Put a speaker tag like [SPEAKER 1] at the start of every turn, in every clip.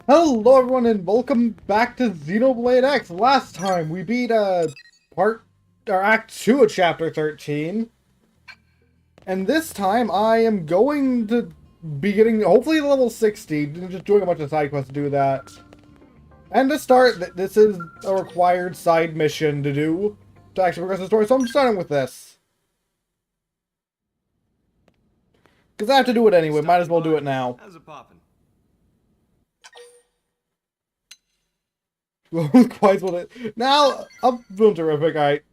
[SPEAKER 1] Hello everyone and welcome back to Xenoblade X. Last time we beat Act 2 of Chapter 13. And this time I am going to be getting hopefully level 60, just doing a bunch of side quests to do that. And to start, this is a required side mission to do to actually progress the story, so I'm starting with this. Because I have to do it anyway, might as well do it now.
[SPEAKER 2] How's it poppin'?
[SPEAKER 1] Quite what it. Now, I'm doing terrific, alright.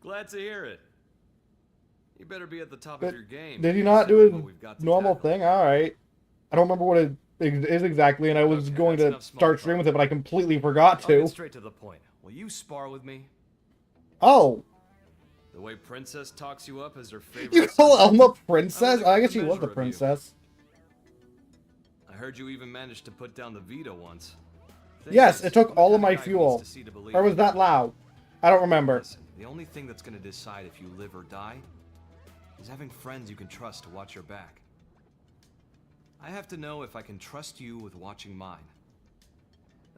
[SPEAKER 2] Glad to hear it. You better be at the top of your game.
[SPEAKER 1] Did you not do a normal thing? Alright. I don't remember what it is exactly, and I was going to start streaming with it, but I completely forgot to.
[SPEAKER 2] I'll get straight to the point. Will you spar with me?
[SPEAKER 1] Oh.
[SPEAKER 2] The way Princess talks you up as her favorite.
[SPEAKER 1] You call Elma Princess? I guess she was the princess.
[SPEAKER 2] I heard you even managed to put down the veto once.
[SPEAKER 1] Yes, it took all of my fuel. Or was that loud? I don't remember.
[SPEAKER 2] Listen, the only thing that's going to decide if you live or die is having friends you can trust to watch your back. I have to know if I can trust you with watching mine.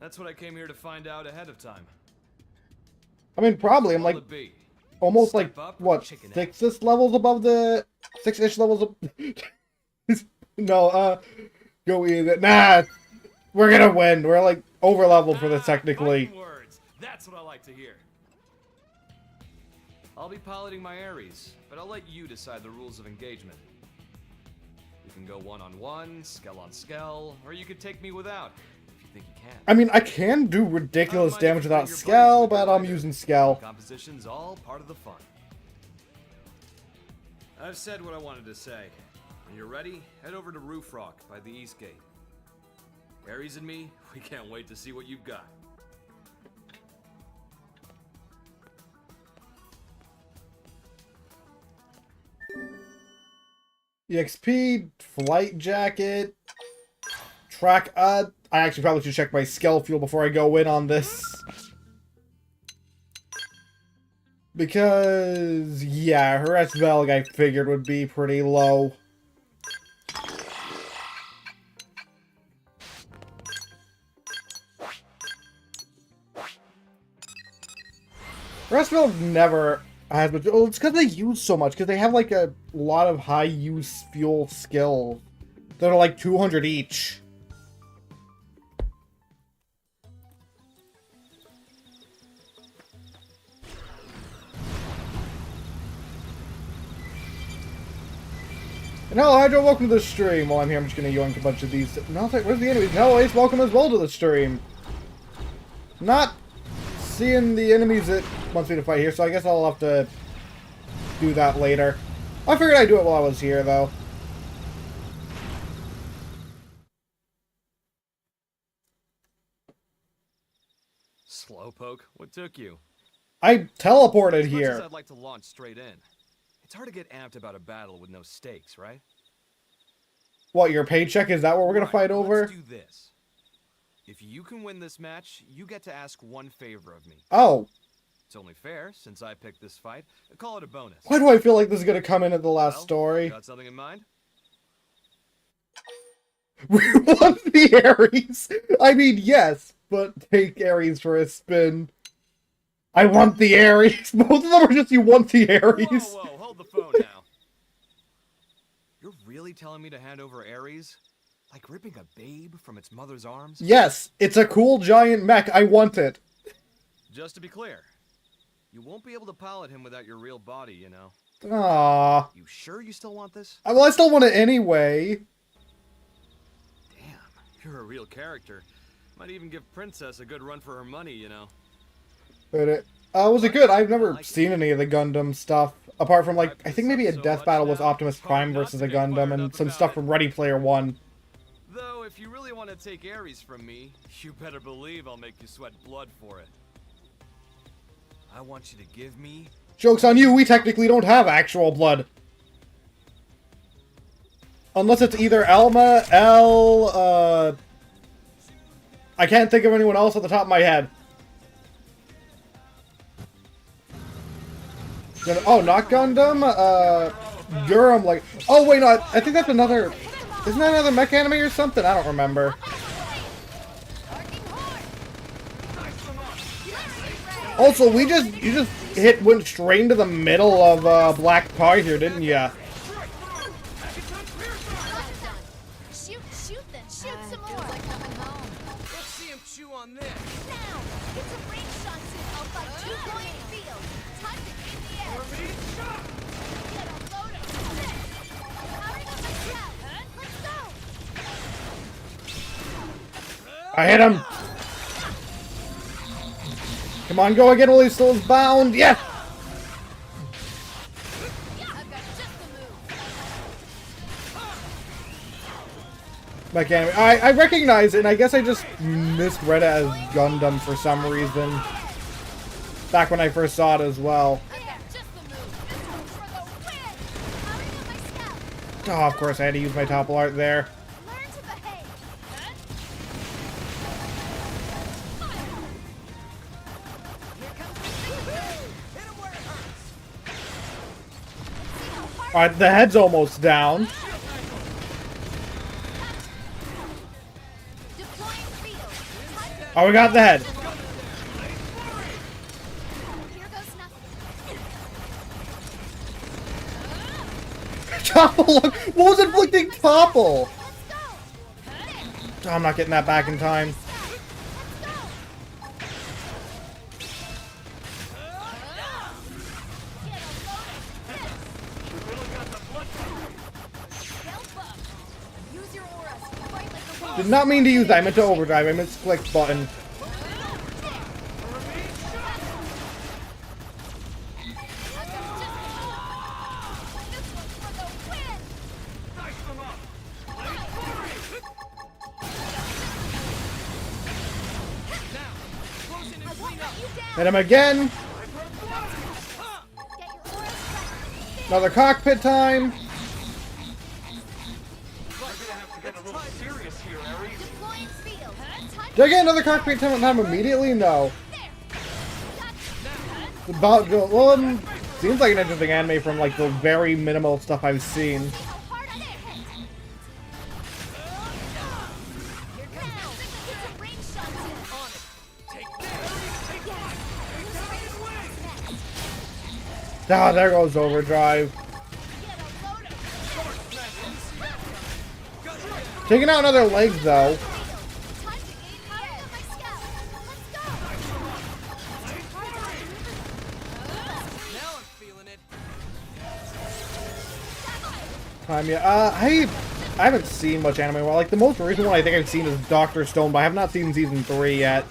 [SPEAKER 2] That's what I came here to find out ahead of time.
[SPEAKER 1] I mean, probably. I'm like almost like what, 6-ish levels above the 6-ish levels of. No, go either. Nah, we're gonna win. We're like over leveled for this technically.
[SPEAKER 2] Words. That's what I like to hear. I'll be piloting my Ares, but I'll let you decide the rules of engagement. You can go one-on-one, skell on skell, or you could take me without, if you think you can.
[SPEAKER 1] I mean, I can do ridiculous damage without skell, but I'm using skell.
[SPEAKER 2] Composition's all part of the fun. I've said what I wanted to say. When you're ready, head over to Roof Rock by the East Gate. Ares and me, we can't wait to see what you've got.
[SPEAKER 1] EXP, flight jacket, track, I actually probably should check my skell fuel before I go in on this. Because, yeah, her S-Velg I figured would be pretty low. Restaurant never has much. Oh, it's because they use so much. Because they have like a lot of high use fuel skills that are like 200 each. And hello, Hydro, welcome to the stream. While I'm here, I'm just gonna yoink a bunch of these. No, where's the enemies? No, Ace, welcome as well to the stream. Not seeing the enemies that wants me to fight here, so I guess I'll have to do that later. I figured I'd do it while I was here, though.
[SPEAKER 2] Slowpoke, what took you?
[SPEAKER 1] I teleported here.
[SPEAKER 2] As I'd like to launch straight in. It's hard to get amped about a battle with no stakes, right?
[SPEAKER 1] What, your paycheck? Is that what we're gonna fight over?
[SPEAKER 2] Let's do this. If you can win this match, you get to ask one favor of me.
[SPEAKER 1] Oh.
[SPEAKER 2] It's only fair, since I picked this fight. Call it a bonus.
[SPEAKER 1] Why do I feel like this is gonna come in at the last story?
[SPEAKER 2] Got something in mind?
[SPEAKER 1] We want the Ares! I mean, yes, but take Ares for a spin. I want the Ares! Both of them are just, you want the Ares!
[SPEAKER 2] Whoa, hold the phone now. You're really telling me to hand over Ares? Like ripping a babe from its mother's arms?
[SPEAKER 1] Yes, it's a cool giant mech. I want it.
[SPEAKER 2] Just to be clear, you won't be able to pilot him without your real body, you know.
[SPEAKER 1] Aww.
[SPEAKER 2] You sure you still want this?
[SPEAKER 1] Well, I still want it anyway.
[SPEAKER 2] Damn, you're a real character. Might even give Princess a good run for her money, you know.
[SPEAKER 1] But was it good? I've never seen any of the Gundam stuff. Apart from, like, I think maybe a death battle was Optimus Prime versus a Gundam and some stuff from Ready Player One.
[SPEAKER 2] Though, if you really want to take Ares from me, you better believe I'll make you sweat blood for it. I want you to give me...
[SPEAKER 1] Joke's on you, we technically don't have actual blood. Unless it's either Elma, I can't think of anyone else at the top of my head. Oh, not Gundam? Gurum, like... Oh, wait, no, I think that's another... Isn't that another mech anime or something? I don't remember. Also, you just went straight into the middle of Black Pie here, didn't ya?
[SPEAKER 3] Shoot, then shoot some more. Like coming home.
[SPEAKER 2] Let's see him chew on this.
[SPEAKER 3] Now, it's a range shot signal by 2-point field. Touch it in the air. Get a load of this. Powering up my scout. Let's go.
[SPEAKER 1] I hit him! Come on, go again while he still is bound! Yeah!
[SPEAKER 3] I've got just the move.
[SPEAKER 1] Mech anime. I recognize it, and I guess I just misread it as Gundam for some reason. Back when I first saw it as well.
[SPEAKER 3] I've got just the move. This one's for the win. Powering up my scout.
[SPEAKER 1] Oh, of course I had to use my topple art there.
[SPEAKER 3] Learn to behave.
[SPEAKER 1] Alright, the head's almost down.
[SPEAKER 3] Deploying field.
[SPEAKER 1] Oh, we got the head.
[SPEAKER 3] Here goes nothing.
[SPEAKER 1] Topple! What was inflicting topple?
[SPEAKER 3] Let's go.
[SPEAKER 1] Oh, I'm not getting that back in time.
[SPEAKER 3] Let's go. Get a load of this. Use your auras. Fight like a
[SPEAKER 1] Did not mean to use that. I meant to overdrive. I meant to click button. Hit him again. Another cockpit time. Did I get another cockpit time immediately? No. About well, seems like an interesting anime from like the very minimal stuff I've seen. Ah, there goes overdrive. Taking out another leg though. Time, yeah. I haven't seen much anime. Well, like the most recent one I think I've seen is Dr. Stone, but I have not seen season 3 yet.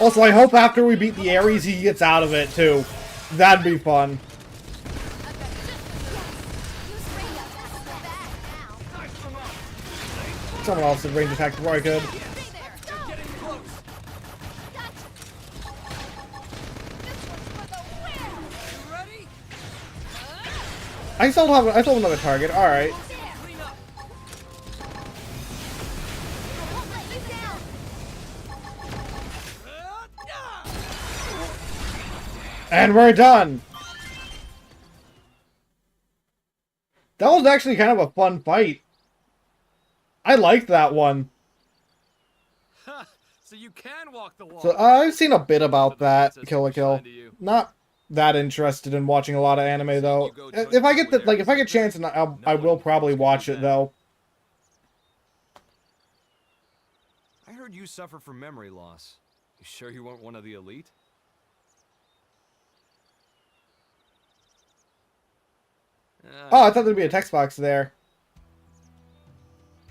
[SPEAKER 1] Also, I hope after we beat the Ares, he gets out of it too. That'd be fun. Someone else did range attack before I could. I still have another target. All right. And we're done. That was actually kind of a fun fight. I liked that one.
[SPEAKER 2] So you can walk the walk.
[SPEAKER 1] So I've seen a bit about that, Kill la Kill. Not that interested in watching a lot of anime though. If I get if I get a chance, and I will probably watch it though.
[SPEAKER 2] I heard you suffer from memory loss. You sure you weren't one of the elite?
[SPEAKER 1] Oh, I thought there'd be a text box there.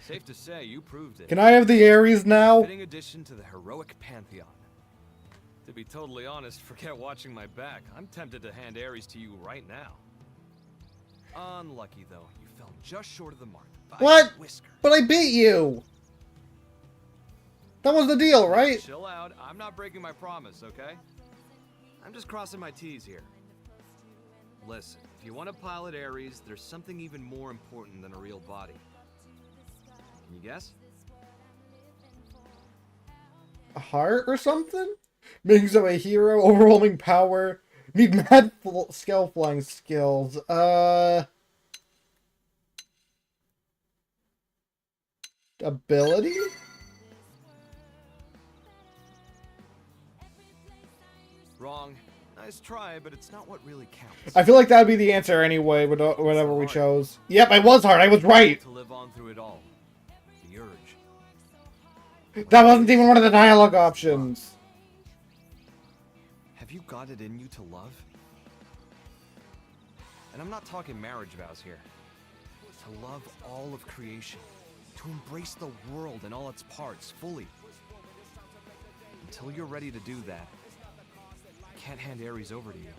[SPEAKER 2] Safe to say, you proved it.
[SPEAKER 1] Can I have the Ares now?
[SPEAKER 2] Fitting addition to the heroic pantheon. To be totally honest, forget watching my back. I'm tempted to hand Ares to you right now. Unlucky though, you fell just short of the mark.
[SPEAKER 1] What? But I beat you. That was the deal, right?
[SPEAKER 2] Chill out. I'm not breaking my promise, okay? I'm just crossing my T's here. Listen, if you want to pilot Ares, there's something even more important than a real body. Can you guess?
[SPEAKER 1] heart or something? Makes him a hero, overwhelming power, need mad scale flying skills. Ability?
[SPEAKER 2] Wrong. Nice try, but it's not what really counts.
[SPEAKER 1] I feel like that would be the answer anyway, whatever we chose. Yep, I was hard. I was right.
[SPEAKER 2] To live on through it all. The urge.
[SPEAKER 1] That wasn't even one of the dialogue options.
[SPEAKER 2] Have you got it in you to love? And I'm not talking marriage vows here. To love all of creation. To embrace the world and all its parts fully. Until you're ready to do that, I can't hand Ares over to you.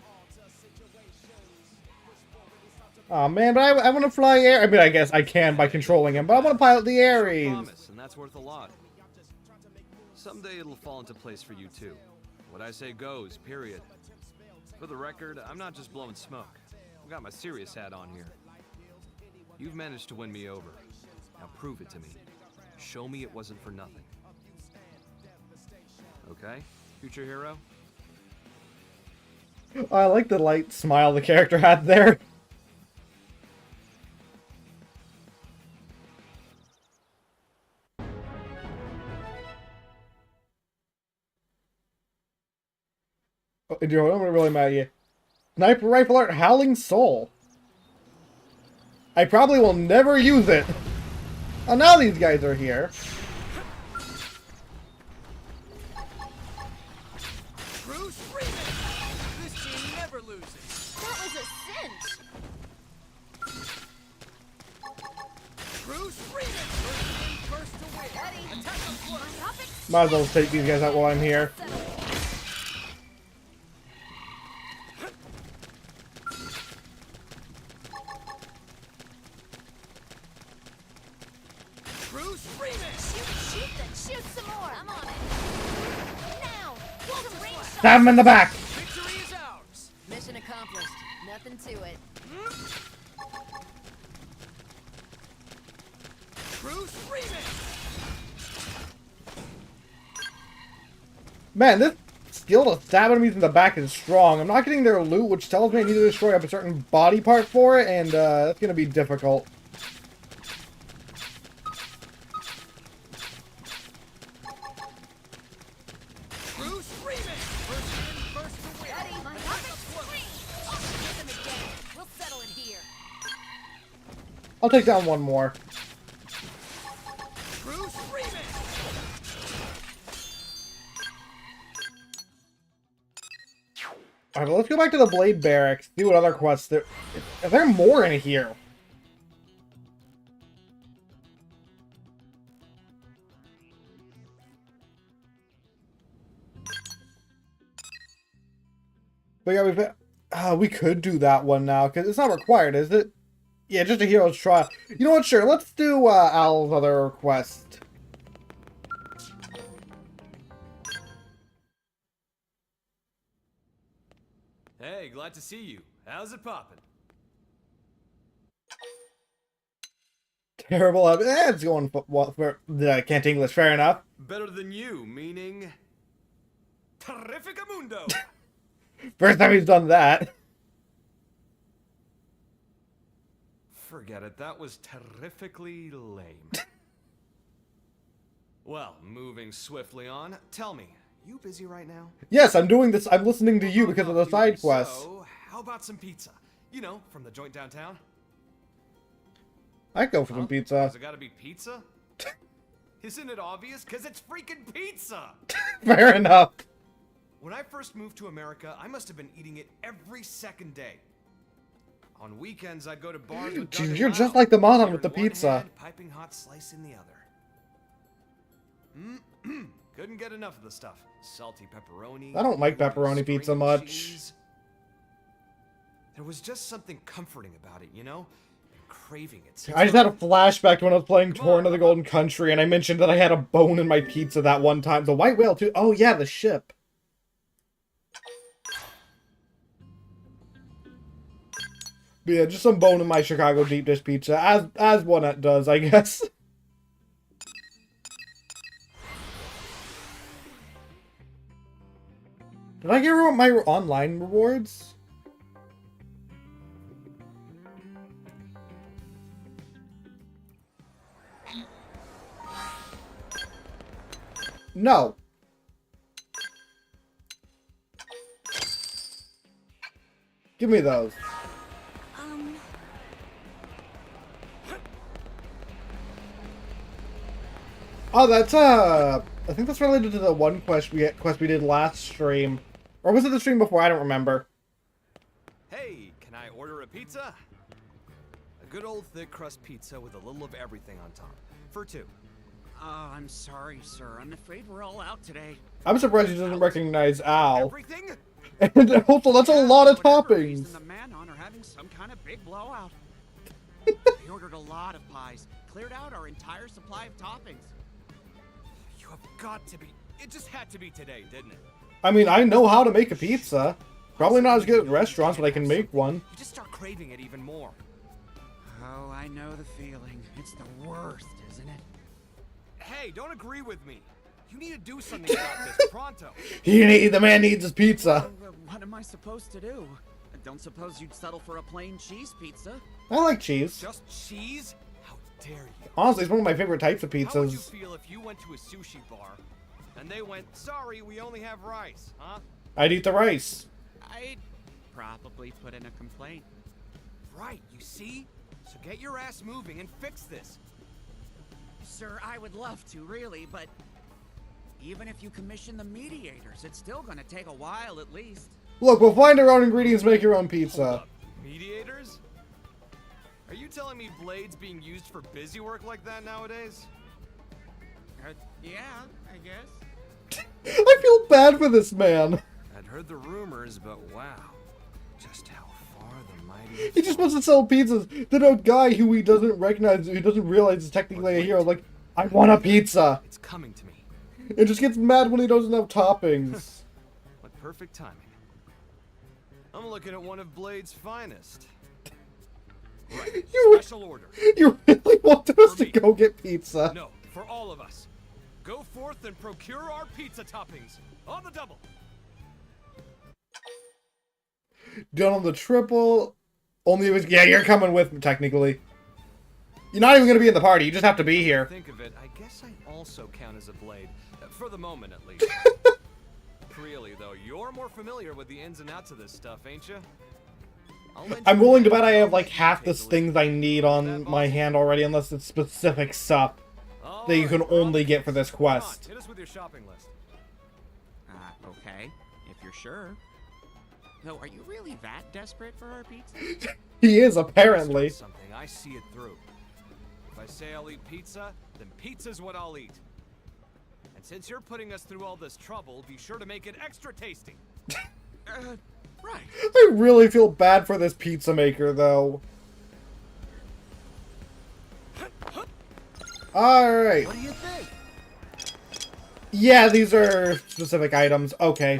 [SPEAKER 1] Oh man, but I want to fly air. I mean, I guess I can by controlling him, but I want to pilot the Ares.
[SPEAKER 2] Promise, and that's worth a lot. Someday it'll fall into place for you too. What I say goes, period. For the record, I'm not just blowing smoke. I've got my serious hat on here. You've managed to win me over. Now prove it to me. Show me it wasn't for nothing. Okay, future hero?
[SPEAKER 1] I like the light smile the character had there. Oh, you know, I'm really mad at you. Sniper rifle art, Howling Soul. I probably will never use it. Oh, now these guys are here.
[SPEAKER 4] Bruce Freeman! This team never loses.
[SPEAKER 3] That was a cinch.
[SPEAKER 4] Bruce Freeman! First to win.
[SPEAKER 3] Ready?
[SPEAKER 4] Attack the floor.
[SPEAKER 1] Might as well take these guys out while I'm here.
[SPEAKER 4] Bruce Freeman!
[SPEAKER 3] Shoot, then shoot some more. I'm on it. Now, some range shots.
[SPEAKER 1] Stab him in the back.
[SPEAKER 4] Victory is ours!
[SPEAKER 3] Mission accomplished. Nothing to it.
[SPEAKER 4] Bruce Freeman!
[SPEAKER 1] Man, this skill to stab enemies in the back is strong. I'm not getting their loot, which tells me I need to destroy up a certain body part for it, and that's going to be difficult.
[SPEAKER 4] Bruce Freeman! First in, first to win.
[SPEAKER 3] Ready? My
[SPEAKER 4] Attack
[SPEAKER 3] puppet
[SPEAKER 4] the floor.
[SPEAKER 3] scream. Get them again. We'll settle it here.
[SPEAKER 1] I'll take down one more.
[SPEAKER 4] Bruce Freeman!
[SPEAKER 1] Alright, well, let's go back to the Blade Barracks, see what other quests there... Are there more in here? But yeah, we could do that one now, because it's not required, is it? Yeah, just a hero's trial. You know what, sure, let's do Al's other request.
[SPEAKER 2] Hey, glad to see you. How's it poppin'?
[SPEAKER 1] Terrible. It's going for can't English. Fair enough.
[SPEAKER 2] Better than you, meaning... Terrificamundo!
[SPEAKER 1] First time he's done that.
[SPEAKER 2] Forget it, that was terrifically lame. Well, moving swiftly on, tell me, you busy right now?
[SPEAKER 1] Yes, I'm doing this. I'm listening to you because of the side quests.
[SPEAKER 2] So, how about some pizza? You know, from the joint downtown?
[SPEAKER 1] I'd go for some pizza.
[SPEAKER 2] Does it gotta be pizza? Isn't it obvious? Because it's freaking pizza!
[SPEAKER 1] Fair enough.
[SPEAKER 2] When I first moved to America, I must have been eating it every second day. On weekends, I'd go to bars with Doug and
[SPEAKER 1] You're
[SPEAKER 2] Lau,
[SPEAKER 1] just like the Monon
[SPEAKER 2] beer
[SPEAKER 1] with the
[SPEAKER 2] in one
[SPEAKER 1] pizza.
[SPEAKER 2] hand, piping hot slice in the other. Couldn't get enough of the stuff. Salty pepperoni.
[SPEAKER 1] I don't like
[SPEAKER 2] gooey
[SPEAKER 1] pepperoni
[SPEAKER 2] string
[SPEAKER 1] pizza much.
[SPEAKER 2] cheese. There was just something comforting about it, you know? And craving it. since
[SPEAKER 1] I just had a
[SPEAKER 2] I-
[SPEAKER 1] flashback to when I was playing Torn of the Golden Country, and I mentioned that I had a bone in my pizza that one time. The white whale, too. Oh, yeah, the ship. But yeah, just some bone in my Chicago deep dish pizza, as one does, I guess. Did I get my online rewards? No. Give me those. Oh, that's I think that's related to the one quest we did last stream. Or was it the stream before? I don't remember.
[SPEAKER 2] Hey, can I order a pizza? A good old thick crust pizza with a little of everything on top. For 2.
[SPEAKER 4] I'm sorry, sir. I'm afraid we're all out today.
[SPEAKER 1] I'm surprised he doesn't recognize Al.
[SPEAKER 2] Everything?
[SPEAKER 1] And also, that's a lot of
[SPEAKER 4] Whatever reason,
[SPEAKER 1] toppings.
[SPEAKER 4] the Manon are having some kind of big blowout. We ordered a lot of pies, cleared out our entire supply of toppings.
[SPEAKER 2] You have got to be. It just had to be today, didn't it?
[SPEAKER 1] I mean, I know how to make a pizza. Probably not as good at restaurants, but I can make one.
[SPEAKER 2] You just start craving it even more.
[SPEAKER 4] Oh, I know the feeling. It's the worst, isn't it?
[SPEAKER 2] Hey, don't agree with me. You need to do something about this pronto.
[SPEAKER 1] The man needs his pizza.
[SPEAKER 4] What am I supposed to do? I don't suppose you'd settle for a plain cheese pizza?
[SPEAKER 1] I like cheese.
[SPEAKER 2] Just cheese? How dare you?
[SPEAKER 1] Honestly, it's one of my favorite types of
[SPEAKER 2] How would you
[SPEAKER 1] pizzas.
[SPEAKER 2] feel if you went to a sushi bar and they went, sorry, we only have rice, huh?
[SPEAKER 1] I'd eat the rice.
[SPEAKER 4] I'd probably put in a complaint.
[SPEAKER 2] Right, you see? So get your ass moving and fix this.
[SPEAKER 4] Sir, I would love to, really, but even if you commission the mediators, it's still gonna take a while at least.
[SPEAKER 1] Look, we'll find our own ingredients, make your own pizza.
[SPEAKER 2] Hold up. Mediators? Are you telling me Blade's being used for busy work like that nowadays?
[SPEAKER 4] Yeah, I guess.
[SPEAKER 1] I feel bad for this man.
[SPEAKER 2] I'd heard the rumors, but wow. Just how far the mighty...
[SPEAKER 1] He just wants to sell pizzas. Then a guy who he doesn't recognize, who doesn't realize is technically a hero, like, I want a pizza.
[SPEAKER 2] It's coming to me.
[SPEAKER 1] It just gets mad when he doesn't have toppings.
[SPEAKER 2] What perfect timing. I'm looking at one of Blade's finest. Right. Special order.
[SPEAKER 1] You really want us
[SPEAKER 2] For
[SPEAKER 1] to
[SPEAKER 2] me.
[SPEAKER 1] go get pizza?
[SPEAKER 2] No, for all of us. Go forth and procure our pizza toppings. On the double.
[SPEAKER 1] Done on the triple. Only if it's, yeah, you're coming with me, technically. You're not even going to be in the party. You just have to be here.
[SPEAKER 2] Think of it, I guess I also count as a Blade. For the moment, at least. Really, though, you're more familiar with the ins and outs of this stuff, ain't you?
[SPEAKER 1] I'm willing to bet I have like half the things I need on my hand already, unless it's specific stuff that you can only get for this quest.
[SPEAKER 2] Hit us with your shopping list.
[SPEAKER 4] Okay, if you're sure. Though, are you really that desperate for our pizza?
[SPEAKER 1] He is, apparently.
[SPEAKER 2] Something, I see it through. If I say I'll eat pizza, then pizza's what I'll eat. And since you're putting us through all this trouble, be sure to make it extra tasty.
[SPEAKER 4] Right.
[SPEAKER 1] I really feel bad for this pizza maker, though. Alright.
[SPEAKER 2] What do you think?
[SPEAKER 1] Yeah, these are specific items. Okay.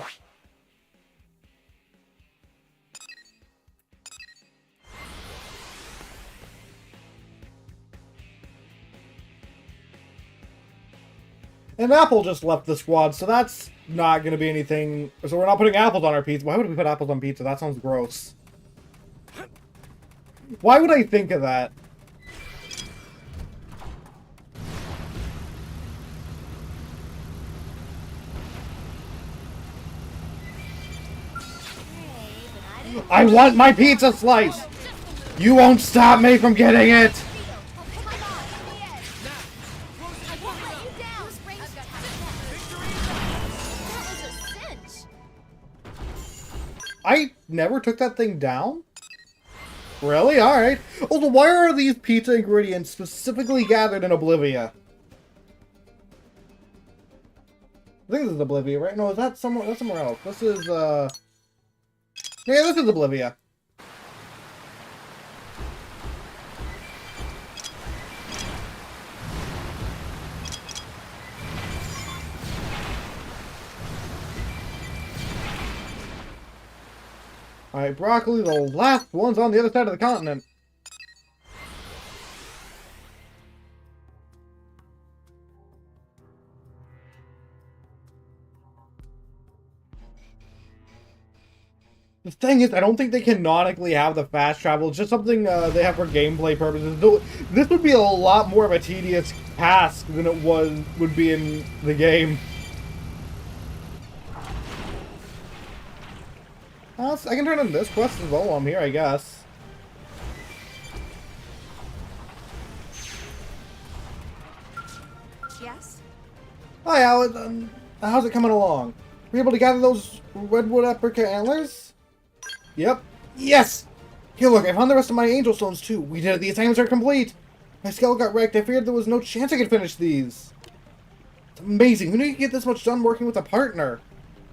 [SPEAKER 1] And Apple just left the squad, so that's not going to be anything. So we're not putting apples on our pizza. Why would we put apples on pizza? That sounds gross. Why would I think of that? I want my pizza slice! You won't stop me from getting it! I never took that thing down? Really? Alright. Also, why are these pizza ingredients specifically gathered in Oblivia? I think this is Oblivia, right? No, is that somewhere? That's somewhere else. This is, yeah, this is Oblivia. Alright, broccoli, the last one's on the other side of the continent. The thing is, I don't think they canonically have the fast travel. It's just something they have for gameplay purposes. So this would be a lot more of a tedious task than it would be in the game. I can turn in this quest as well while I'm here, I guess.
[SPEAKER 3] Yes?
[SPEAKER 1] Hi, Alan. How's it coming along? Were you able to gather those redwood apricot antlers? Yep. Yes! Here, look, I found the rest of my angel stones, too. We did it. The assignments are complete. My skull got wrecked. I figured there was no chance I could finish these. It's amazing. Who knew you could get this much done working with a partner?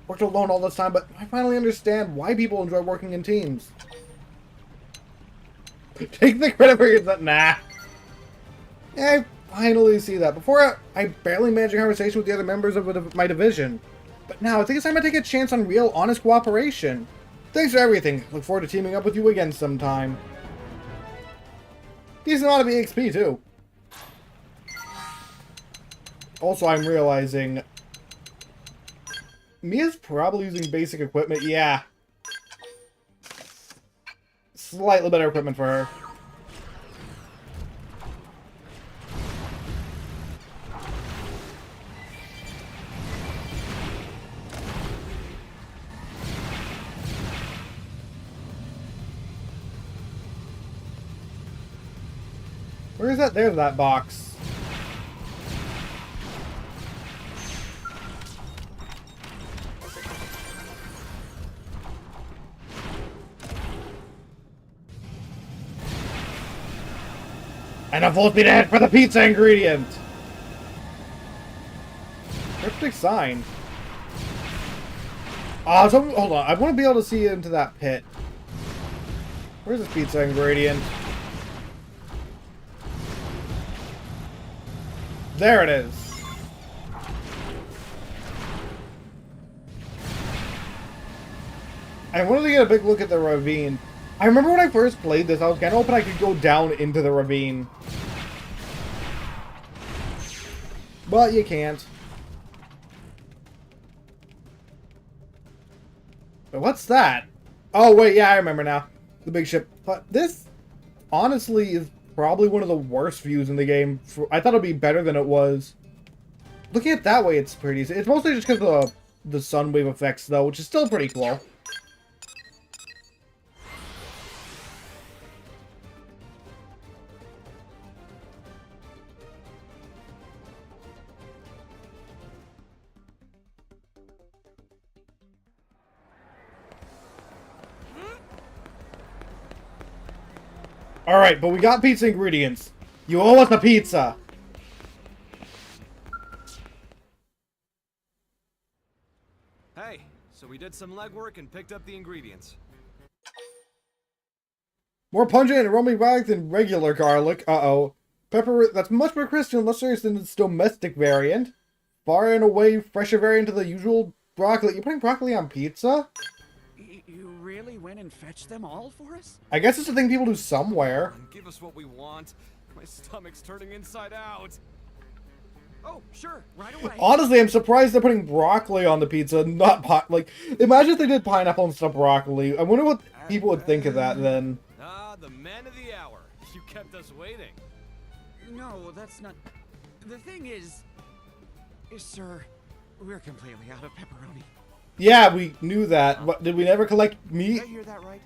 [SPEAKER 1] Worked alone all this time, but I finally understand why people enjoy working in teams. Take the credit for your... Nah. Yeah, I finally see that. Before, I barely managed a conversation with the other members of my division. But now, I think it's time to take a chance on real, honest cooperation. Thanks for everything. Look forward to teaming up with you again sometime. Decent amount of EXP, too. Also, I'm realizing... Mia's probably using basic equipment. Yeah. Slightly better equipment for her. Where is that? There's that box. And a full speed ahead for the pizza ingredient! Cryptic sign. So, hold on. I want to be able to see into that pit. Where's the pizza ingredient? There it is. I wanted to get a big look at the ravine. I remember when I first played this, I was kind of hoping I could go down into the ravine. But you can't. But what's that? Oh, wait, yeah, I remember now. The big ship. But this, honestly, is probably one of the worst views in the game. I thought it'd be better than it was. Looking at it that way, it's pretty. It's mostly just because of the sun wave effects, though, which is still pretty cool. Alright, but we got pizza ingredients. You owe us a pizza.
[SPEAKER 2] Hey, so we did some legwork and picked up the ingredients.
[SPEAKER 1] More pungent and aromatic garlic than regular garlic. Uh-oh. Pepper, that's much more crispy and less serious than its domestic variant. Far and away fresher variant to the usual broccoli. You're putting broccoli on pizza?
[SPEAKER 4] You really went and fetched them all for us?
[SPEAKER 1] I guess it's a thing people do somewhere.
[SPEAKER 2] Give us what we want. My stomach's turning inside out.
[SPEAKER 4] Oh, sure, right away.
[SPEAKER 1] Honestly, I'm surprised they're putting broccoli on the pizza, not like, imagine if they did pineapple instead of broccoli. I wonder what people would think of that then.
[SPEAKER 2] Ah, the man of the hour. You kept us waiting.
[SPEAKER 4] No, that's not... The thing is, sir, we're completely out of pepperoni.
[SPEAKER 1] Yeah, we knew that, but did we never collect meat?
[SPEAKER 2] Did I hear that right?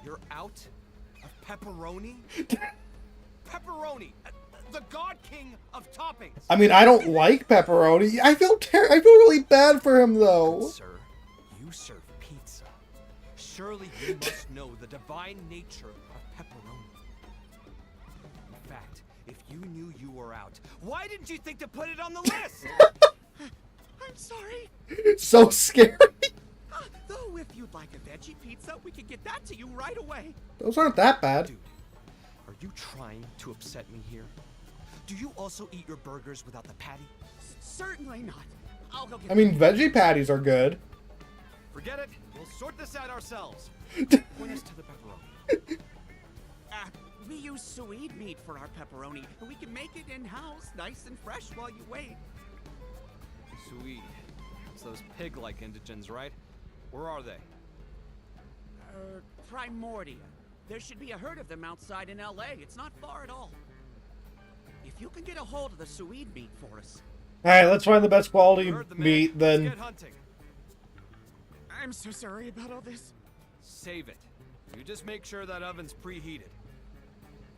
[SPEAKER 2] You're out of pepperoni? Pepperoni! The God King of toppings!
[SPEAKER 1] I mean, I don't like pepperoni. I feel really bad for him, though.
[SPEAKER 2] Sir, you serve pizza. Surely you must know the divine nature of pepperoni. In fact, if you knew you were out, why didn't you think to put it on the list?
[SPEAKER 4] I'm sorry.
[SPEAKER 1] So scary.
[SPEAKER 4] Though, if you'd like a veggie pizza, we can get that to you right away.
[SPEAKER 1] Those aren't that bad.
[SPEAKER 2] Dude, are you trying to upset me here? Do you also eat your burgers without the patty?
[SPEAKER 4] Certainly not. I'll go get
[SPEAKER 1] I mean, veggie patties are good.
[SPEAKER 2] Forget it. We'll sort this out ourselves. Point us to the pepperoni.
[SPEAKER 4] We use sweet meat for our pepperoni. We can make it in-house, nice and fresh while you wait.
[SPEAKER 2] Sweet. It's those pig-like indigents, right? Where are they?
[SPEAKER 4] Primordia. There should be a herd of them outside in LA. It's not far at all. If you can get a hold of the Swede meat for us.
[SPEAKER 1] Alright, let's find the best quality
[SPEAKER 2] Heard the man.
[SPEAKER 1] meat,
[SPEAKER 2] Let's
[SPEAKER 1] then.
[SPEAKER 2] get hunting.
[SPEAKER 4] I'm so sorry about all this.
[SPEAKER 2] Save it. You just make sure that oven's preheated.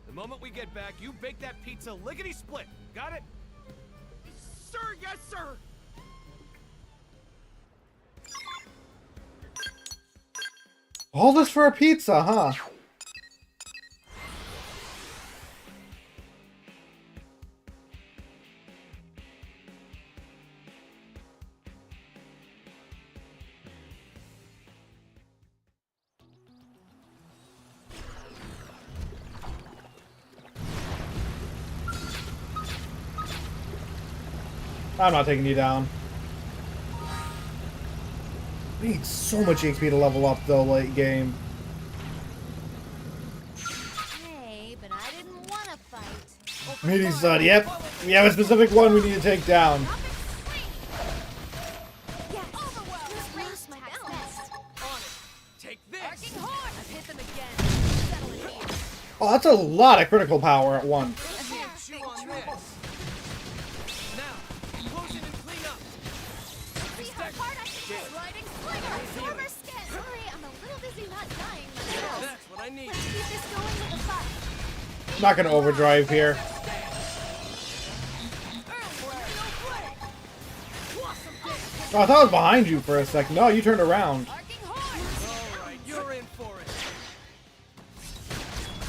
[SPEAKER 2] The moment we get back, you bake that pizza lickety-split. Got it?
[SPEAKER 4] Sir, yes, sir.
[SPEAKER 1] All this for a pizza, huh? I'm not taking you down. I need so much HP to level up, though, late game.
[SPEAKER 3] Hey, but I didn't want to fight.
[SPEAKER 1] Meaty stud, yep. We have a specific one we need to take down.
[SPEAKER 3] Yes. Overwhelm. Just lost my balance.
[SPEAKER 2] On it. Take this.
[SPEAKER 3] Arcing horn. I've hit them again. Settle it here.
[SPEAKER 1] Oh, that's a lot of critical power at once.
[SPEAKER 2] Chew on this. Now, close it and clean up.
[SPEAKER 3] See how hard I can hit. Sliding slinger. Absorber skin. Sorry, I'm a little busy not dying myself.
[SPEAKER 2] That's what I need.
[SPEAKER 3] Let's keep this going with the fight.
[SPEAKER 1] I'm not gonna overdrive here. Oh, I thought I was behind you for a sec. No, you turned around.
[SPEAKER 3] Arcing horn.
[SPEAKER 2] All right, you're in for it.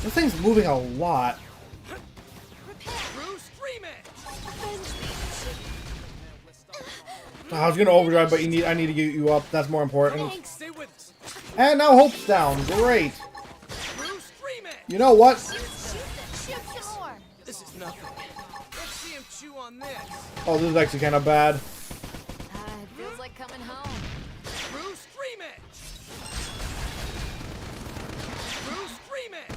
[SPEAKER 1] This thing's moving a lot.
[SPEAKER 2] Bruce, stream it.
[SPEAKER 1] Oh, I was gonna overdrive, but I need to get you up. That's more important.
[SPEAKER 3] Thanks.
[SPEAKER 2] Stay with us.
[SPEAKER 1] And now Hope's down. Great.
[SPEAKER 2] Bruce, stream it.
[SPEAKER 1] You know what?
[SPEAKER 3] Shoot some more.
[SPEAKER 2] This is nothing. Let's see him chew on this.
[SPEAKER 1] Oh, this is actually kind of bad.
[SPEAKER 3] It feels like coming home.
[SPEAKER 2] Bruce, stream it. Bruce, stream it.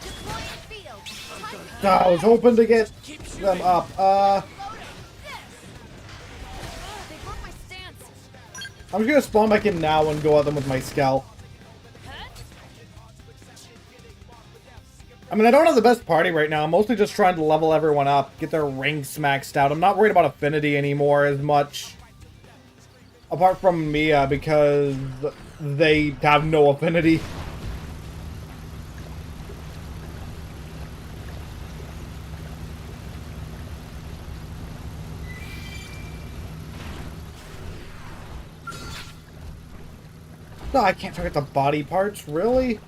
[SPEAKER 3] Deploying field. Time to
[SPEAKER 1] Oh, I was hoping to get
[SPEAKER 2] Keep shooting.
[SPEAKER 1] them up.
[SPEAKER 3] load 'em. This. They broke my stance.
[SPEAKER 1] I'm just gonna spawn back in now and go at them with my Skell. I mean, I don't have the best party right now. I'm mostly just trying to level everyone up, get their ranks maxed out. I'm not worried about affinity anymore as much. Apart from Mia, because they have no affinity. No, I can't target the body parts, really?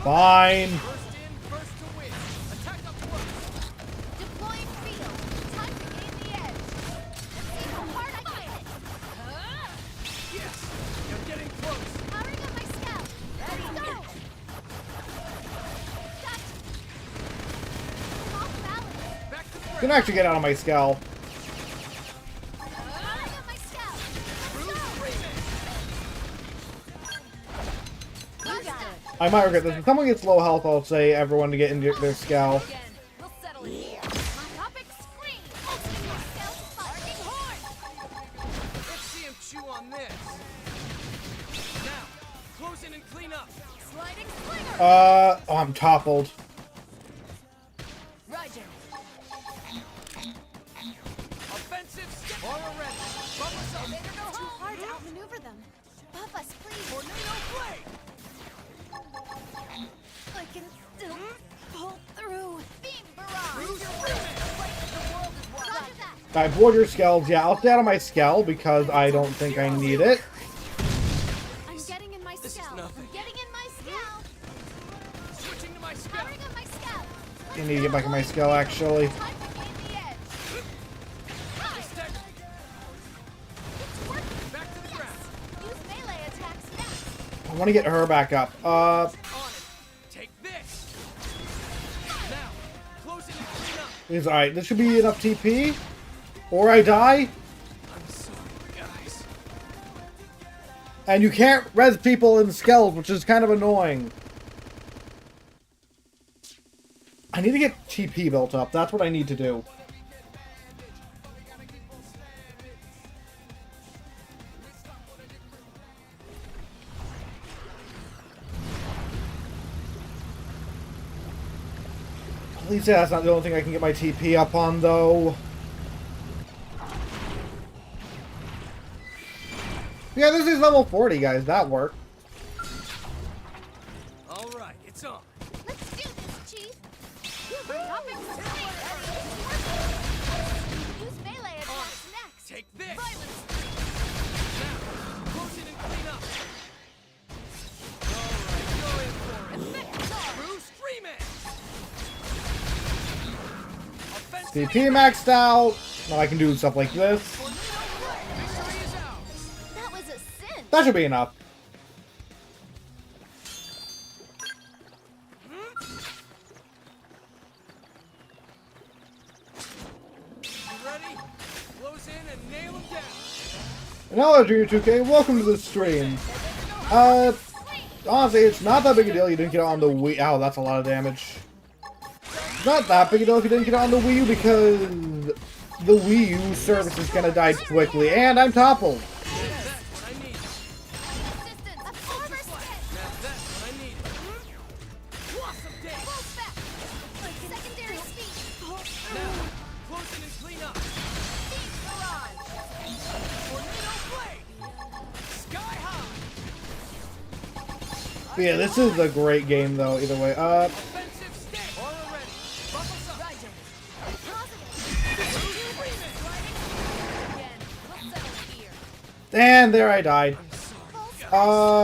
[SPEAKER 1] Fine.
[SPEAKER 2] First in, first to win. Attack up close.
[SPEAKER 3] Deploying field. Time to gain the edge. Let's see how hard I can hit.
[SPEAKER 2] Yes, you're getting close.
[SPEAKER 3] Powering up my scout. Let's go. Gotcha. I'm off balance.
[SPEAKER 2] Back to the
[SPEAKER 1] You
[SPEAKER 2] ground.
[SPEAKER 1] can actually get out of my Skell.
[SPEAKER 3] Powering up my scout.
[SPEAKER 2] Bruce,
[SPEAKER 3] Let's
[SPEAKER 2] stream it.
[SPEAKER 3] go. You got it.
[SPEAKER 1] I might regret this. If someone gets low health, I'll say everyone to get into their Skell.
[SPEAKER 3] Again. We'll settle it here. Myopic screen. Ultimate scout. Arcing horn.
[SPEAKER 2] Let's see him chew on this. Now, close in and clean up.
[SPEAKER 3] Sliding slinger.
[SPEAKER 1] Oh, I'm toppled.
[SPEAKER 3] Roger.
[SPEAKER 2] Offensive skip. Aura ready. Bump us up.
[SPEAKER 3] Better go home. Too hard to outmaneuver them. Buff us, please.
[SPEAKER 2] Tornado blade.
[SPEAKER 3] I can still pull through. Beam barrage.
[SPEAKER 2] Bruce,
[SPEAKER 3] The
[SPEAKER 2] stream it.
[SPEAKER 3] world is wide. Roger that.
[SPEAKER 1] I board your Skells. Yeah, I'll stay out of my Skell because I don't think I need it.
[SPEAKER 3] I'm getting in my
[SPEAKER 2] This is
[SPEAKER 3] scout.
[SPEAKER 2] nothing.
[SPEAKER 3] I'm getting in my scout.
[SPEAKER 2] Switching to my scout.
[SPEAKER 3] Powering up my scout.
[SPEAKER 1] I need to get back in my Skell, actually.
[SPEAKER 3] Time to gain the edge.
[SPEAKER 2] Stagger.
[SPEAKER 3] It's working.
[SPEAKER 2] Back to the ground.
[SPEAKER 3] Use melee attacks next.
[SPEAKER 1] I want to get her back up.
[SPEAKER 2] On it. Take this. Now, close it and clean up.
[SPEAKER 1] Is alright. This should be enough TP. Or I die.
[SPEAKER 2] I'm sorry, guys.
[SPEAKER 1] And you can't res people in Skells, which is kind of annoying. I need to get TP built up. That's what I need to do. Please say that's not the only thing I can get my TP up on, though. Yeah, this is level 40, guys. That worked.
[SPEAKER 2] All right, it's on.
[SPEAKER 3] Let's do this, Chief. Bring up and swing. Use melee attacks next.
[SPEAKER 2] Take this.
[SPEAKER 3] Violence.
[SPEAKER 2] Now, close it and clean up. All right, go in for it. True stream it.
[SPEAKER 1] TP maxed out. Now I can do stuff like this.
[SPEAKER 3] That was a sin.
[SPEAKER 1] That should be enough.
[SPEAKER 2] Ready? Close in and nail him down.
[SPEAKER 1] And hello, Junior 2K. Welcome to the stream. Honestly, it's not that big a deal you didn't get it on the Wii. Ow, that's a lot of damage. It's not that big a deal if you didn't get it on the Wii U because the Wii U service is gonna die quickly, and I'm toppled.
[SPEAKER 2] That's what I need.
[SPEAKER 3] Resistance. A former stick.
[SPEAKER 2] Now that's what I need. Awesome day.
[SPEAKER 3] Full spec. Secondary speed.
[SPEAKER 2] Now, close it and clean up.
[SPEAKER 3] Speed barrage.
[SPEAKER 2] Tornado blade. Sky high.
[SPEAKER 1] But yeah, this is a great game though. Either way,
[SPEAKER 2] Offensive stick. Aura ready. Buckles up.
[SPEAKER 1] and there I died.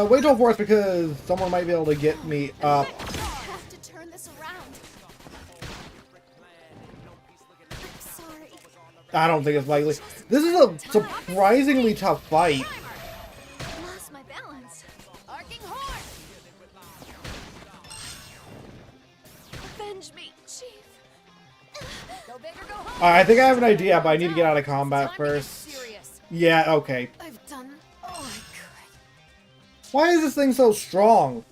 [SPEAKER 1] Wait till fourth because someone might be able to get me up.
[SPEAKER 3] Have to turn this around. I'm sorry.
[SPEAKER 1] I don't think it's likely. This is a surprisingly tough fight.
[SPEAKER 3] Lost my balance. Arcing horn. Avenge me, Chief. Go big or go home.
[SPEAKER 1] I think I have an idea, but I need to get out of combat
[SPEAKER 3] Time to get
[SPEAKER 1] first.
[SPEAKER 3] serious.
[SPEAKER 1] Yeah, okay.
[SPEAKER 3] I've done all I could.
[SPEAKER 1] Why is this thing so strong?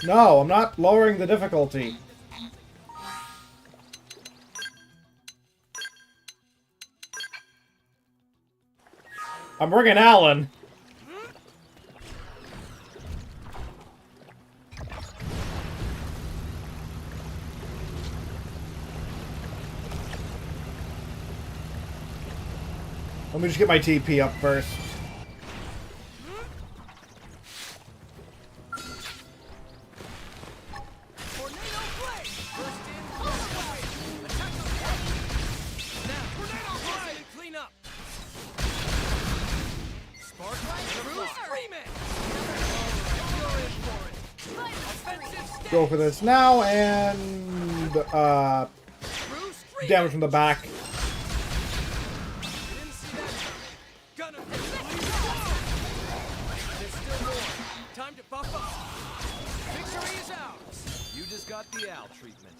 [SPEAKER 1] No, I'm not lowering the difficulty. I'm bringing Alan. Let me just get my TP up first.
[SPEAKER 2] Tornado blade. Burst in. Attack the blade. Now, tornado blade and clean up. Spark through streaming. Go in for it. Offensive stick.
[SPEAKER 1] Go for this now, and
[SPEAKER 2] Through streaming.
[SPEAKER 1] damage from the back.
[SPEAKER 2] Didn't see that coming. Gonna There's still more. Time to buff up. Victory is ours. You just got the owl treatment.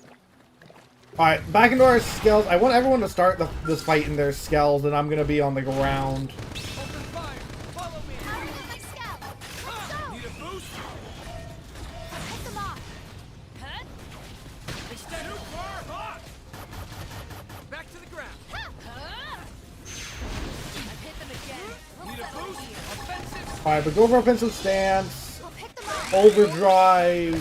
[SPEAKER 1] Alright, back into our skills. I want everyone to start this fight in their skills, and I'm gonna be on the ground.
[SPEAKER 2] Open fire. Follow me.
[SPEAKER 3] Power with my scout. Let's go.
[SPEAKER 2] Need a boost?
[SPEAKER 3] Hit them off. Huh?
[SPEAKER 2] Extend too far. Hot. Back to the ground.
[SPEAKER 3] I've hit them again.
[SPEAKER 2] Need a boost? Offensive.
[SPEAKER 1] Alright, but go for offensive stance.
[SPEAKER 3] We'll pick them off.
[SPEAKER 1] Overdrive.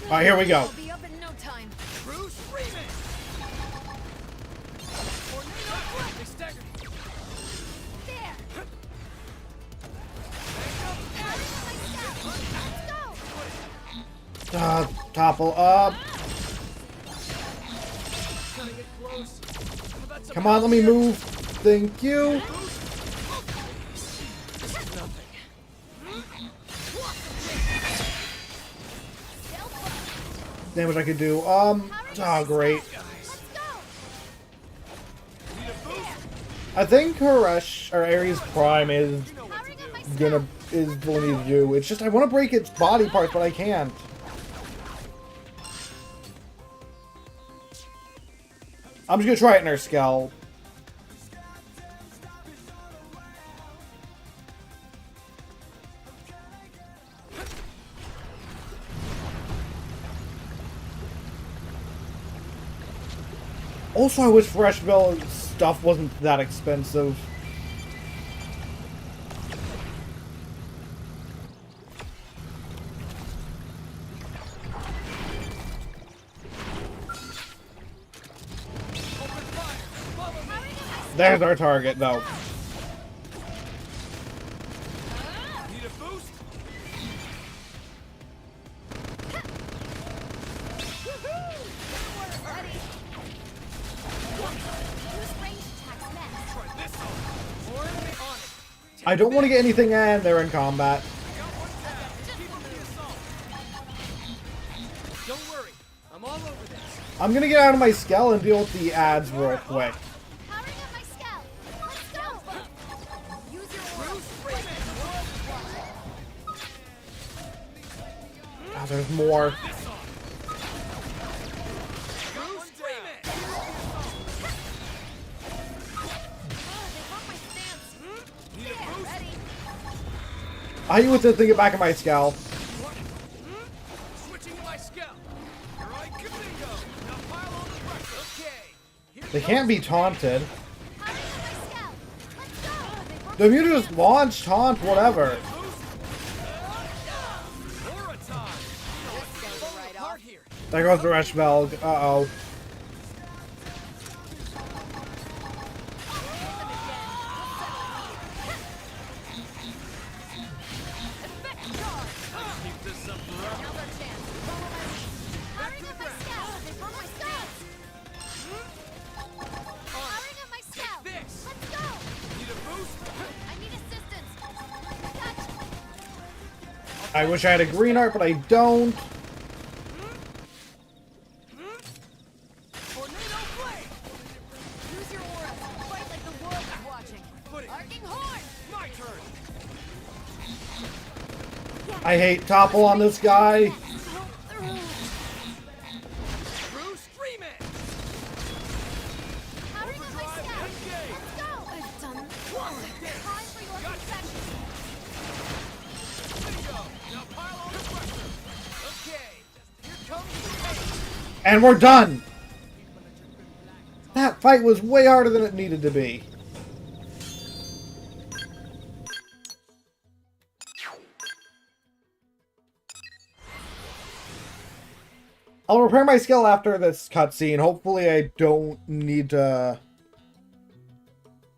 [SPEAKER 1] Alright, here we go.
[SPEAKER 3] We'll be up in no time.
[SPEAKER 2] True streaming. Tornado blade. They stagger.
[SPEAKER 3] There. Power with my scout. Let's go.
[SPEAKER 1] Topple up.
[SPEAKER 2] Gotta get close. I'm about to
[SPEAKER 1] Come on, let me move. Thank you. Damage I could do. Oh, great.
[SPEAKER 3] Let's go.
[SPEAKER 1] I think Haresh or Ares Prime is
[SPEAKER 3] Powering up my
[SPEAKER 1] gonna what we need to do. It's just I want to break its body parts, but I can't. I'm just gonna try it in her skull. Also, I wish Fresh Bill stuff wasn't that expensive. There's our target, though.
[SPEAKER 2] Need a boost?
[SPEAKER 3] Ready? Use range attacks next.
[SPEAKER 2] Try this on. More enemy on it.
[SPEAKER 1] I don't want to get anything, and they're in combat.
[SPEAKER 2] Got one down. Keep up the assault. Don't worry. I'm all over this.
[SPEAKER 1] I'm gonna get out of my Skell and deal with the ads real quick.
[SPEAKER 3] Powering up my Skell. Let's go. Use your aura.
[SPEAKER 1] Ah, there's more. I use the thing back in my Skell.
[SPEAKER 2] Switching to my Skell. Here I go. Now pile on the pressure. Okay.
[SPEAKER 1] They can't be taunted.
[SPEAKER 3] Powering up my Skell. Let's go.
[SPEAKER 1] The mutant just launch, taunt, whatever.
[SPEAKER 2] Aura time. Right off here.
[SPEAKER 1] There goes the Rush Bell. Uh-oh.
[SPEAKER 2] Keep this up forever.
[SPEAKER 3] Another chance. Powering up my Skell. They broke my Skell. Powering up my Skell.
[SPEAKER 2] This.
[SPEAKER 3] Let's go.
[SPEAKER 2] Need a boost?
[SPEAKER 3] I need assistance. Touch.
[SPEAKER 1] I wish I had a green heart, but I don't.
[SPEAKER 2] Tornado blade.
[SPEAKER 3] Use your aura. Fight like the world is watching.
[SPEAKER 2] Footing.
[SPEAKER 3] Arcing horn.
[SPEAKER 2] My turn.
[SPEAKER 1] I hate topple on this guy.
[SPEAKER 2] True stream it.
[SPEAKER 3] Powering up my
[SPEAKER 2] Overdrive,
[SPEAKER 3] Skell.
[SPEAKER 2] engage.
[SPEAKER 3] Let's go. It's done. Time for your confession.
[SPEAKER 2] Bingo. Now pile on the pressure. Okay. Here comes the pain.
[SPEAKER 1] And we're done. That fight was way harder than it needed to be. I'll repair my skill after this cutscene. Hopefully I don't need to...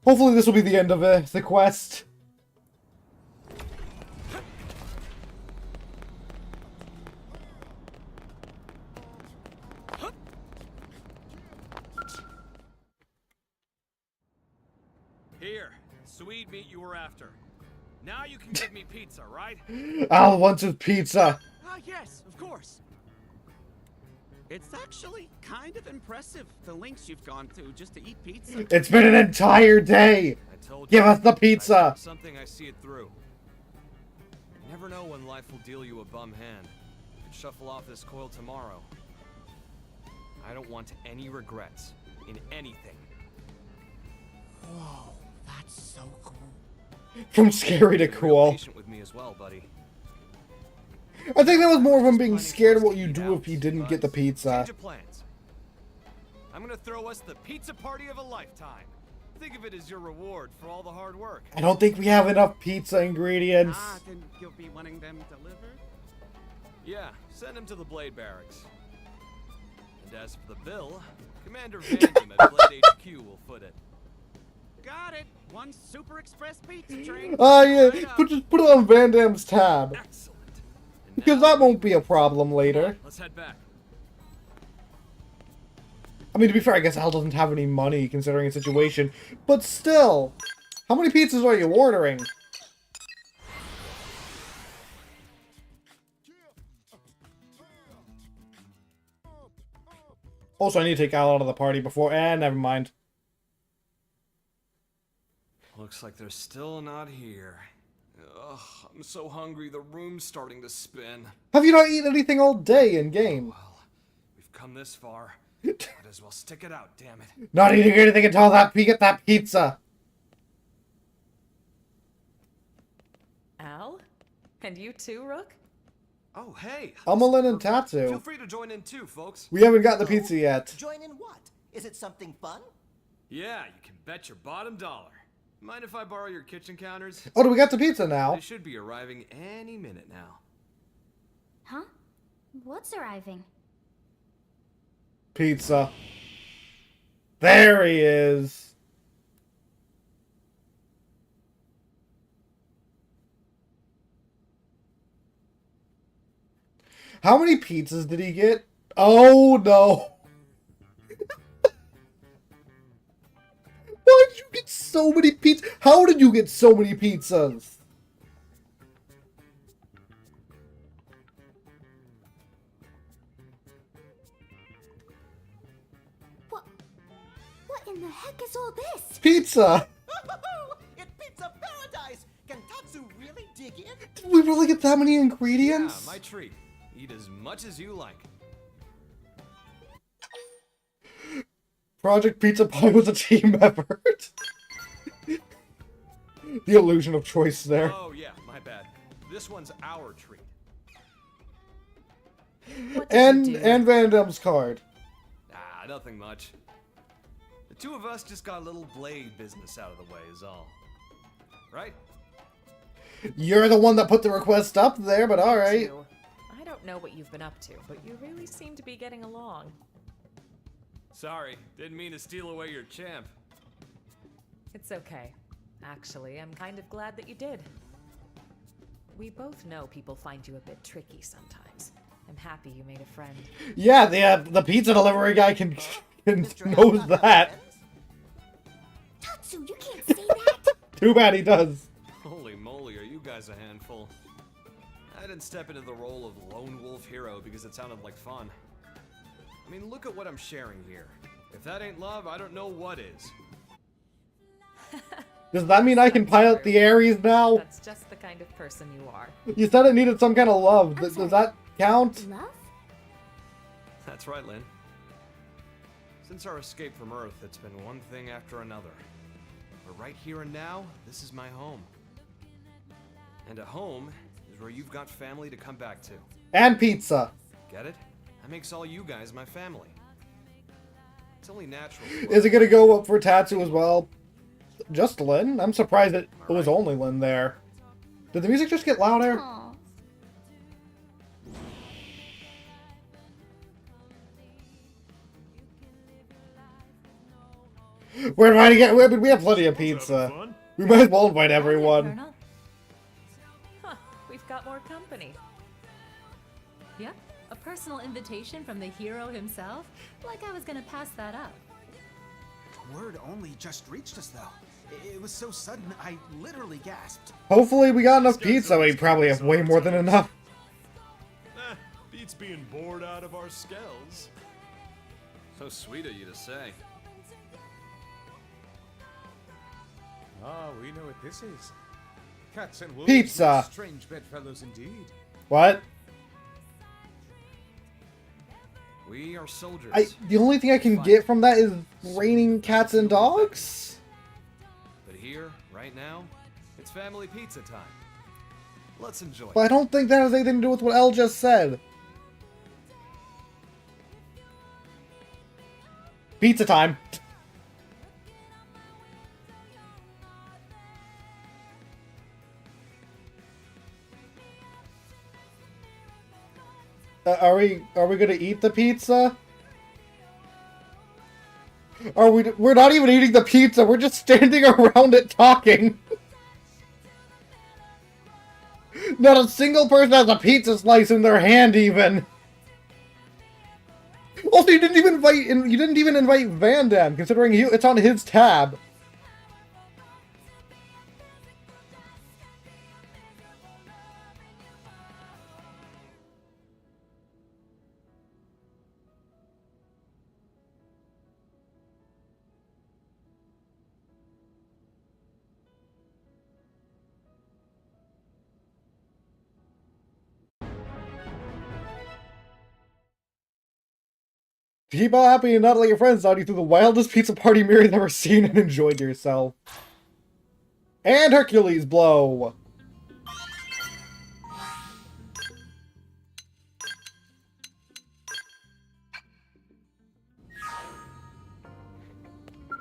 [SPEAKER 1] Hopefully this will be the end of the quest.
[SPEAKER 2] Here. Sweet meat you were after. Now you can give me pizza, right?
[SPEAKER 1] Al wants his pizza.
[SPEAKER 4] Ah, yes, of course. It's actually kind of impressive, the lengths you've gone to just to eat pizza.
[SPEAKER 1] It's been an entire day.
[SPEAKER 2] I told
[SPEAKER 1] Give
[SPEAKER 2] you.
[SPEAKER 1] us the pizza.
[SPEAKER 2] I do something I see it through. You never know when life will deal you a bum hand. You could shuffle off this coil tomorrow. I don't want any regrets in anything.
[SPEAKER 4] Whoa, that's so cool.
[SPEAKER 1] From scary to
[SPEAKER 2] Be real
[SPEAKER 1] cool.
[SPEAKER 2] patient with me as well, buddy.
[SPEAKER 1] I think that was more of him being scared of what you do if he didn't get the pizza.
[SPEAKER 2] Change of plans. I'm gonna throw us the pizza party of a lifetime. Think of it as your reward for all the hard work.
[SPEAKER 1] I don't think we have enough pizza ingredients.
[SPEAKER 4] Ah, then you'll be wanting them delivered?
[SPEAKER 2] Yeah, send him to the Blade Barracks. And as for the bill, Commander Vandium at Blade HQ will foot it.
[SPEAKER 4] Got it. One Super Express pizza train.
[SPEAKER 1] Oh yeah,
[SPEAKER 4] Right up.
[SPEAKER 1] just put it on Van Damme's tab.
[SPEAKER 2] Excellent. And
[SPEAKER 1] Because
[SPEAKER 2] now-
[SPEAKER 1] that won't be a problem later.
[SPEAKER 2] Let's head back.
[SPEAKER 1] I mean, to be fair, I guess Al doesn't have any money considering his situation. But still, how many pizzas are you ordering? Also, I need to take Al out of the party before... never mind.
[SPEAKER 2] Looks like they're still not here. Ugh, I'm so hungry, the room's starting to spin.
[SPEAKER 1] Have you not eaten anything all day in-game?
[SPEAKER 2] Well, we've come this far. Might as well stick it out, damn it.
[SPEAKER 1] Not eating anything until we get that pizza.
[SPEAKER 5] Al? And you too, Rook?
[SPEAKER 2] Oh, hey.
[SPEAKER 1] Amelin and
[SPEAKER 2] Feel
[SPEAKER 1] Tatsu.
[SPEAKER 2] free to join in too, folks.
[SPEAKER 1] We haven't got the pizza yet.
[SPEAKER 6] Join in what? Is it something fun?
[SPEAKER 2] Yeah, you can bet your bottom dollar. Mind if I borrow your kitchen counters?
[SPEAKER 1] Oh, do we got the pizza now?
[SPEAKER 2] They should be arriving any minute now.
[SPEAKER 3] Huh? What's arriving?
[SPEAKER 1] Pizza. There he is. How many pizzas did he get? Oh no! Why did you get so many pizzas? How did you get so many pizzas?
[SPEAKER 3] What in the heck is all this?
[SPEAKER 1] Pizza!
[SPEAKER 6] It's pizza paradise! Can Tatsu really dig in?
[SPEAKER 1] Did we really get that many
[SPEAKER 2] Yeah,
[SPEAKER 1] ingredients?
[SPEAKER 2] my treat. Eat as much as you like.
[SPEAKER 1] Project Pizza Pie was a team effort. The illusion of choice there.
[SPEAKER 2] Oh yeah, my bad. This one's our treat.
[SPEAKER 5] What did you do?
[SPEAKER 1] And Van Damme's card.
[SPEAKER 2] Ah, nothing much. The two of us just got a little blade business out of the way is all. Right?
[SPEAKER 1] You're the one that put the request up there, but alright.
[SPEAKER 5] Too. I don't know what you've been up to, but you really seem to be getting along.
[SPEAKER 2] Sorry, didn't mean to steal away your champ.
[SPEAKER 5] It's okay. Actually, I'm kind of glad that you did. We both know people find you a bit tricky sometimes. I'm happy you made a friend.
[SPEAKER 1] Yeah, the pizza delivery guy can
[SPEAKER 6] Mr.
[SPEAKER 1] knows
[SPEAKER 6] Alpha
[SPEAKER 1] that.
[SPEAKER 6] friends?
[SPEAKER 3] Tatsu, you can't say that!
[SPEAKER 1] Too bad he does.
[SPEAKER 2] Holy moly, are you guys a handful? I didn't step into the role of lone wolf hero because it sounded like fun. I mean, look at what I'm sharing here. If that ain't love, I don't know what is.
[SPEAKER 1] Does that mean I can pilot the Ares now?
[SPEAKER 5] That's just the kind of person you are.
[SPEAKER 1] You said it needed some kind of love. Does that count?
[SPEAKER 3] Love?
[SPEAKER 2] That's right, Lynn. Since our escape from Earth, it's been one thing after another. But right here and now, this is my home. And a home is where you've got family to come back to.
[SPEAKER 1] And pizza.
[SPEAKER 2] Get it? That makes all you guys my family. It's only natural.
[SPEAKER 1] Is it gonna go up for Tatsu as well? Just Lynn? I'm surprised it was only Lynn there. Did the music just get louder?
[SPEAKER 3] Aw.
[SPEAKER 1] We're inviting it. We have plenty of pizza. We might as well invite everyone.
[SPEAKER 7] Colonel.
[SPEAKER 5] Huh, we've got more company.
[SPEAKER 7] Yep, a personal invitation from the hero himself. Like I was gonna pass that up.
[SPEAKER 4] Word only just reached us, though. It was so sudden, I literally gasped.
[SPEAKER 1] Hopefully we got enough pizza. We probably have way more than enough.
[SPEAKER 8] Beats being bored out of our skells.
[SPEAKER 2] So sweet of you to say.
[SPEAKER 9] Ah, we know what this is. Cats and wolves.
[SPEAKER 1] Pizza.
[SPEAKER 9] make Strange bedfellows indeed.
[SPEAKER 1] What?
[SPEAKER 2] We are soldiers.
[SPEAKER 1] The only thing I can get from that is raining cats and dogs?
[SPEAKER 2] But here, right now, it's family pizza time. Let's enjoy.
[SPEAKER 1] But I don't think that has anything to do with what Elle just said. Pizza time. Are we gonna eat the pizza? We're not even eating the pizza, we're just standing around it talking. Not a single person has a pizza slice in their hand even. Also, you didn't even invite Van Damme, considering it's on his tab. To keep all happy and not let your friends down, you threw the wildest pizza party Mary's ever seen and enjoyed yourself. And Hercules blow!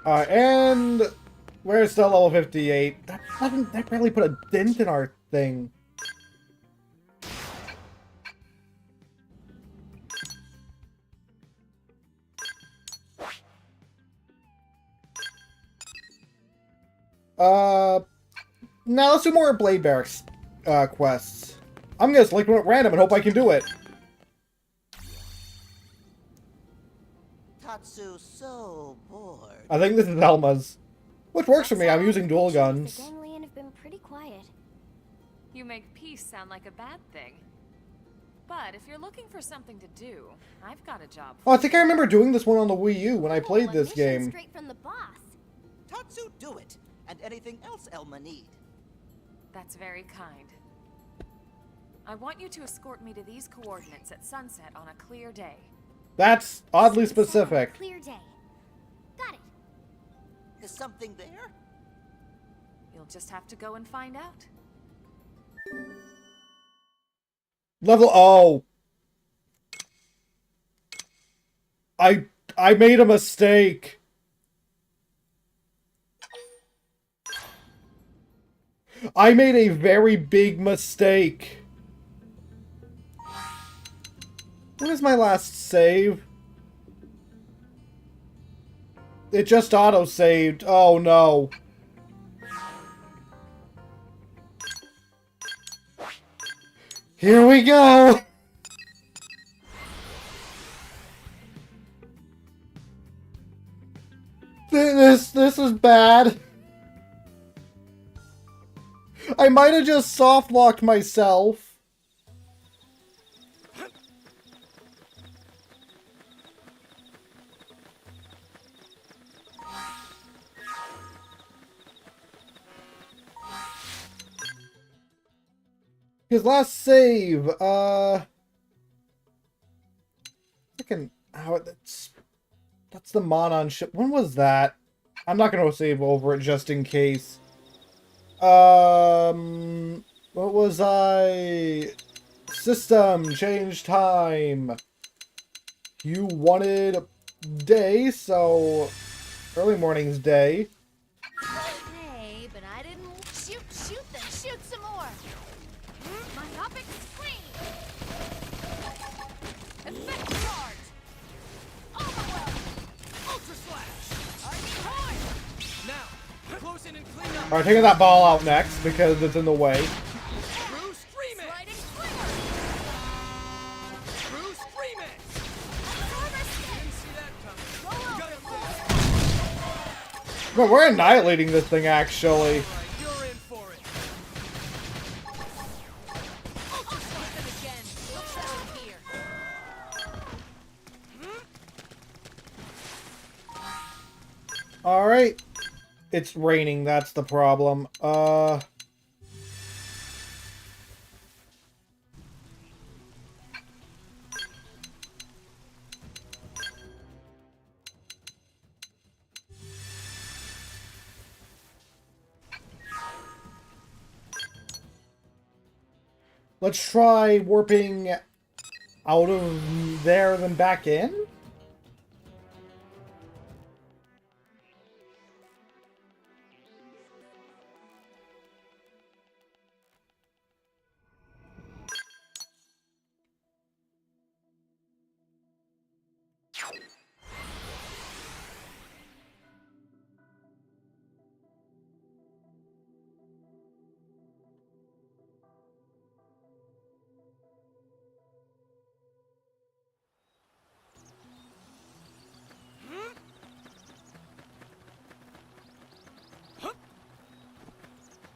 [SPEAKER 1] And we're still level 58. That barely put a dent in our thing. Now let's do more Blade Barracks quests. I'm gonna select one at random and hope I can do it.
[SPEAKER 6] Tatsu so bored.
[SPEAKER 1] I think this is Elma's. Which works for me, I'm using dual
[SPEAKER 3] The
[SPEAKER 1] guns.
[SPEAKER 3] gangland have been pretty quiet.
[SPEAKER 5] You make peace sound like a bad thing. But if you're looking for something to do, I've got a job
[SPEAKER 1] Oh, I think I remember doing this one on the Wii U when I played
[SPEAKER 3] Cool, a
[SPEAKER 1] this
[SPEAKER 3] mission
[SPEAKER 1] game.
[SPEAKER 3] Straight from the boss.
[SPEAKER 6] Tatsu, do it, and anything else Elma need.
[SPEAKER 5] That's very kind. I want you to escort me to these coordinates at sunset on a clear day.
[SPEAKER 1] That's oddly
[SPEAKER 3] Sunset on a
[SPEAKER 1] specific.
[SPEAKER 3] Clear day. Got it.
[SPEAKER 6] Is something there?
[SPEAKER 5] You'll just have to go and find out.
[SPEAKER 1] Level O. I made a mistake. I made a very big mistake. When is my last save? It just auto-saved. Oh no. Here we go! This is bad. I might have just soft-locked myself. His last save, freaking, that's the Monon ship. When was that? I'm not gonna save over it just in case. What was I? System, change time. You wanted day, so early morning's day.
[SPEAKER 3] Hey, but I didn't shoot, then shoot some more. My topic screen. Effect charge. Oh my well.
[SPEAKER 4] Ultra slash!
[SPEAKER 3] RD horn.
[SPEAKER 4] Now, close in and clean up.
[SPEAKER 1] Alright, taking that ball out next because it's in the way.
[SPEAKER 4] True stream it!
[SPEAKER 3] Sliding slinger.
[SPEAKER 4] True stream it!
[SPEAKER 3] Absorber stick.
[SPEAKER 4] Didn't see that coming.
[SPEAKER 3] Roll
[SPEAKER 4] Got
[SPEAKER 3] over.
[SPEAKER 4] it.
[SPEAKER 1] Bro, we're annihilating this thing actually.
[SPEAKER 4] Alright, you're in for it.
[SPEAKER 3] Ultra slash again. Look down here.
[SPEAKER 1] Alright. It's raining, that's the problem. Let's try warping out of there then back in?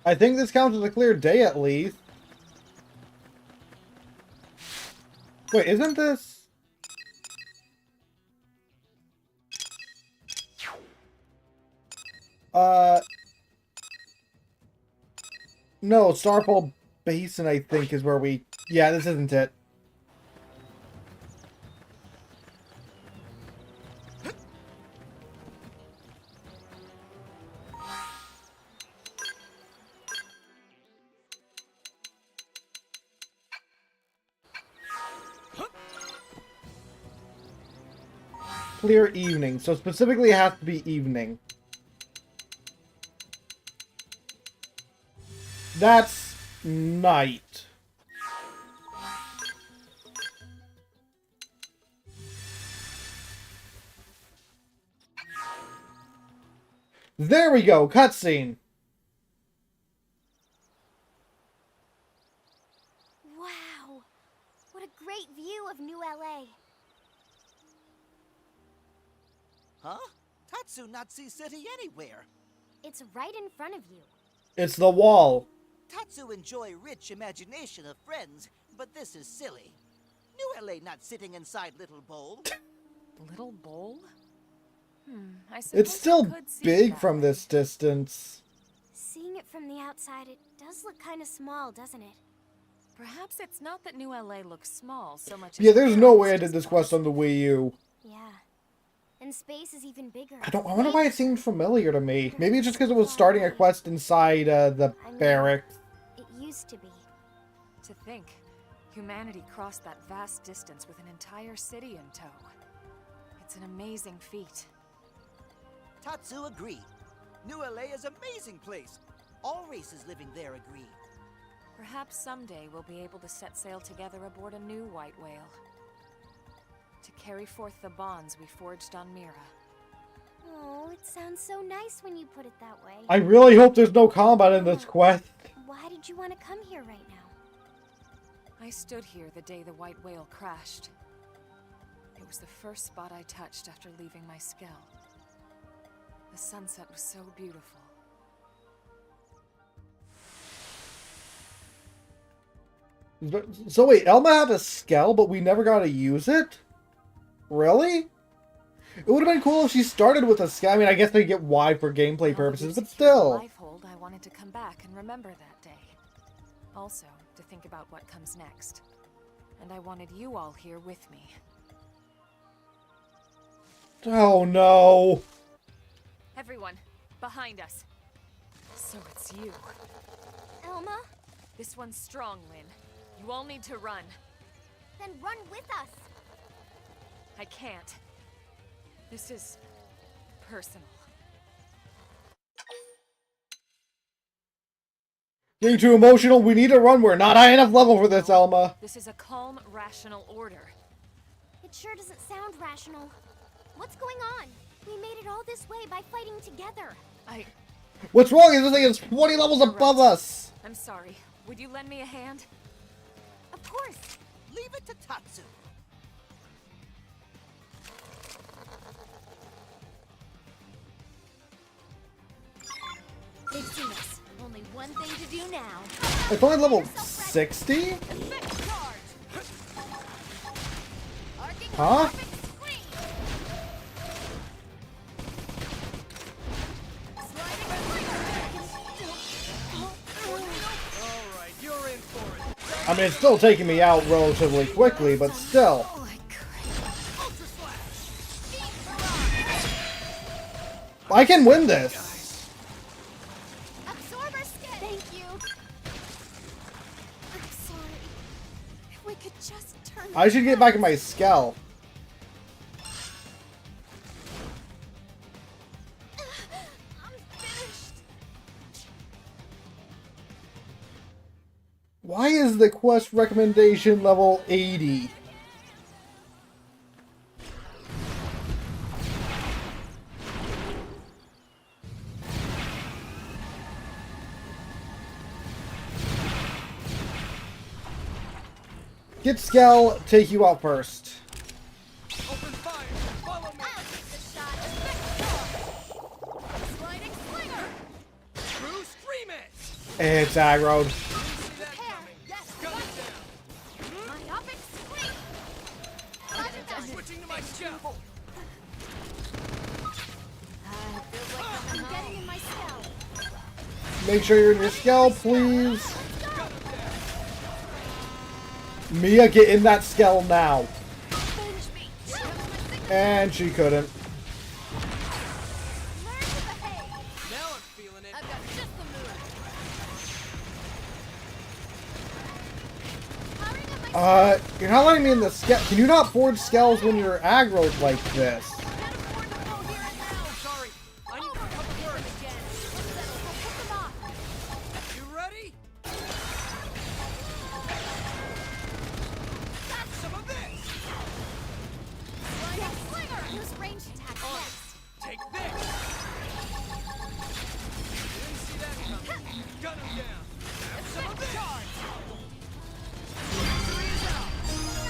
[SPEAKER 1] I think this counts as a clear day at least. Wait, isn't this... No, Starfall Basin, I think, is where we... Yeah, this isn't it. Clear evening, so specifically it has to be evening. That's night. There we go, cutscene.
[SPEAKER 3] Wow. What a great view of New LA.
[SPEAKER 6] Huh? Tatsu not see city anywhere.
[SPEAKER 3] It's right in front of you.
[SPEAKER 1] It's the wall.
[SPEAKER 6] Tatsu enjoy rich imagination of friends, but this is silly. New LA not sitting inside little bowl.
[SPEAKER 5] Little bowl? I suppose
[SPEAKER 1] It's still
[SPEAKER 5] you could see
[SPEAKER 1] big
[SPEAKER 5] that
[SPEAKER 1] from
[SPEAKER 5] way.
[SPEAKER 1] this distance.
[SPEAKER 3] Seeing it from the outside, it does look kind of small, doesn't it?
[SPEAKER 5] Perhaps it's not that New LA looks small so much.
[SPEAKER 1] Yeah,
[SPEAKER 5] as
[SPEAKER 1] there's no way I
[SPEAKER 5] it's
[SPEAKER 1] did this
[SPEAKER 5] just
[SPEAKER 1] quest on the Wii U.
[SPEAKER 3] Yeah. And space is even bigger.
[SPEAKER 1] I wonder why it seemed familiar to me. Maybe it's just because it was starting a quest inside the barracks.
[SPEAKER 3] It used to be.
[SPEAKER 5] To think, humanity crossed that vast distance with an entire city in tow. It's an amazing feat.
[SPEAKER 6] Tatsu agree. New LA is amazing place. All races living there agree.
[SPEAKER 5] Perhaps someday we'll be able to set sail together aboard a new white whale. To carry forth the bonds we forged on Mira.
[SPEAKER 3] Oh, it sounds so nice when you put it that way.
[SPEAKER 1] I really hope there's no combat in this quest.
[SPEAKER 3] Why did you want to come here right now?
[SPEAKER 5] I stood here the day the white whale crashed. It was the first spot I touched after leaving my skell. The sunset was so beautiful.
[SPEAKER 1] So wait, Elma had a skell, but we never got to use it? Really? It would have been cool if she started with a skell. I mean, I guess they get wide for gameplay purposes, but still.
[SPEAKER 5] Lifehold, I wanted to come back and remember that day. Also, to think about what comes next. And I wanted you all here with me.
[SPEAKER 1] Oh no.
[SPEAKER 5] Everyone, behind us. So it's you.
[SPEAKER 3] Elma?
[SPEAKER 5] This one's strong, Lynn. You all need to run.
[SPEAKER 3] Then run with us.
[SPEAKER 5] I can't. This is personal.
[SPEAKER 1] Getting too emotional, we need to run. We're not high enough level for this, Elma.
[SPEAKER 5] This is a calm, rational order.
[SPEAKER 3] It sure doesn't sound rational. What's going on? We made it all this way by fighting together.
[SPEAKER 1] What's wrong? This thing is 20 levels
[SPEAKER 5] You're
[SPEAKER 1] above
[SPEAKER 5] right.
[SPEAKER 1] us.
[SPEAKER 5] I'm sorry. Would you lend me a hand?
[SPEAKER 3] Of course.
[SPEAKER 6] Leave it to Tatsu.
[SPEAKER 3] They've seen us. Only one thing to do now.
[SPEAKER 1] It's only level 60? Huh?
[SPEAKER 6] Alright, you're in for it.
[SPEAKER 1] I mean, it's still taking me out relatively quickly, but still. I can win this.
[SPEAKER 3] Absorber skin. Thank you. I'm sorry. If we could just turn.
[SPEAKER 1] I should get back in my skell.
[SPEAKER 3] I'm finished.
[SPEAKER 1] Why is the quest recommendation level 80? Get Skell, take you out first.
[SPEAKER 6] Open fire. Follow me.
[SPEAKER 3] I'll take the shot. Sliding slinger.
[SPEAKER 6] True stream it.
[SPEAKER 1] It's aggroed.
[SPEAKER 6] See that coming.
[SPEAKER 3] Yes.
[SPEAKER 6] Gun it down.
[SPEAKER 3] Line up and scream.
[SPEAKER 6] Switching to my skell.
[SPEAKER 3] Feels like I'm getting in my cell.
[SPEAKER 1] Make sure you're in your Skell, please. Mia, get in that Skell now.
[SPEAKER 3] Binge me.
[SPEAKER 1] And she couldn't.
[SPEAKER 3] Learn to behave.
[SPEAKER 6] Now I'm feeling it.
[SPEAKER 3] I've got just the move. Powering up my
[SPEAKER 1] You're not letting me in the Skell. Can you not forge Skells when you're aggroed like this?
[SPEAKER 3] can't afford to go here and now.
[SPEAKER 6] Sorry. I need to recover first.
[SPEAKER 3] Again. Let's settle. We'll pick them off.
[SPEAKER 6] You ready? Got some of this.
[SPEAKER 3] Yes. Slinger. Use ranged attack next.
[SPEAKER 6] Take this. Didn't see that coming. Gun him down. Have some of this.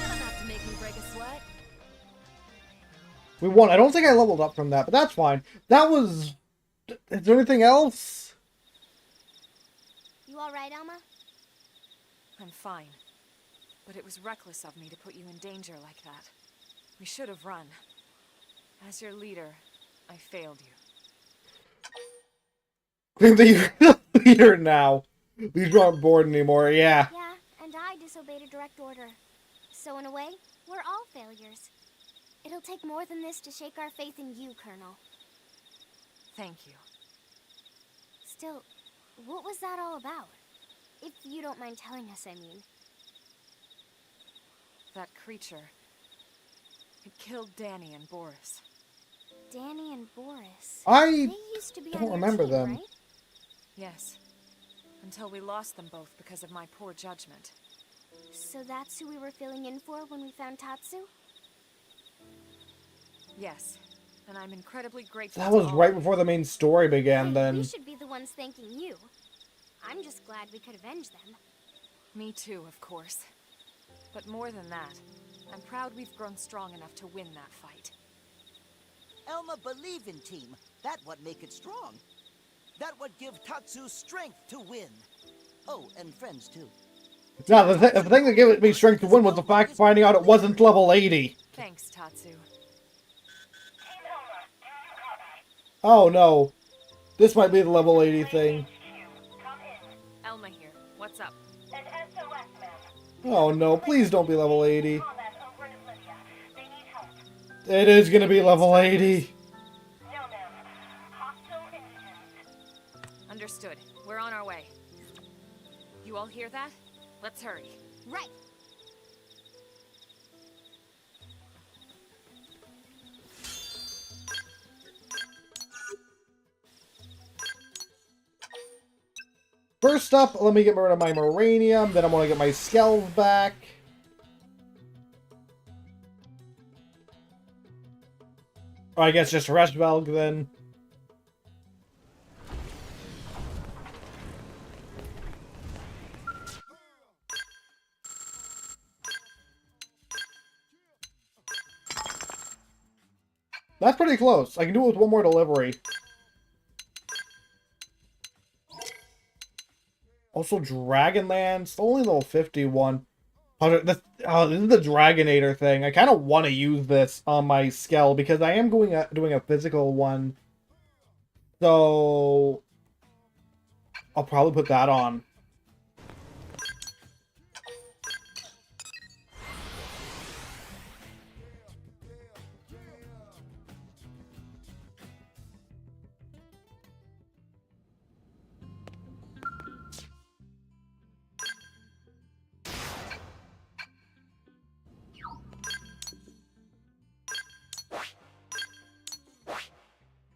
[SPEAKER 3] Not enough to make me break a sweat.
[SPEAKER 1] We won. I don't think I leveled up from that, but that's fine. That was... Is there anything else?
[SPEAKER 3] You alright, Elma?
[SPEAKER 5] I'm fine. But it was reckless of me to put you in danger like that. We should have run. As your leader, I failed you.
[SPEAKER 1] You're the leader now. These aren't bored anymore, yeah.
[SPEAKER 3] Yeah, and I disobeyed a direct order. So in a way, we're all failures. It'll take more than this to shake our faith in you, Colonel.
[SPEAKER 5] Thank you.
[SPEAKER 3] Still, what was that all about? If you don't mind telling us, I mean.
[SPEAKER 5] That creature. It killed Danny and Boris.
[SPEAKER 3] Danny and Boris.
[SPEAKER 1] I
[SPEAKER 3] They used to be
[SPEAKER 1] don't
[SPEAKER 3] on your
[SPEAKER 1] remember
[SPEAKER 3] team,
[SPEAKER 1] them.
[SPEAKER 3] right?
[SPEAKER 5] Yes. Until we lost them both because of my poor judgment.
[SPEAKER 3] So that's who we were filling in for when we found Tatsu?
[SPEAKER 5] Yes. And I'm incredibly grateful.
[SPEAKER 1] That
[SPEAKER 5] to
[SPEAKER 1] was
[SPEAKER 5] all
[SPEAKER 1] right
[SPEAKER 5] of you.
[SPEAKER 1] before the main story began,
[SPEAKER 3] Hey,
[SPEAKER 1] then.
[SPEAKER 3] we should be the ones thanking you. I'm just glad we could avenge them.
[SPEAKER 5] Me too, of course. But more than that, I'm proud we've grown strong enough to win that fight.
[SPEAKER 6] Elma believe in team. That what make it strong. That what give Tatsu strength to win. Oh, and friends too.
[SPEAKER 1] No, the thing that gave me strength to win was the fact finding out it wasn't level 80.
[SPEAKER 5] Thanks, Tatsu.
[SPEAKER 1] Oh no. This might be the level 80 thing.
[SPEAKER 5] Elma here. What's up?
[SPEAKER 1] Oh no, please don't be level 80. It is gonna be level 80.
[SPEAKER 5] Understood. We're on our way. You all hear that? Let's hurry.
[SPEAKER 3] Right.
[SPEAKER 1] First up, let me get rid of my Moranium, then I'm gonna get my SKELLS back. Or I guess just Reshvelg then. That's pretty close. I can do it with one more delivery. Also, Dragonlance, only level 51. This is the Dragonator thing. I kind of want to use this on my Skell because I am doing a physical one. So, I'll probably put that on.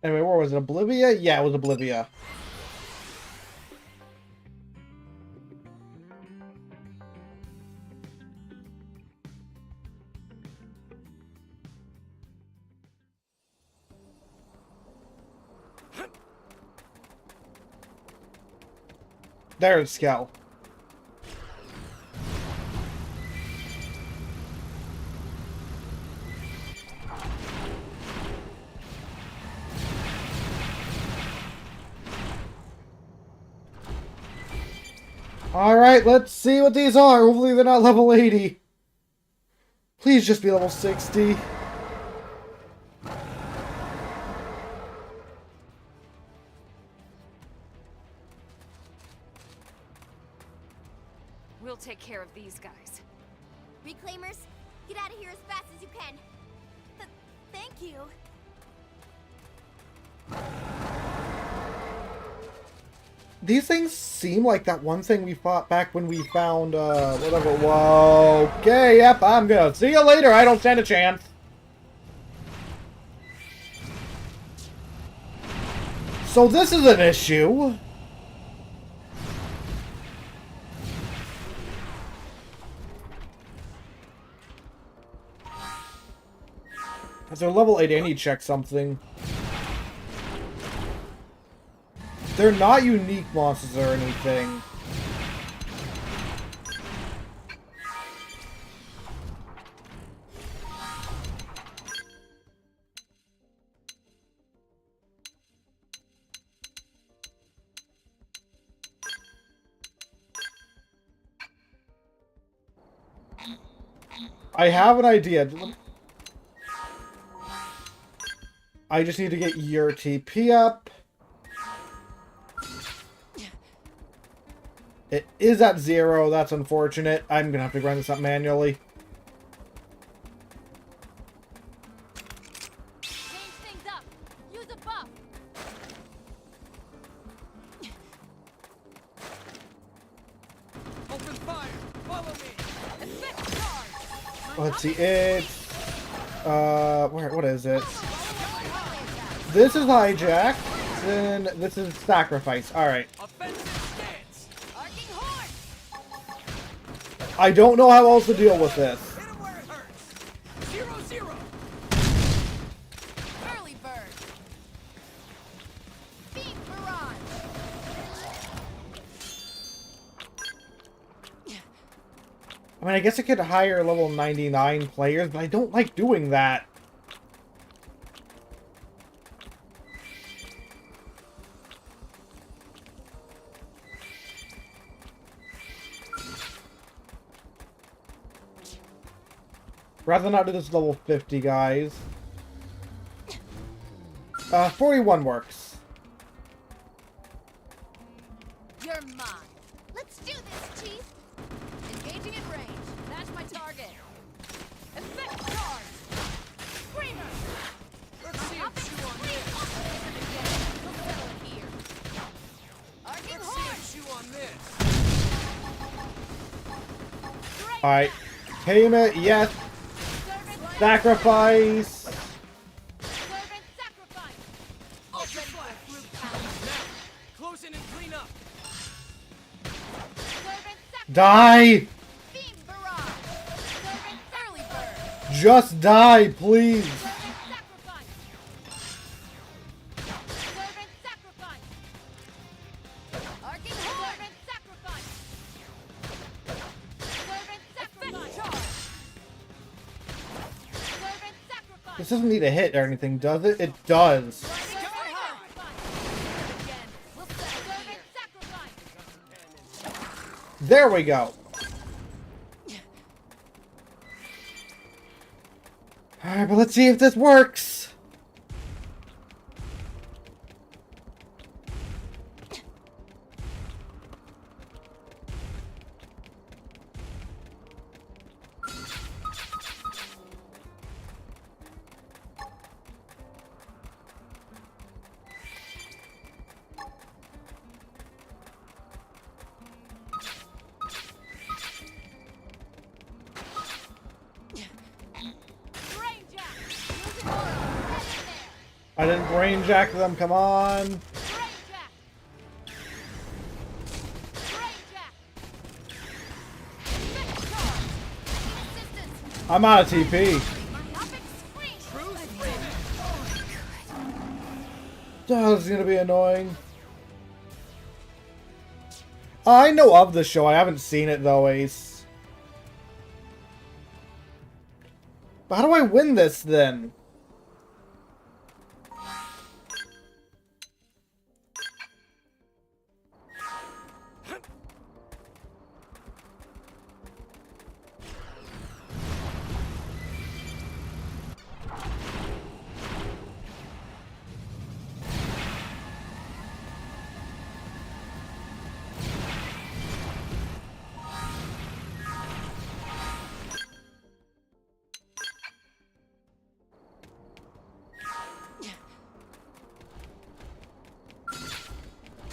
[SPEAKER 1] Anyway, where was it? Oblivia? Yeah, it was Oblivia. There's Skell. Alright, let's see what these are. Hopefully they're not level 80. Please just be level 60.
[SPEAKER 5] We'll take care of these guys.
[SPEAKER 3] Reclaimers, get out of here as fast as you can. Thank you.
[SPEAKER 1] These things seem like that one thing we fought back when we found, whatever. Whoa. Okay, yep, I'm gonna see you later. I don't stand a chance. So this is an issue. If they're level 8, I need to check something. They're not unique monsters or anything. I have an idea. I just need to get your TP up. It is at 0. That's unfortunate. I'm gonna have to grind this up manually.
[SPEAKER 3] Change things up. Use a buff.
[SPEAKER 4] Open fire! Follow me!
[SPEAKER 3] Effect charge.
[SPEAKER 1] Let's see. It's what is it? This is hijack. Then this is sacrifice. All right.
[SPEAKER 4] Offensive stance!
[SPEAKER 3] Arcing horn.
[SPEAKER 1] I don't know how else to deal with this.
[SPEAKER 4] Hit him where it hurts! 0-0!
[SPEAKER 3] Early bird. Beam barrage.
[SPEAKER 1] I mean, I guess I could hire level 99 players, but I don't like doing that. Rather not do this level 50, guys. 41 works.
[SPEAKER 3] You're mine. Let's do this, Chief. Engaging in range. That's my target. Effect charge. Screamer.
[SPEAKER 4] Let's see him chew on this!
[SPEAKER 3] We'll settle it here. Arcing
[SPEAKER 4] Let's see
[SPEAKER 3] horn.
[SPEAKER 4] him chew on this!
[SPEAKER 3] Great.
[SPEAKER 1] Alright. Tame it, yes.
[SPEAKER 3] Servant
[SPEAKER 1] Sacrifice.
[SPEAKER 3] Servant sacrifice.
[SPEAKER 4] Ultra flash! Close in and clean up!
[SPEAKER 3] Servant sacrifice.
[SPEAKER 1] Die!
[SPEAKER 3] Beam barrage. Servant early bird.
[SPEAKER 1] Just die, please.
[SPEAKER 3] Servant sacrifice. Servant sacrifice. Arcing horn. Servant sacrifice. Servant sacrifice. Charge. Servant sacrifice.
[SPEAKER 1] This doesn't need a hit or anything, does it? It does.
[SPEAKER 3] Servant sacrifice. Again. We'll settle here. Sacrifice.
[SPEAKER 1] There we go. Alright, but let's see if this works.
[SPEAKER 3] Brain jack. Using aura. Get in there.
[SPEAKER 1] I didn't brain jack them, come on.
[SPEAKER 3] Brain jack. Brain jack. Effect charge. Assistance.
[SPEAKER 1] I'm out of TP.
[SPEAKER 3] Myopic scream.
[SPEAKER 4] True screaming!
[SPEAKER 1] Oh, this is gonna be annoying. I know of the show, I haven't seen it though, Ace. But how do I win this then?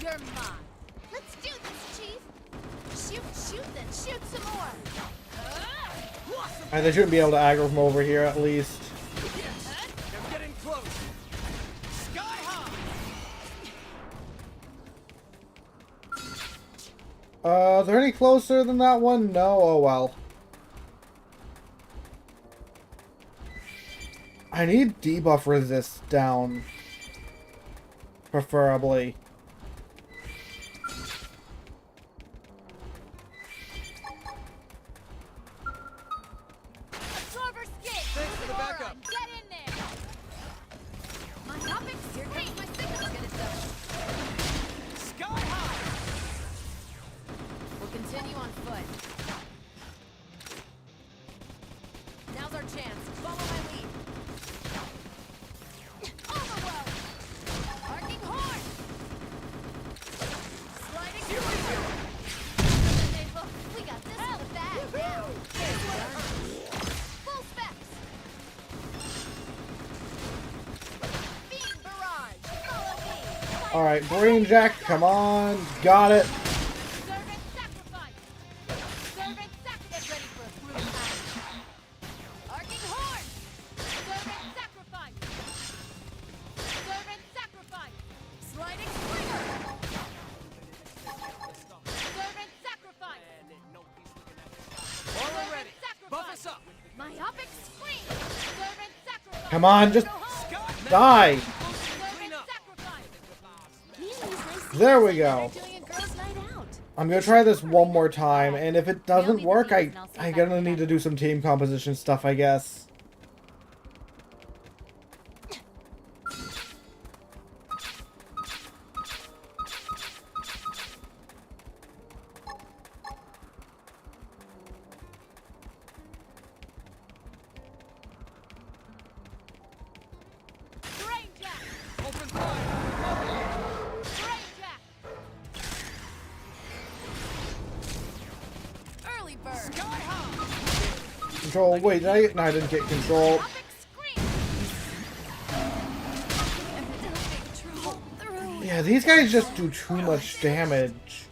[SPEAKER 3] You're mine. Let's do this, Chief. Shoot, then shoot some more.
[SPEAKER 1] They shouldn't be able to aggro from over here at least.
[SPEAKER 4] They're getting close! Sky high!
[SPEAKER 1] Is there any closer than that one? No? Oh well. I need debuff resist down. Preferably.
[SPEAKER 3] Absorber skid.
[SPEAKER 4] Thanks for the
[SPEAKER 3] Aura.
[SPEAKER 4] backup.
[SPEAKER 3] Get in there. Myopic scream. My signal's get it done.
[SPEAKER 4] Sky high!
[SPEAKER 3] We'll continue on foot.
[SPEAKER 1] Alright, Brain Jack, come on. Got it.
[SPEAKER 3] Servant sacrifice. Servant sacrifice. Get ready for a brute pound. Arcing horn. Servant sacrifice. Servant sacrifice. Sliding slinger. Servant sacrifice.
[SPEAKER 4] Aura ready. Buff us up.
[SPEAKER 3] Myopic scream. Servant sacrifice.
[SPEAKER 1] Come on, just die.
[SPEAKER 3] Servant sacrifice.
[SPEAKER 1] There we go.
[SPEAKER 3] Doing a girls' night out.
[SPEAKER 1] I'm gonna try this one more time, and if it doesn't work, I gonna need to do some team composition stuff, I guess.
[SPEAKER 3] Brain jack.
[SPEAKER 4] Open fire.
[SPEAKER 3] Brain jack. Early bird. Sky high.
[SPEAKER 1] Control, wait, did I? No, I didn't get control.
[SPEAKER 3] Myopic scream. Trouble through.
[SPEAKER 1] Yeah, these guys just do too much damage.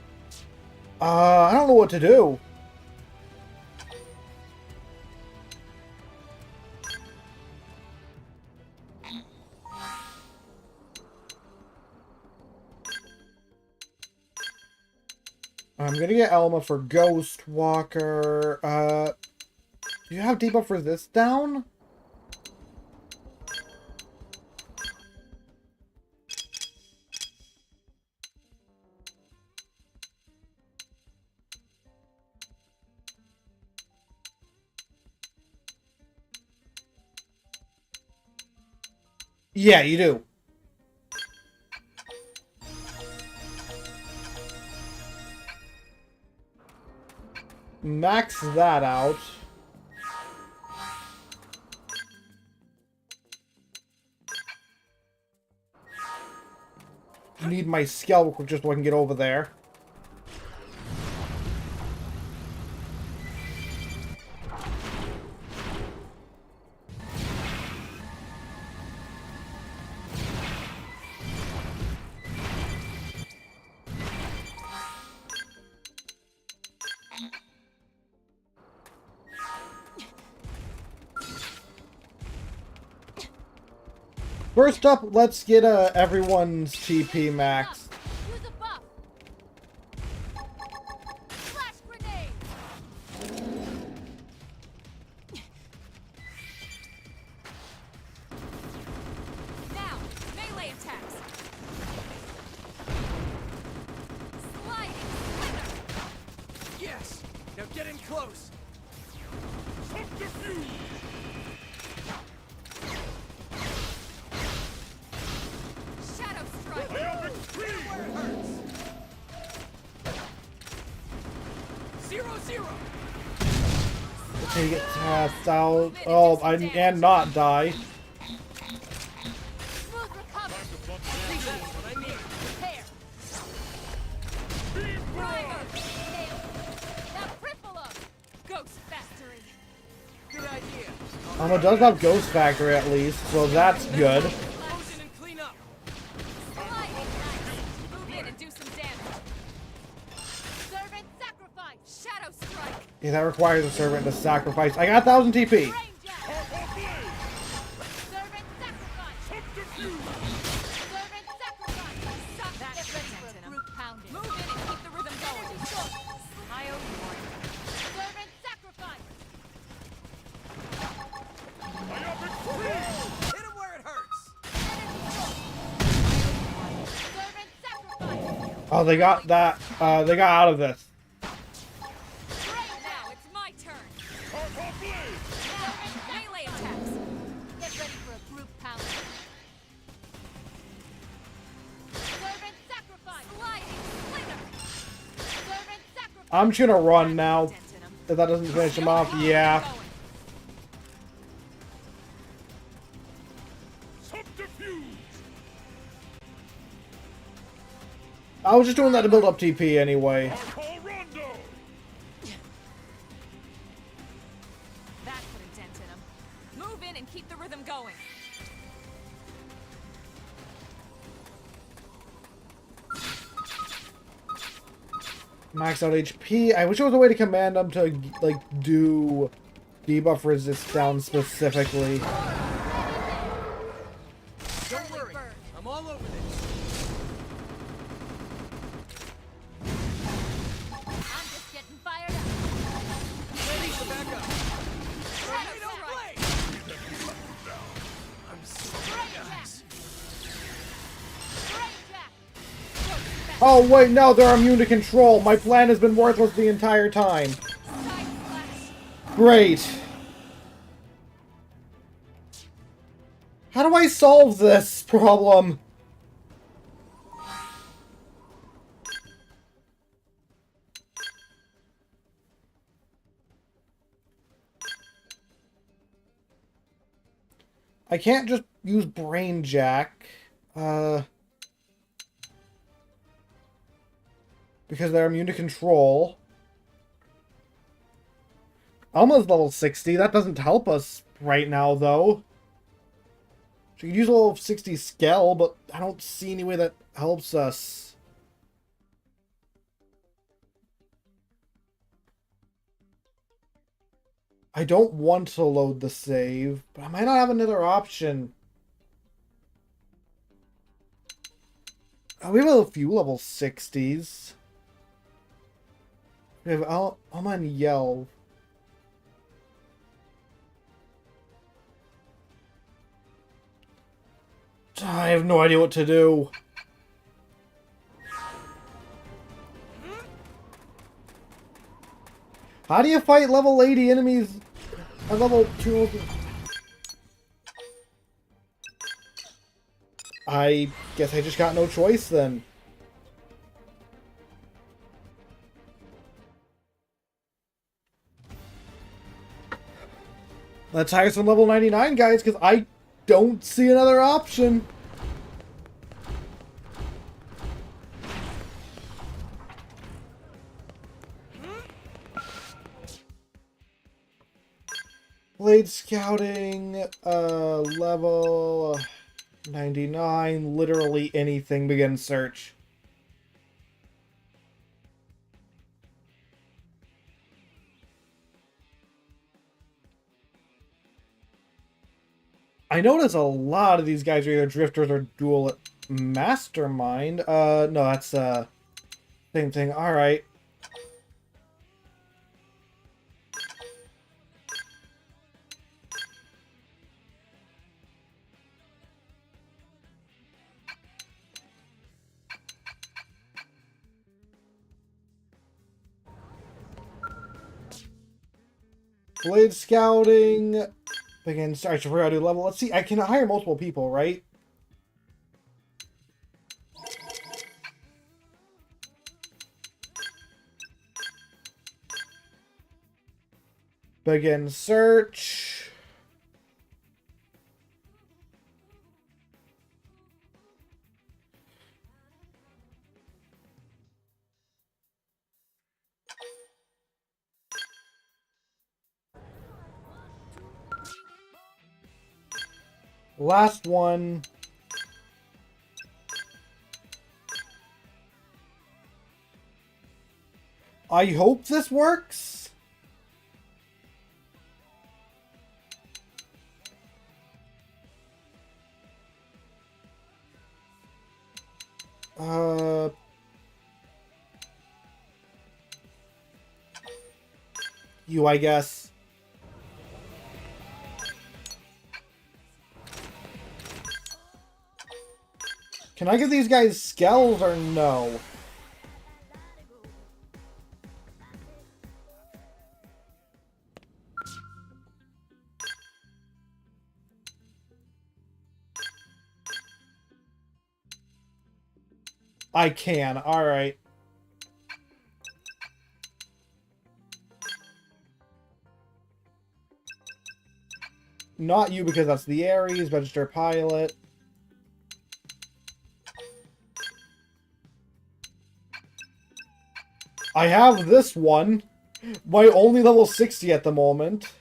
[SPEAKER 1] I don't know what to do. I'm gonna get Elma for Ghost Walker. Do you have debuff for this down? Yeah, you do. Max that out. Need my scale just so I can get over there. First up, let's get everyone's TP max.
[SPEAKER 3] Use a buff. Flash grenade.
[SPEAKER 5] Now, melee attacks. Sliding slinger.
[SPEAKER 4] Yes. Now get in close.
[SPEAKER 5] Shadow strike.
[SPEAKER 4] Where it hurts. 0-0.
[SPEAKER 1] Okay, get tasked out. Oh, and not die.
[SPEAKER 3] Smooth recovery. Repair. Driver. Now cripple him.
[SPEAKER 5] Ghost factory.
[SPEAKER 4] Good idea.
[SPEAKER 1] It does have Ghost Factory at least, so that's good.
[SPEAKER 4] Close in and clean up.
[SPEAKER 5] Sliding knife. Move in and do some damage.
[SPEAKER 3] Servant sacrifice.
[SPEAKER 5] Shadow strike.
[SPEAKER 1] Yeah, that requires a servant to sacrifice. I got 1,000 TP.
[SPEAKER 3] Brain jack. Servant sacrifice. Servant sacrifice.
[SPEAKER 5] Stop that
[SPEAKER 3] Get ready for
[SPEAKER 5] shit,
[SPEAKER 3] a brute pounding.
[SPEAKER 5] Move in and keep the rhythm going. I owe you one.
[SPEAKER 3] Servant sacrifice.
[SPEAKER 4] Hit him where it hurts.
[SPEAKER 3] Servant sacrifice.
[SPEAKER 1] Oh, they got that. They got out of this.
[SPEAKER 5] Now it's my turn. Melee attacks.
[SPEAKER 3] Get ready for a brute pounding. Servant sacrifice.
[SPEAKER 5] Sliding slinger.
[SPEAKER 3] Servant sacrifice.
[SPEAKER 1] I'm just gonna run now.
[SPEAKER 5] Dent in 'em.
[SPEAKER 1] If that doesn't finish him off, yeah.
[SPEAKER 5] Going.
[SPEAKER 1] I was just doing that to build up TP anyway.
[SPEAKER 5] That put a dent in 'em. Move in and keep the rhythm going.
[SPEAKER 1] max out HP. I wish there was a way to command them to, like, do debuff resist down specifically.
[SPEAKER 4] Don't worry, I'm all over this.
[SPEAKER 3] I'm just getting fired up.
[SPEAKER 4] Ready for backup. Tornado blade.
[SPEAKER 1] Oh wait, no, they're immune to control. My plan has been worthless the entire time. Great. How do I solve this problem? I can't just use Brain Jack. Because they're immune to control. Alma's level 60. That doesn't help us right now, though. She could use a level 60 Skell, but I don't see any way that helps us. I don't want to load the save, but I might not have another option. We have a few level 60s. We have Alma and Yell. I have no idea what to do. How do you fight level 80 enemies at level 2? I guess I just got no choice then. Let's hire some level 99 guys, because I don't see another option. Blade Scouting, level 99, literally anything, begin search. I notice a lot of these guys are either drifters or dual mastermind. No, that's same thing. All right. Blade Scouting. Begin search for a new level. Let's see. I can hire multiple people, right? Begin search. Last one. I hope this works. You, I guess. Can I give these guys SKELLS or no? I can. All right. Not you because that's the Ares, register pilot. I have this one. My only level 60 at the moment.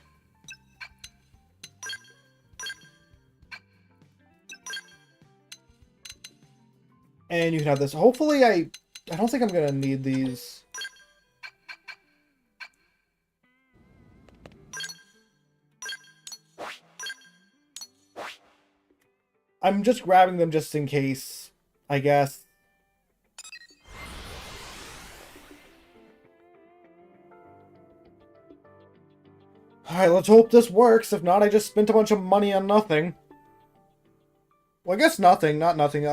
[SPEAKER 1] And you can have this. Hopefully I don't think I'm gonna need these. I'm just grabbing them just in case, I guess. Alright, let's hope this works. If not, I just spent a bunch of money on nothing. Well, I guess nothing, not nothing.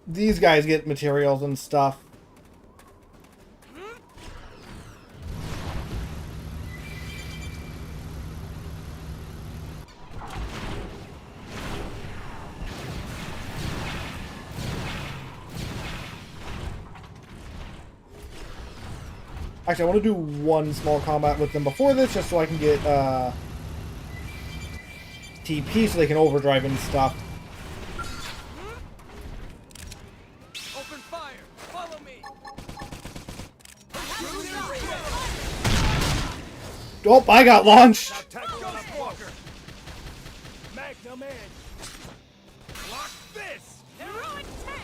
[SPEAKER 1] These guys get materials and stuff. Actually, I want to do one small combat with them before this, just so I can get, TP so they can overdrive and stuff.
[SPEAKER 4] Open fire! Follow me!
[SPEAKER 1] Oh, I got launched!
[SPEAKER 8] Walker. Magnum Edge. Lock this.
[SPEAKER 4] Heroic tail!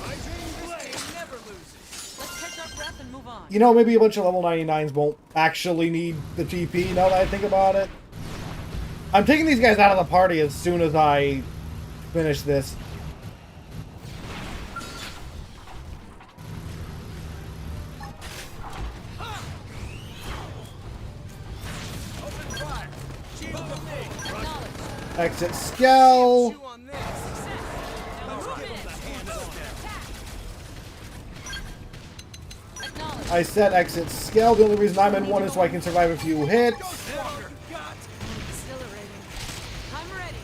[SPEAKER 8] Rising blade.
[SPEAKER 4] Never loses. Let's catch our breath and move on.
[SPEAKER 1] You know, maybe a bunch of level 99s won't actually need the TP, now that I think about it. I'm taking these guys out of the party as soon as I finish this.
[SPEAKER 4] Open fire! Shield the thing!
[SPEAKER 1] Exit Skell.
[SPEAKER 4] Chew on this! Now move it!
[SPEAKER 1] I said exit Skell. The only reason I'm in one is so I can survive a few hits.
[SPEAKER 4] Walker! Got! Exhilarating. I'm ready.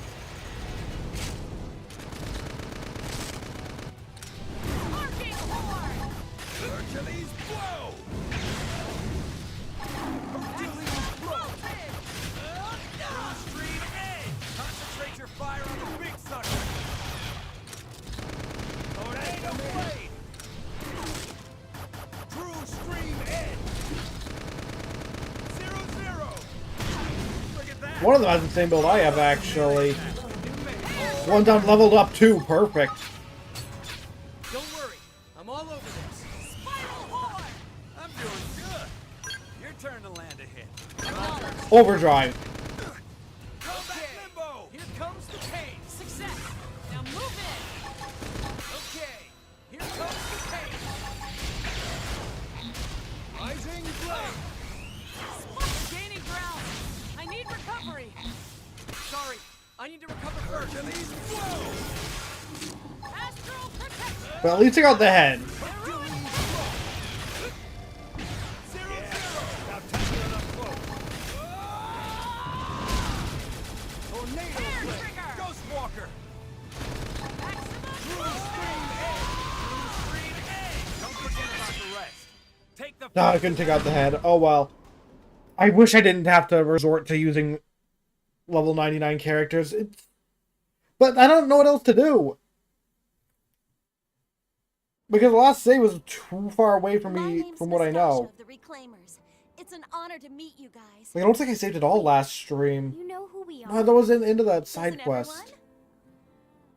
[SPEAKER 3] Arcing horn!
[SPEAKER 8] Hercules blow.
[SPEAKER 4] Stream edge! Concentrate your fire on the big sucker!
[SPEAKER 8] Tornado blade. True stream edge. 0-0.
[SPEAKER 4] Look at that!
[SPEAKER 1] One of them has the same build I have, actually. One down leveled up too. Perfect.
[SPEAKER 4] Don't worry, I'm all over this.
[SPEAKER 3] Spiral horn!
[SPEAKER 4] I'm doing good. Your turn to land a hit.
[SPEAKER 1] Overdrive.
[SPEAKER 4] Okay. Limbo. Here comes the pain.
[SPEAKER 3] Success! Now move in!
[SPEAKER 4] Okay. Here comes the pain.
[SPEAKER 8] Rising blade.
[SPEAKER 3] We're gaining ground! I need recovery!
[SPEAKER 4] Sorry, I need to recover first.
[SPEAKER 8] Hercules blow.
[SPEAKER 3] Astral protection!
[SPEAKER 1] But at least I got the head.
[SPEAKER 3] Heroic
[SPEAKER 8] 0-0. Now tackle it up close. Tornado
[SPEAKER 3] Hair
[SPEAKER 8] blade.
[SPEAKER 3] trigger!
[SPEAKER 8] Ghost Walker.
[SPEAKER 3] maximum
[SPEAKER 8] True stream edge.
[SPEAKER 4] Don't forget about the rest. Take the
[SPEAKER 1] No, I couldn't take out the head. Oh well. I wish I didn't have to resort to using level 99 characters. But I don't know what else to do. Because the last save was too far away from me, from what I know.
[SPEAKER 3] Of the Reclaimers. It's an honor to meet you guys.
[SPEAKER 1] Like, I don't think I saved it all last stream.
[SPEAKER 3] You know who we are.
[SPEAKER 1] No, that was into that
[SPEAKER 3] Doesn't
[SPEAKER 1] side quest.
[SPEAKER 3] everyone?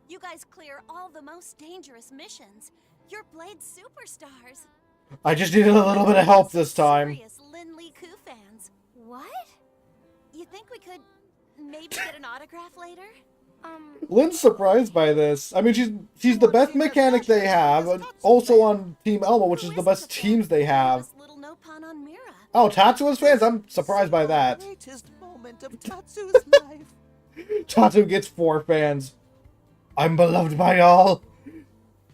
[SPEAKER 3] You guys clear all the most dangerous missions. You're Blade superstars.
[SPEAKER 1] I just needed a little bit of help this time.
[SPEAKER 3] Serious Lin Li Ku fans. What? You think we could maybe get an autograph later?
[SPEAKER 1] Lynn's surprised by this. I mean, she's the best mechanic they have, and also on Team Elmo, which is the best teams they have.
[SPEAKER 3] Little Nopon on Mira.
[SPEAKER 1] Oh, Tatsua's fans? I'm surprised by that.
[SPEAKER 6] Greatest moment of Tatsu's life.
[SPEAKER 1] Tatsu gets 4 fans. I'm beloved by all.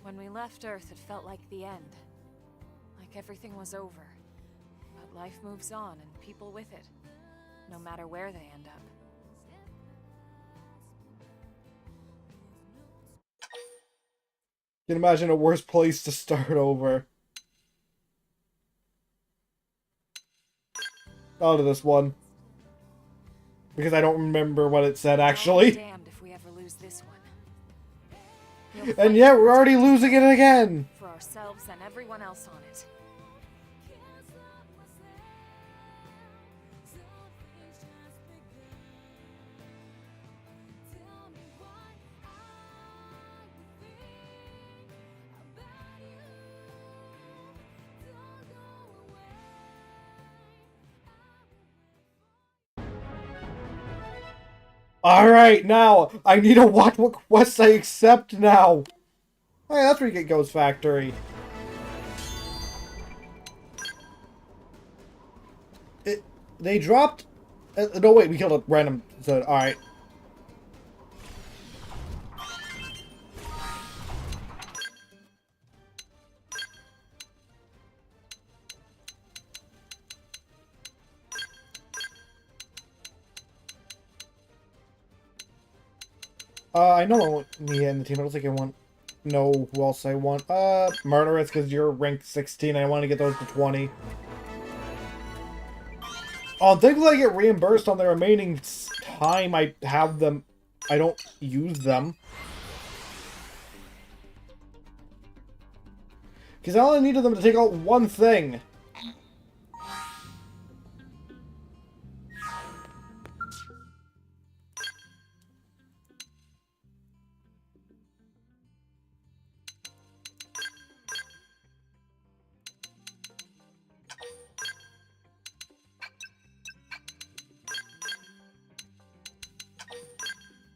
[SPEAKER 5] When we left Earth, it felt like the end. Like everything was over. But life moves on, and people with it. No matter where they end up.
[SPEAKER 1] Can imagine a worse place to start over. Out of this one. Because I don't remember what it said, actually.
[SPEAKER 5] Damned if we ever lose this one.
[SPEAKER 1] And yet, we're already losing it again.
[SPEAKER 5] For ourselves and everyone else on it.
[SPEAKER 1] Alright, now, I need to watch what quests I accept now. Alright, that's where you get Ghost Factory. They dropped... no, wait, we killed a random... So, alright. I know I want me in the team. I don't think I want... No, who else I want? Murderous, because you're rank 16. I want to get those to 20. Oh, thankfully I get reimbursed on the remaining time I have them. I don't use them. Because I only needed them to take out one thing.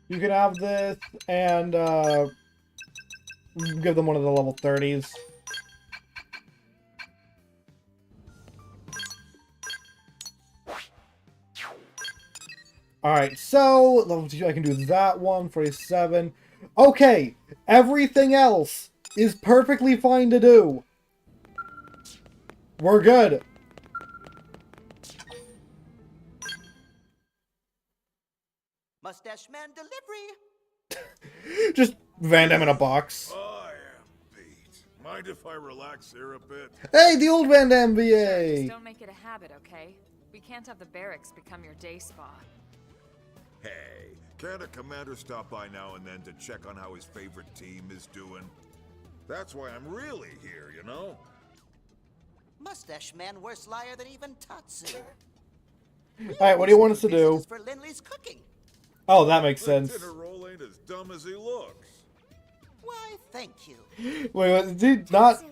[SPEAKER 1] You can have this, and, give them one of the level 30s. Alright, so, level 2, I can do that one, 47. Okay, everything else is perfectly fine to do. We're good.
[SPEAKER 6] Mustache Man delivery.
[SPEAKER 1] Just Van Damme in a box.
[SPEAKER 10] I am beat. Mind if I relax here a bit?
[SPEAKER 1] Hey, the old Van Damme
[SPEAKER 5] Sure,
[SPEAKER 1] VA!
[SPEAKER 5] just don't make it a habit, okay? We can't have the barracks become your day spa.
[SPEAKER 10] Hey, can't a commander stop by now and then to check on how his favorite team is doing? That's why I'm really here, you know?
[SPEAKER 6] Mustache Man worse liar than even Tatsu.
[SPEAKER 1] Alright, what do you want us to do?
[SPEAKER 6] For Lindley's cooking.
[SPEAKER 1] Oh, that makes
[SPEAKER 10] The
[SPEAKER 1] sense.
[SPEAKER 10] dinner roll ain't as dumb as he looks.
[SPEAKER 6] Why, thank you.
[SPEAKER 1] Wait, dude, not...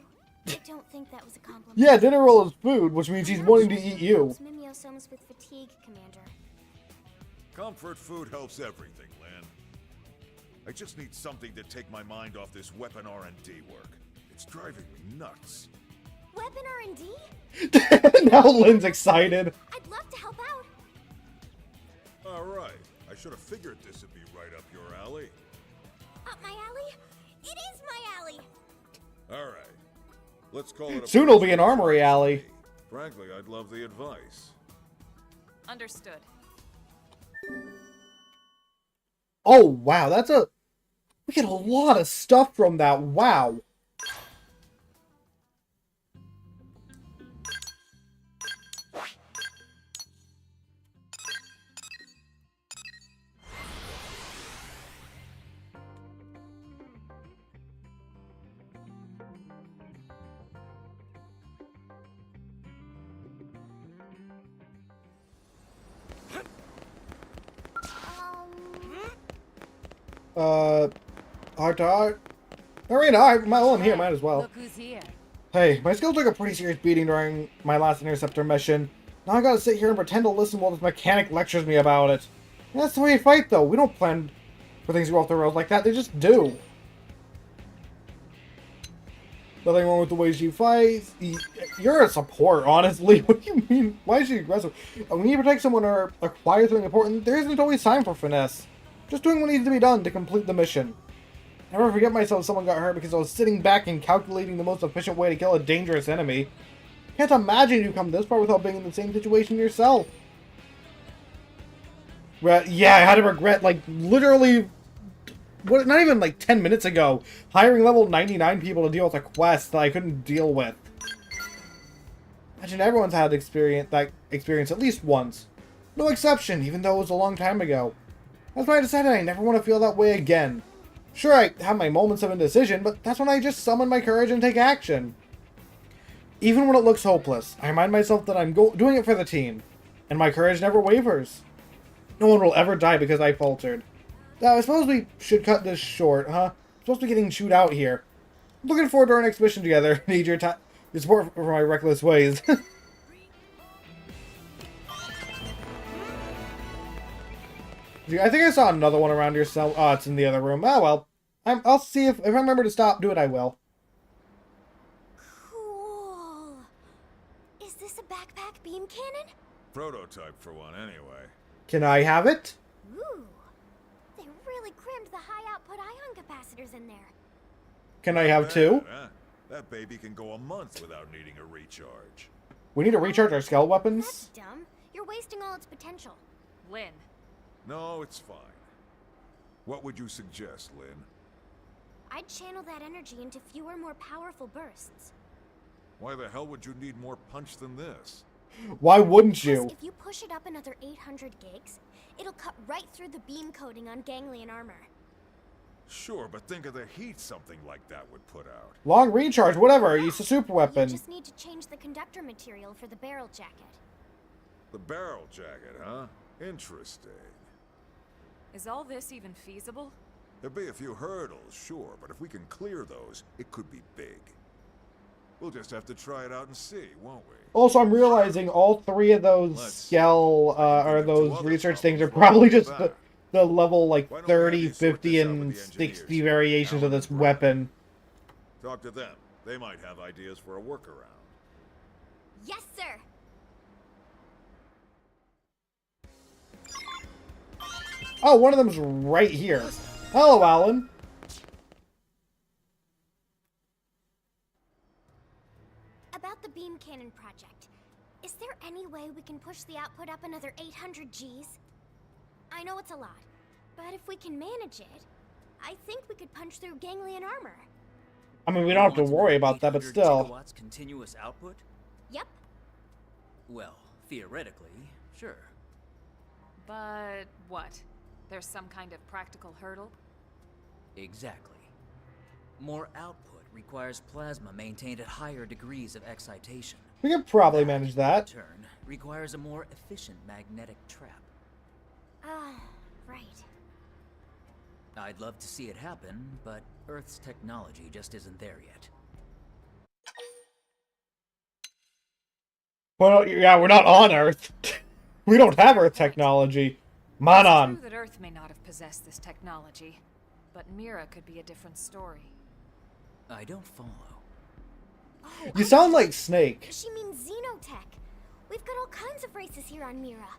[SPEAKER 3] I don't think that was a compliment.
[SPEAKER 1] Yeah, dinner roll is food, which means he's wanting to eat you.
[SPEAKER 3] Mimio summons with fatigue, Commander.
[SPEAKER 10] Comfort food helps everything, Lan. I just need something to take my mind off this weapon R&D work. It's driving me nuts.
[SPEAKER 3] Weapon R&D?
[SPEAKER 1] Now Lynn's excited.
[SPEAKER 3] I'd love to help out.
[SPEAKER 10] All right. I should have figured this would be right up your alley.
[SPEAKER 3] Up my alley? It is my alley.
[SPEAKER 10] All right. Let's call it a...
[SPEAKER 1] Soon it'll be an armory alley.
[SPEAKER 10] Frankly, I'd love the advice.
[SPEAKER 5] Understood.
[SPEAKER 1] Oh, wow, that's a... We get a lot of stuff from that, wow. Heart to heart. Arena, I'm here, might as well.
[SPEAKER 5] Look who's here.
[SPEAKER 1] Hey, my skills took a pretty serious beating during my last Interceptor mission. Now I gotta sit here and pretend to listen while this mechanic lectures me about it. That's the way you fight, though. We don't plan for things to go off the rails like that, they just do. Nothing wrong with the ways you fight. You're a support, honestly. What do you mean? Why is she aggressive? When you protect someone or acquire something important, there isn't always time for finesse. Just doing what needs to be done to complete the mission. Never forget myself if someone got hurt because I was sitting back and calculating the most efficient way to kill a dangerous enemy. Can't imagine you come this far without being in the same situation yourself. Yeah, I had to regret, like, literally, what, not even like 10 minutes ago, hiring level 99 people to deal with a quest that I couldn't deal with. Imagine everyone's had that experience at least once. No exception, even though it was a long time ago. That's why I decided I never want to feel that way again. Sure, I have my moments of indecision, but that's when I just summon my courage and take action. Even when it looks hopeless, I remind myself that I'm doing it for the team, and my courage never wavers. No one will ever die because I faltered. Now, I suppose we should cut this short, huh? I'm supposed to be getting chewed out here. I'm looking forward to our next mission together. Need your support for my reckless ways. I think I saw another one around your cell. Oh, it's in the other room. Oh, well. I'll see if I remember to stop, do it, I will.
[SPEAKER 3] Cool. Is this a backpack beam cannon?
[SPEAKER 10] Prototype for one, anyway.
[SPEAKER 1] Can I have it?
[SPEAKER 3] Ooh. They really crammed the high output ion capacitors in there.
[SPEAKER 1] Can I have two?
[SPEAKER 10] Huh? That baby can go a month without needing a recharge.
[SPEAKER 1] We need to recharge our Skell weapons?
[SPEAKER 3] That's dumb. You're wasting all its potential.
[SPEAKER 5] Lynn.
[SPEAKER 10] No, it's fine. What would you suggest, Lynn?
[SPEAKER 3] I'd channel that energy into fewer, more powerful bursts.
[SPEAKER 10] Why the hell would you need more punch than this?
[SPEAKER 1] Why wouldn't you?
[SPEAKER 3] Because if you push it up another 800 gigs, it'll cut right through the beam coating on ganglion armor.
[SPEAKER 10] Sure, but think of the heat something like that would put out.
[SPEAKER 1] Long recharge, whatever. Use a super weapon.
[SPEAKER 3] You just need to change the conductor material for the barrel jacket.
[SPEAKER 10] The barrel jacket, huh? Interesting.
[SPEAKER 5] Is all this even feasible?
[SPEAKER 10] There'll be a few hurdles, sure, but if we can clear those, it could be big. We'll just have to try it out and see, won't we?
[SPEAKER 1] Also, I'm realizing all three of those Skell, or those research things are probably just the level, like, 30, 50, and 60 variations of this weapon.
[SPEAKER 10] Talk to them. They might have ideas for a workaround.
[SPEAKER 3] Yes, sir!
[SPEAKER 1] Oh, one of them's right here. Hello, Alan.
[SPEAKER 3] About the beam cannon project, is there any way we can push the output up another 800 Gs? I know it's a lot, but if we can manage it, I think we could punch through ganglion armor.
[SPEAKER 1] I mean, we don't have to worry about that, but still.
[SPEAKER 11] Gigawatts continuous output?
[SPEAKER 3] Yep.
[SPEAKER 11] Well, theoretically, sure.
[SPEAKER 5] But what? There's some kind of practical hurdle?
[SPEAKER 11] Exactly. More output requires plasma maintained at higher degrees of excitation.
[SPEAKER 1] We can probably manage that.
[SPEAKER 11] In turn, requires a more efficient magnetic trap.
[SPEAKER 3] Right.
[SPEAKER 11] I'd love to see it happen, but Earth's technology just isn't there yet.
[SPEAKER 1] Well, yeah, we're not on Earth. We don't have Earth technology. Manon.
[SPEAKER 5] It's true that Earth may not have possessed this technology, but Mira could be a different story.
[SPEAKER 11] I don't follow.
[SPEAKER 3] Oh,
[SPEAKER 1] You sound like Snake.
[SPEAKER 3] She means Xenotech. We've got all kinds of races here on Mira.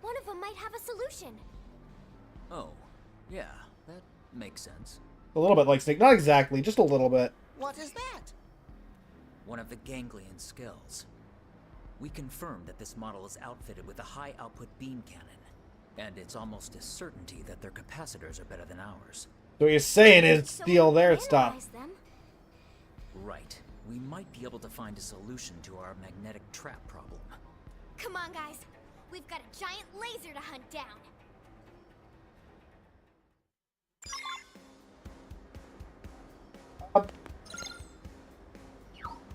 [SPEAKER 3] One of them might have a solution.
[SPEAKER 11] Oh, yeah, that makes sense.
[SPEAKER 1] A little bit like Snake. Not exactly, just a little bit.
[SPEAKER 6] What is that?
[SPEAKER 11] One of the ganglion SKELLS. We confirmed that this model is outfitted with a high-output beam cannon, and it's almost a certainty that their capacitors are better than ours.
[SPEAKER 1] So what you're saying is
[SPEAKER 3] So
[SPEAKER 1] steal
[SPEAKER 3] we
[SPEAKER 1] their
[SPEAKER 3] can
[SPEAKER 1] stuff.
[SPEAKER 3] analyze them.
[SPEAKER 11] Right. We might be able to find a solution to our magnetic trap problem.
[SPEAKER 3] Come on, guys. We've got a giant laser to hunt down.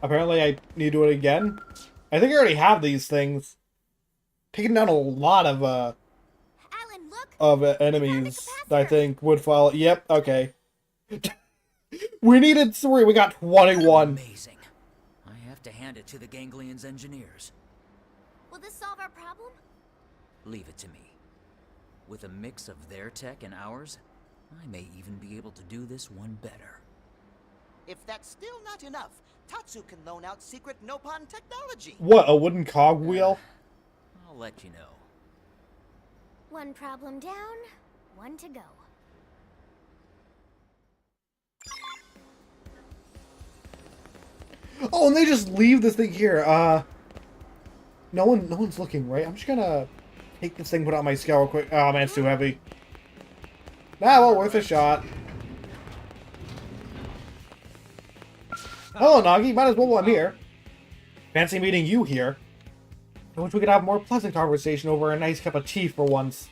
[SPEAKER 1] Apparently I need to do it again. I think I already have these things. Taking down a lot of
[SPEAKER 3] Alan, look.
[SPEAKER 1] enemies that I think would fall. Yep, okay. We needed 3, we got 21.
[SPEAKER 11] Amazing. I have to hand it to the ganglion's engineers.
[SPEAKER 3] Will this solve our problem?
[SPEAKER 11] Leave it to me. With a mix of their tech and ours, I may even be able to do this one better.
[SPEAKER 6] If that's still not enough, Tatsu can loan out secret Nopon technology.
[SPEAKER 1] What, a wooden cogwheel?
[SPEAKER 11] I'll let you know.
[SPEAKER 3] One problem down, one to go.
[SPEAKER 1] Oh, and they just leave this thing here. No one's looking, right? I'm just gonna take this thing, put it on my scale real quick. Oh man, it's too heavy. Nah, well, worth a shot. Hello, Nagi. Might as well while I'm here. Fancy meeting you here. I wish we could have a more pleasant conversation over a nice cup of tea for once.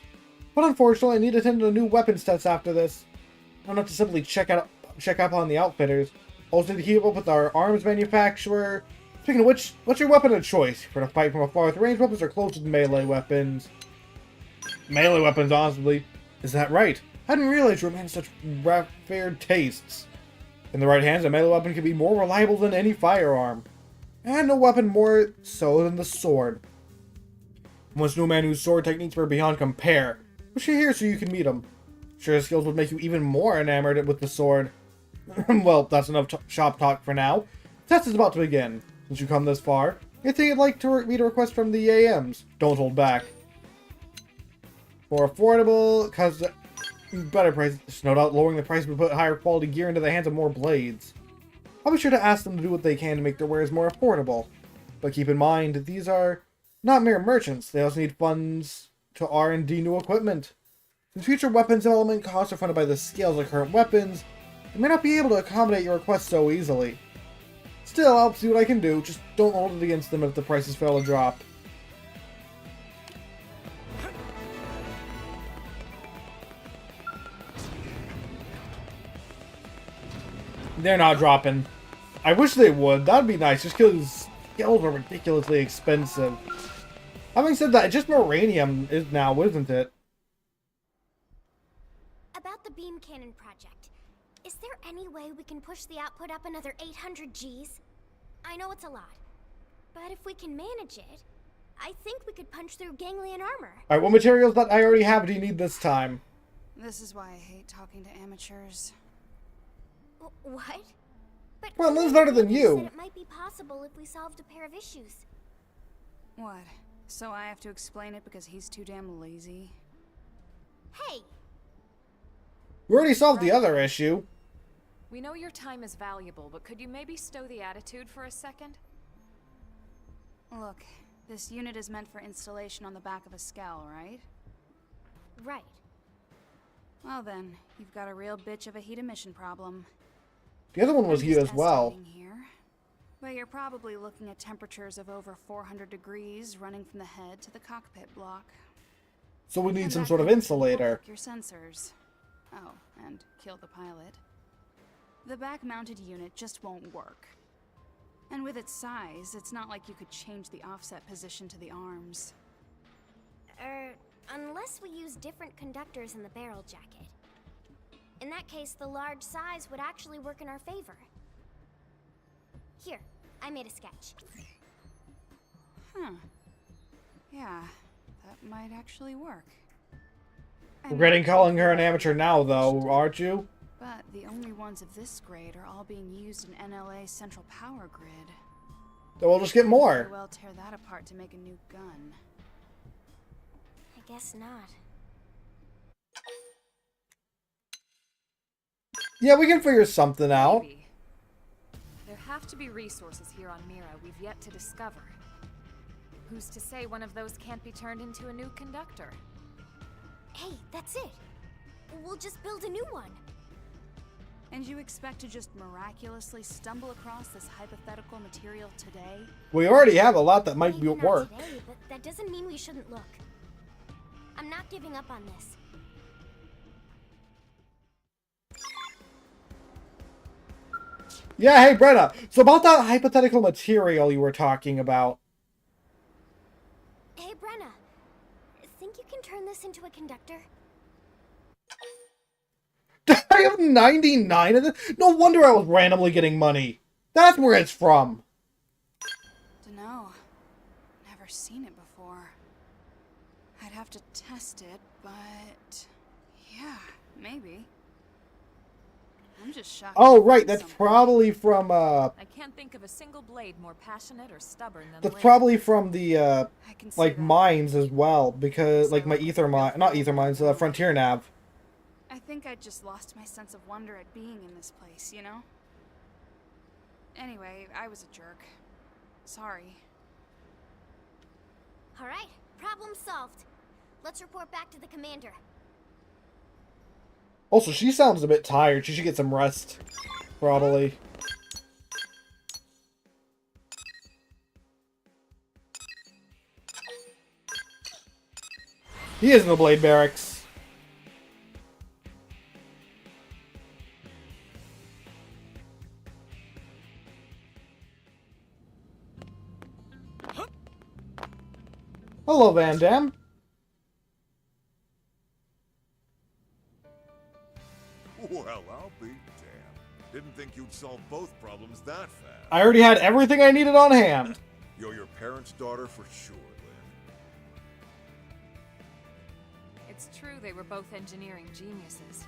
[SPEAKER 1] But unfortunately, I need to attend to new weapons tests after this. I don't have to simply check up on the outfitters. Also need to keep up with our arms manufacturer. Speaking of which, what's your weapon of choice? For the fight from afar with ranged weapons or close with melee weapons? Melee weapons, honestly. Is that right? I didn't realize you had such revered tastes. In the right hands, a melee weapon can be more reliable than any firearm. And no weapon more so than the sword. Once knew a man whose sword techniques were beyond compare. Push you here so you can meet him. Sure, skills would make you even more enamored with the sword. Well, that's enough shop talk for now. The test is about to begin. Since you come this far, I think you'd like to meet a request from the AMs. Don't hold back. More affordable, cause better price. No doubt lowering the price would put higher quality gear into the hands of more blades. I'll be sure to ask them to do what they can to make their wares more affordable. But keep in mind, these are not mere merchants. They also need funds to R&D new equipment. Since future weapons development costs are funded by the scales of current weapons, they may not be able to accommodate your request so easily. Still, I'll see what I can do. Just don't hold it against them if the prices fail to drop. They're not dropping. I wish they would. That'd be nice, just because skills are ridiculously expensive. Having said that, it's just Moranium is now, isn't it?
[SPEAKER 3] About the beam cannon project, is there any way we can push the output up another 800 Gs? I know it's a lot, but if we can manage it, I think we could punch through ganglion armor.
[SPEAKER 1] Alright, what materials that I already have do you need this time?
[SPEAKER 12] This is why I hate talking to amateurs.
[SPEAKER 3] What? But
[SPEAKER 1] well, Lynn's better than you.
[SPEAKER 3] Said it might be possible if we solved a pair of issues.
[SPEAKER 12] What? So I have to explain it because he's too damn lazy?
[SPEAKER 3] Hey!
[SPEAKER 1] We already solved the other issue.
[SPEAKER 5] We know your time is valuable, but could you maybe stow the attitude for a second?
[SPEAKER 12] Look, this unit is meant for installation on the back of a SKELL, right?
[SPEAKER 3] Right.
[SPEAKER 12] Well then, you've got a real bitch of a heat emission problem.
[SPEAKER 1] The other one was heat as well.
[SPEAKER 12] Here, but you're probably looking at temperatures of over 400 degrees running from the head to the cockpit block.
[SPEAKER 1] So we need some sort of insulator.
[SPEAKER 12] Your sensors. Oh, and kill the pilot. The back-mounted unit just won't work. And with its size, it's not like you could change the offset position to the arms.
[SPEAKER 3] Unless we use different conductors in the barrel jacket. In that case, the large size would actually work in our favor. Here, I made a sketch.
[SPEAKER 12] Huh. Yeah, that might actually work.
[SPEAKER 1] Regretting calling her an amateur now, though, aren't you?
[SPEAKER 12] But the only ones of this grade are all being used in NLA's central power grid.
[SPEAKER 1] So we'll just get more.
[SPEAKER 12] Might well tear that apart to make a new gun.
[SPEAKER 3] I guess not.
[SPEAKER 1] Yeah, we can figure something out.
[SPEAKER 5] Maybe. There have to be resources here on Mira we've yet to discover. Who's to say one of those can't be turned into a new conductor?
[SPEAKER 3] Hey, that's it. We'll just build a new one.
[SPEAKER 12] And you expect to just miraculously stumble across this hypothetical material today?
[SPEAKER 1] We already have a lot that might
[SPEAKER 3] Maybe
[SPEAKER 1] work.
[SPEAKER 3] Not today, but that doesn't mean we shouldn't look. I'm not giving up on this.
[SPEAKER 1] Yeah, hey Brenna. So about that hypothetical material you were talking about.
[SPEAKER 3] Hey Brenna, think you can turn this into a conductor?
[SPEAKER 1] I have 99 of this? No wonder I was randomly getting money. That's where it's from.
[SPEAKER 12] Dunno. Never seen it before. I'd have to test it, but yeah, maybe. I'm just shocked.
[SPEAKER 1] Oh, right, that's probably from,
[SPEAKER 5] I can't think of a single blade more passionate or stubborn than
[SPEAKER 1] that's
[SPEAKER 5] Lynn.
[SPEAKER 1] probably from the, like, mines as well, because, like, my ether mine, not ether mines, Frontier Nav.
[SPEAKER 12] I think I just lost my sense of wonder at being in this place, you know? Anyway, I was a jerk. Sorry.
[SPEAKER 3] Alright, problem solved. Let's report back to the commander.
[SPEAKER 1] Also, she sounds a bit tired. She should get some rest. Probably. He is in the Blade Barracks. Hello, Van Damme.
[SPEAKER 10] Well, I'll be damned. Didn't think you'd solve both problems that fast.
[SPEAKER 1] I already had everything I needed on hand.
[SPEAKER 10] You're your parents' daughter for sure, Lynn.
[SPEAKER 12] It's true they were both engineering geniuses.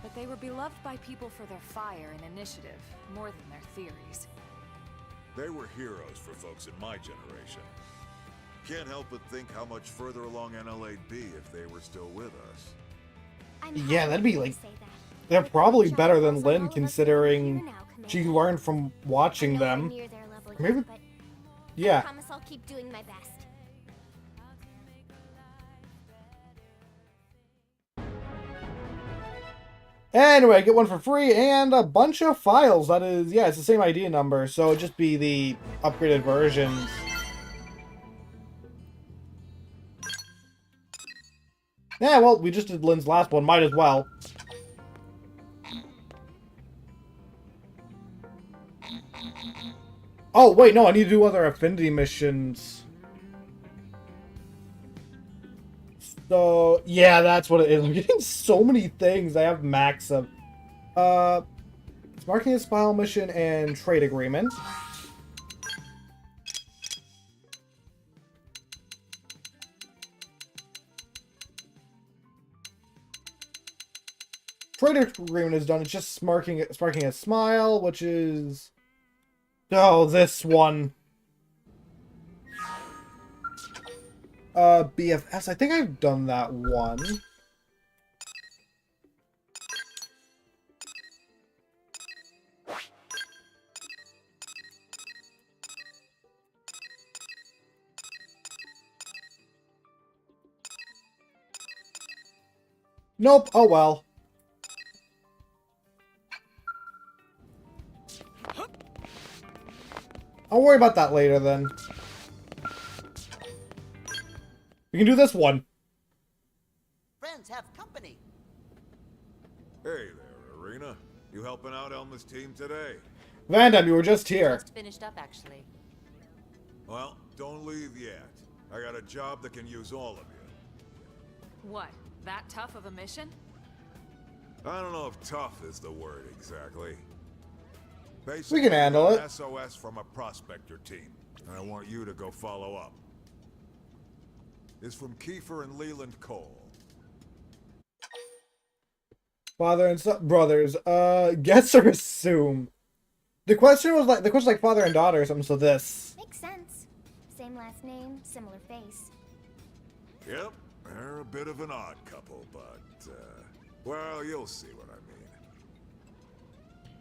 [SPEAKER 12] But they were beloved by people for their fire and initiative, more than their theories.
[SPEAKER 10] They were heroes for folks in my generation. Can't help but think how much further along NLA'd be if they were still with us.
[SPEAKER 1] Yeah, that'd be like... They're probably better than Lynn, considering she learned from watching them. Maybe... Yeah.
[SPEAKER 3] I promise I'll keep doing my best.
[SPEAKER 1] Anyway, I get one for free and a bunch of files. That is, yeah, it's the same ID number, so it'd just be the upgraded versions. Yeah, well, we just did Lynn's last one. Might as well. Oh, wait, no, I need to do other affinity missions. So, yeah, that's what it is. I'm getting so many things. I have max of. It's marking a spile mission and trade agreement. Trade agreement is done. It's just sparking a smile, which is... Oh, this one. BFS. I think I've done that one. Nope. Oh well. I'll worry about that later then. We can do this one.
[SPEAKER 6] Friends have company.
[SPEAKER 10] Hey there, Arena. You helping out Elma's team today?
[SPEAKER 1] Vandam, you were just here.
[SPEAKER 5] Just finished up, actually.
[SPEAKER 10] Well, don't leave yet. I got a job that can use all of you.
[SPEAKER 12] What? That tough of a mission?
[SPEAKER 10] I don't know if tough is the word exactly.
[SPEAKER 1] We can handle it.
[SPEAKER 10] SOS from a prospector team, and I want you to go follow up. It's from Kiefer and Leland Cole.
[SPEAKER 1] Father and son, brothers. Guess or assume. The question was like father and daughter or something. So this
[SPEAKER 3] makes sense. Same last name, similar face.
[SPEAKER 10] Yep, they're a bit of an odd couple, but well, you'll see what I mean.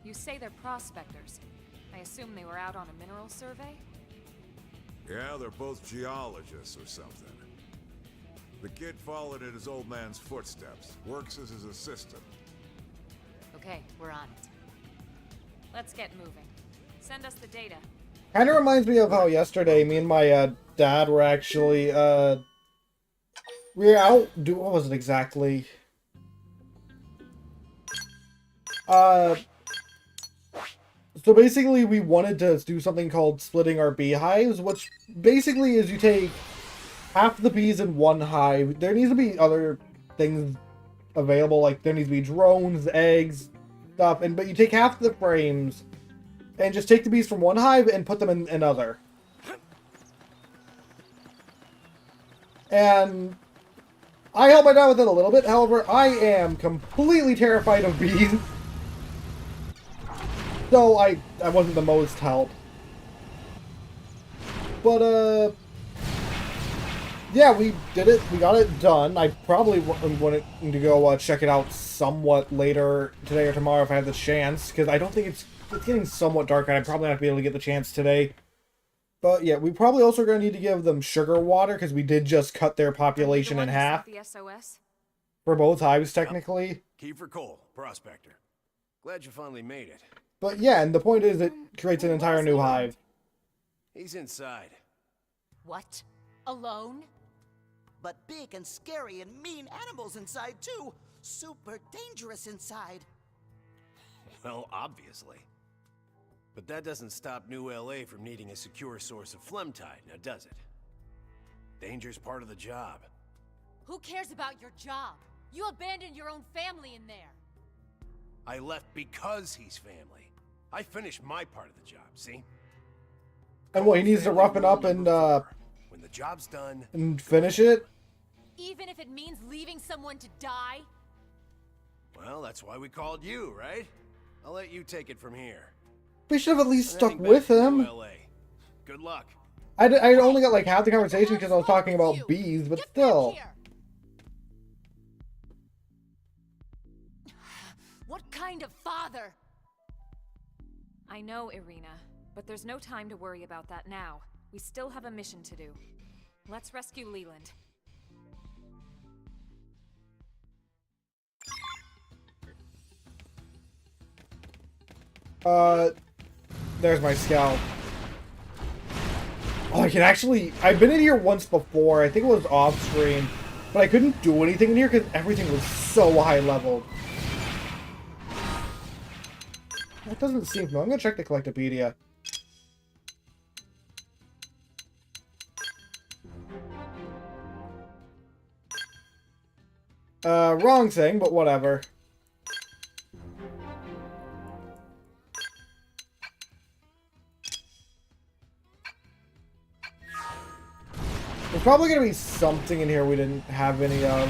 [SPEAKER 12] You say they're prospectors. I assume they were out on a mineral survey?
[SPEAKER 10] Yeah, they're both geologists or something. The kid followed in his old man's footsteps. Works as his assistant.
[SPEAKER 5] Okay, we're on it.
[SPEAKER 12] Let's get moving. Send us the data.
[SPEAKER 1] kind of reminds me of how yesterday me and my dad were actually we were out. What was it exactly? So basically we wanted to do something called splitting our beehives, which basically is you take half the bees in one hive. There needs to be other things available, like there needs to be drones, eggs, stuff, but you take half the frames and just take the bees from one hive and put them in another. And I helped my dad with it a little bit, however, I am completely terrified of bees. So I wasn't the most help. But, yeah, we did it. We got it done. I probably wanted to go check it out somewhat later today or tomorrow if I have the chance, because I don't think it's getting somewhat dark, and I probably not be able to get the chance today. But yeah, we probably also going to need to give them sugar water, because we did just cut their population in half.
[SPEAKER 12] The SOS?
[SPEAKER 1] For both hives, technically.
[SPEAKER 13] Kiefer Cole, prospector. Glad you finally made it.
[SPEAKER 1] But yeah, and the point is it creates an entire new hive.
[SPEAKER 13] He's inside.
[SPEAKER 5] What? Alone?
[SPEAKER 6] But big and scary and mean animals inside, too. Super dangerous inside.
[SPEAKER 13] Well, obviously. But that doesn't stop New LA from needing a secure source of phlegmtide, now does it? Danger's part of the job.
[SPEAKER 7] Who cares about your job? You abandoned your own family in there.
[SPEAKER 13] I left because he's family. I finished my part of the job, see?
[SPEAKER 1] And what, he needs to roughen up and
[SPEAKER 13] when the job's done
[SPEAKER 1] and finish it?
[SPEAKER 7] Even if it means leaving someone to die?
[SPEAKER 13] Well, that's why we called you, right? I'll let you take it from here.
[SPEAKER 1] We should have at least
[SPEAKER 13] I'm
[SPEAKER 1] stuck
[SPEAKER 13] heading back
[SPEAKER 1] with
[SPEAKER 13] to
[SPEAKER 1] him.
[SPEAKER 13] New LA. Good luck.
[SPEAKER 1] I only got like half the conversation because I was talking about bees, but still.
[SPEAKER 7] What kind of father?
[SPEAKER 5] I know, Irina, but there's no time to worry about that now. We still have a mission to do. Let's rescue Leland.
[SPEAKER 1] There's my scout. Oh, I can actually... I've been in here once before. I think it was off screen. But I couldn't do anything in here because everything was so high leveled. That doesn't seem... I'm gonna check the Collectopedia. Wrong thing, but whatever. There's probably gonna be something in here we didn't have any of.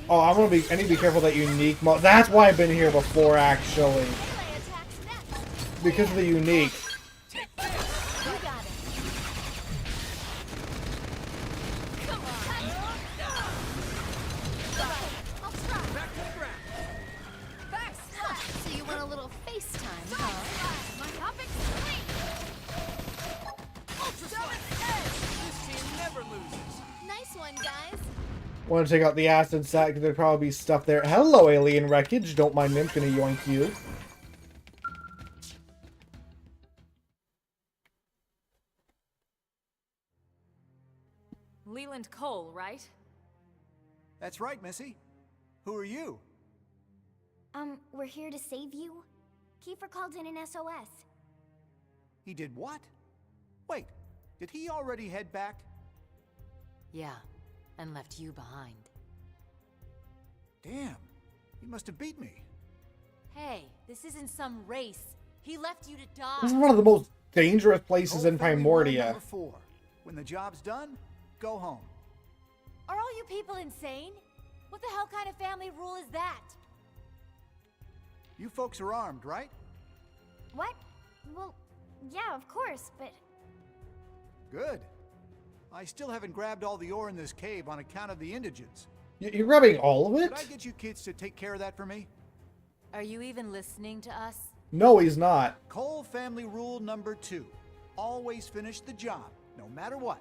[SPEAKER 1] Oh, I need to be careful of that unique that's why I've been here before, actually. Because of the unique. Want to take out the acid sack because there'd probably be stuff there. Hello, alien wreckage. Don't mind me. I'm gonna yoink you.
[SPEAKER 5] Leland Cole, right?
[SPEAKER 14] That's right, Missy. Who are you?
[SPEAKER 3] We're here to save you. Kiefer called in an SOS.
[SPEAKER 14] He did what? Wait, did he already head back?
[SPEAKER 15] Yeah. And left you behind.
[SPEAKER 14] Damn, he must have beat me.
[SPEAKER 7] Hey, this isn't some race. He left you to die.
[SPEAKER 1] This is one of the most dangerous places in
[SPEAKER 14] Family rule
[SPEAKER 1] Primordia.
[SPEAKER 14] number 4. When the job's done, go home.
[SPEAKER 7] Are all you people insane? What the hell kind of family rule is that?
[SPEAKER 14] You folks are armed, right?
[SPEAKER 3] What? Well, yeah, of course, but...
[SPEAKER 14] Good. I still haven't grabbed all the ore in this cave on account of the indigents.
[SPEAKER 1] You're grabbing all of it?
[SPEAKER 14] Could I get you kids to take care of that for me?
[SPEAKER 7] Are you even listening to us?
[SPEAKER 1] No, he's not.
[SPEAKER 14] Cole family rule number 2. Always finish the job, no matter what.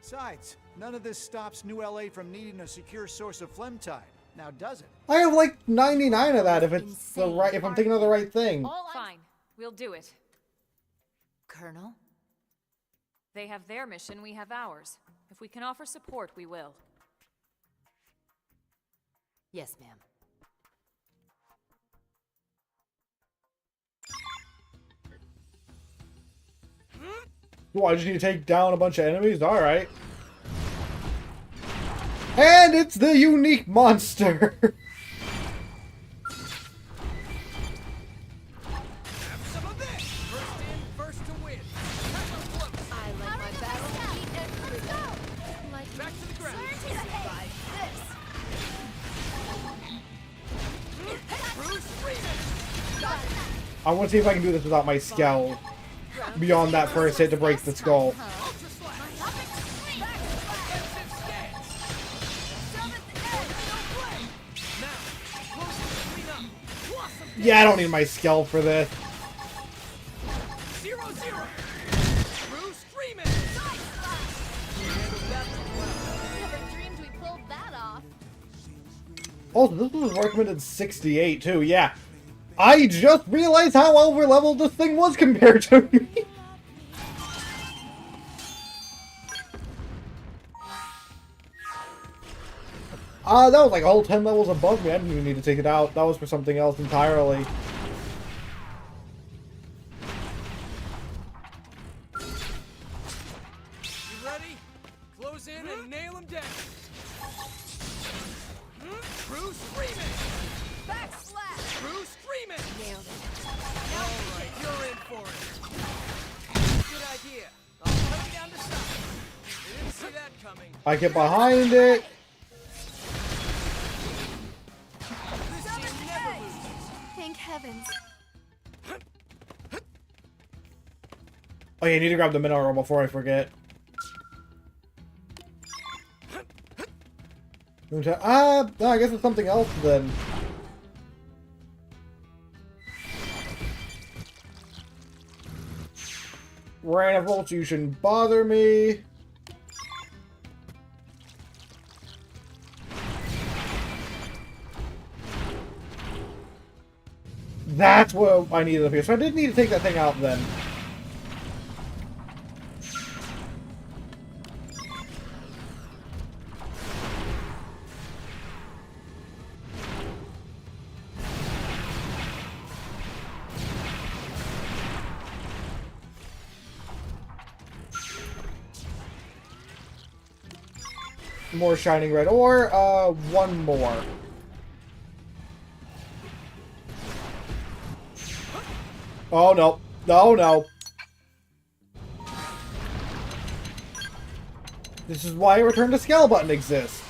[SPEAKER 14] Besides, none of this stops New LA from needing a secure source of phlegmtide. Now does it?
[SPEAKER 1] I have like 99 of that if it's the right, if I'm thinking of the right thing.
[SPEAKER 5] Fine. We'll do it.
[SPEAKER 15] Colonel?
[SPEAKER 5] They have their mission, we have ours. If we can offer support, we will.
[SPEAKER 15] Yes, ma'am.
[SPEAKER 1] Oh, I just need to take down a bunch of enemies? Alright. And it's the unique monster! I want to see if I can do this without my SKELLS. Beyond that first hit to break the skull. Yeah, I don't need my SKELL for this. Also, this was recommended 68 too, yeah. I just realized how over-leveled this thing was compared to me. That was like all 10 levels above me. I didn't even need to take it out. That was for something else entirely.
[SPEAKER 13] You ready? Close in and nail him down. True screaming! Backslash! True screaming! Nailed it. Alright, you're in for it.
[SPEAKER 1] I get behind it.
[SPEAKER 12] Thank heavens.
[SPEAKER 1] Oh yeah, I need to grab the mineral before I forget. No, I guess it's something else then. Ranifolds, you shouldn't bother me. That's what I needed up here. So I did need to take that thing out then. More shining red ore. One more. Oh no. No, no. This is why Return to Scale button exists.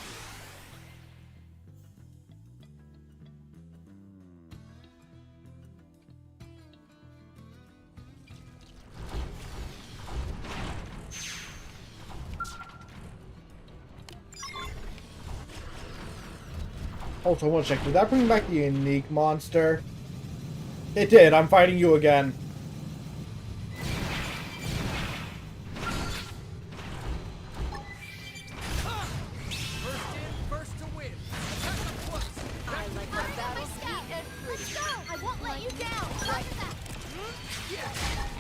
[SPEAKER 1] Also, I want to check, did that bring back the unique monster? It did, I'm fighting you again.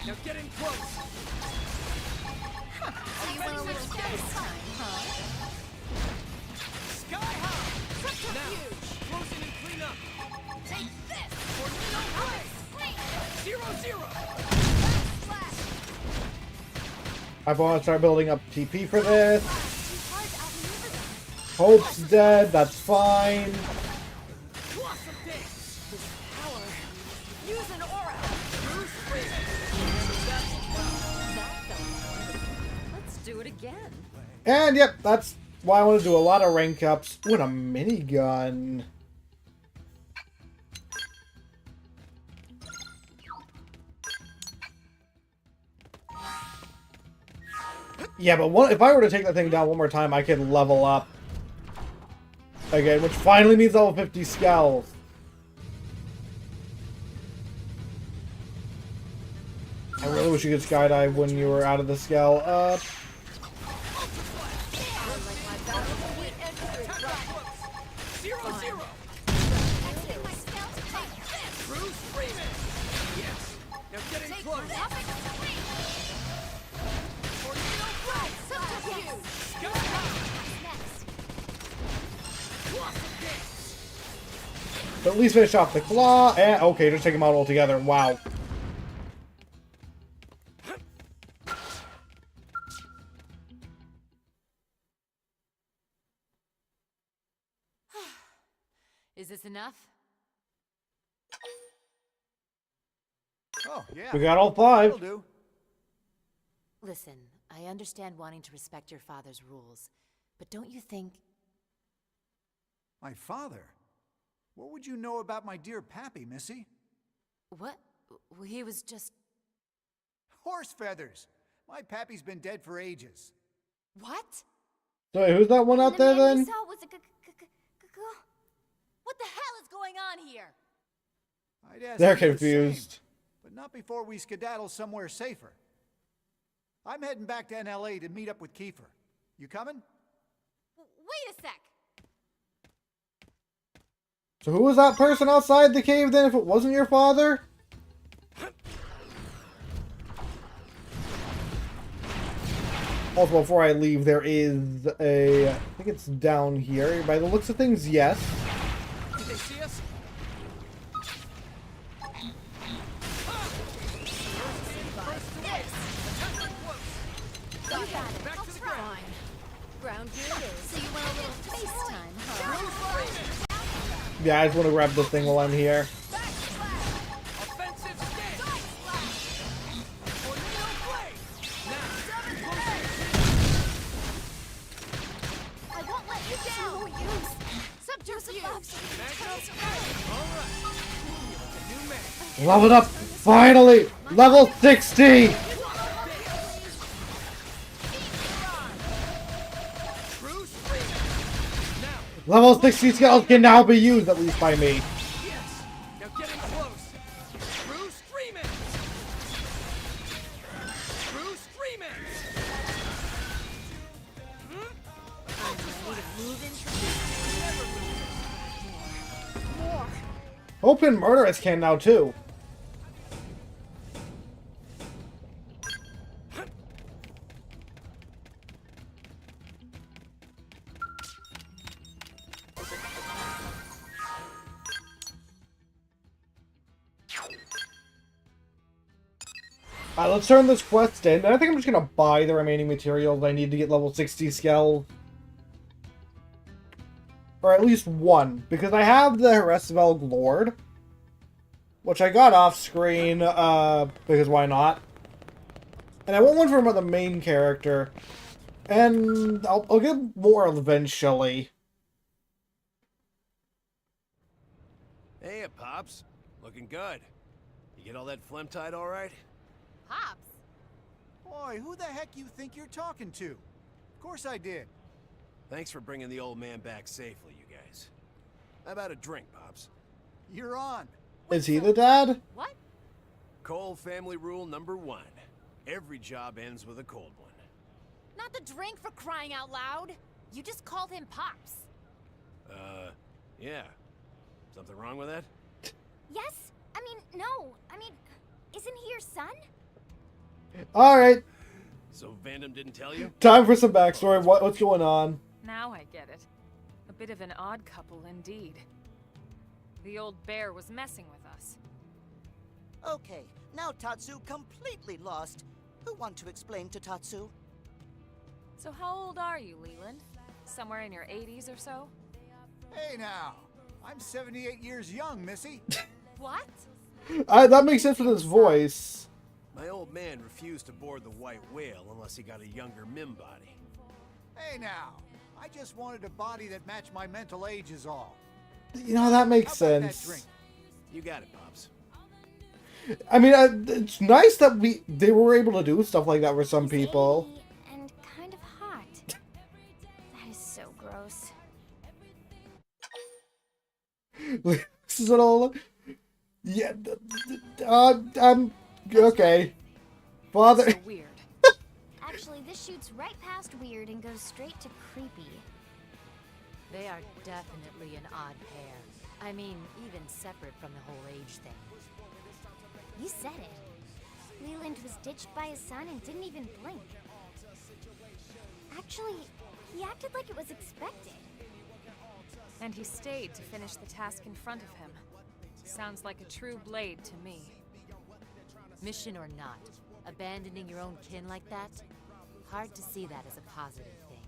[SPEAKER 4] Now get in close!
[SPEAKER 12] So you want a little space time, huh?
[SPEAKER 4] Sky high! Now, close in and clean up!
[SPEAKER 3] Take this!
[SPEAKER 4] Tornado blast! 0-0!
[SPEAKER 1] I want to start building up TP for this. Hope's dead, that's fine.
[SPEAKER 3] Use an aura!
[SPEAKER 5] Let's do it again.
[SPEAKER 1] And yep, that's why I want to do a lot of rank ups with a minigun. Yeah, but if I were to take that thing down one more time, I could level up again, which finally means level 50 SKELLS. I really wish you could skydive when you were out of the scale up. But at least finish off the claw, and okay, just take them out altogether. Wow.
[SPEAKER 15] Is this enough?
[SPEAKER 14] Oh, yeah.
[SPEAKER 1] We got all 5.
[SPEAKER 14] That'll do.
[SPEAKER 15] Listen, I understand wanting to respect your father's rules, but don't you think...
[SPEAKER 14] My father? What would you know about my dear Pappy, Missy?
[SPEAKER 15] What? He was just...
[SPEAKER 14] Horse feathers! My Pappy's been dead for ages.
[SPEAKER 15] What?
[SPEAKER 1] So who's that one out there then?
[SPEAKER 15] What the hell is going on here?
[SPEAKER 14] I'd ask
[SPEAKER 1] They're
[SPEAKER 14] you the
[SPEAKER 1] confused.
[SPEAKER 14] same, but not before we skedaddle somewhere safer. I'm heading back to NLA to meet up with Kiefer. You coming?
[SPEAKER 15] Wait a sec!
[SPEAKER 1] So who was that person outside the cave then if it wasn't your father? Also, before I leave, there is a... I think it's down here. By the looks of things, yes.
[SPEAKER 4] Did they see us?
[SPEAKER 3] Back to the ground. Ground here it is. So you want a little space time, huh?
[SPEAKER 1] Yeah, I just want to grab this thing while I'm here.
[SPEAKER 4] Offensive stance! Tornado blade! Now,
[SPEAKER 1] Leveled up! Finally! Level 60! Level 60 skills can now be used, at least by me.
[SPEAKER 13] Now getting close. True screaming. True screaming.
[SPEAKER 1] Open Murderous can now, too. Alright, let's turn this quest in. I think I'm just gonna buy the remaining materials I need to get level 60 Skell. Or at least one. Because I have the Harassvel Lord. Which I got off screen, because why not? And I want one from the main character. And I'll get more eventually.
[SPEAKER 13] Hey, Pops. Looking good. You get all that phlegm tied all right?
[SPEAKER 14] Pops? Boy, who the heck you think you're talking to? Of course I did.
[SPEAKER 13] Thanks for bringing the old man back safely, you guys. How about a drink, Pops?
[SPEAKER 14] You're on.
[SPEAKER 1] Is he the dad?
[SPEAKER 7] What?
[SPEAKER 13] Cole family rule number 1. Every job ends with a cold one.
[SPEAKER 15] Not the drink, for crying out loud! You just called him Pops.
[SPEAKER 13] Yeah. Something wrong with that?
[SPEAKER 3] Yes? I mean, no. I mean, isn't he your son?
[SPEAKER 1] Alright.
[SPEAKER 13] So Vandam didn't tell you?
[SPEAKER 1] Time for some backstory. What's going on?
[SPEAKER 5] Now I get it. A bit of an odd couple indeed. The old bear was messing with us.
[SPEAKER 6] Okay, now Tatsu completely lost. Who want to explain to Tatsu?
[SPEAKER 5] So how old are you, Leland? Somewhere in your 80s or so?
[SPEAKER 14] Hey now, I'm 78 years young, Missy.
[SPEAKER 15] What?
[SPEAKER 1] That makes sense with his voice.
[SPEAKER 13] My old man refused to board the White Whale unless he got a younger Mim body.
[SPEAKER 14] Hey now, I just wanted a body that matched my mental age is all.
[SPEAKER 1] You know, that makes
[SPEAKER 14] How about that
[SPEAKER 1] sense.
[SPEAKER 14] drink?
[SPEAKER 13] You got it, Pops.
[SPEAKER 1] I mean, it's nice that they were able to do stuff like that for some people.
[SPEAKER 3] And kind of hot. That is so gross.
[SPEAKER 1] This is all. Yeah. Okay. Father.
[SPEAKER 5] So weird.
[SPEAKER 3] Actually, this shoots right past weird and goes straight to creepy.
[SPEAKER 15] They are definitely an odd pair. I mean, even separate from the whole age thing.
[SPEAKER 3] You said it. Leland was ditched by his son and didn't even blink. Actually, he acted like it was expected.
[SPEAKER 5] And he stayed to finish the task in front of him. Sounds like a true blade to me.
[SPEAKER 15] Mission or not, abandoning your own kin like that? Hard to see that as a positive thing.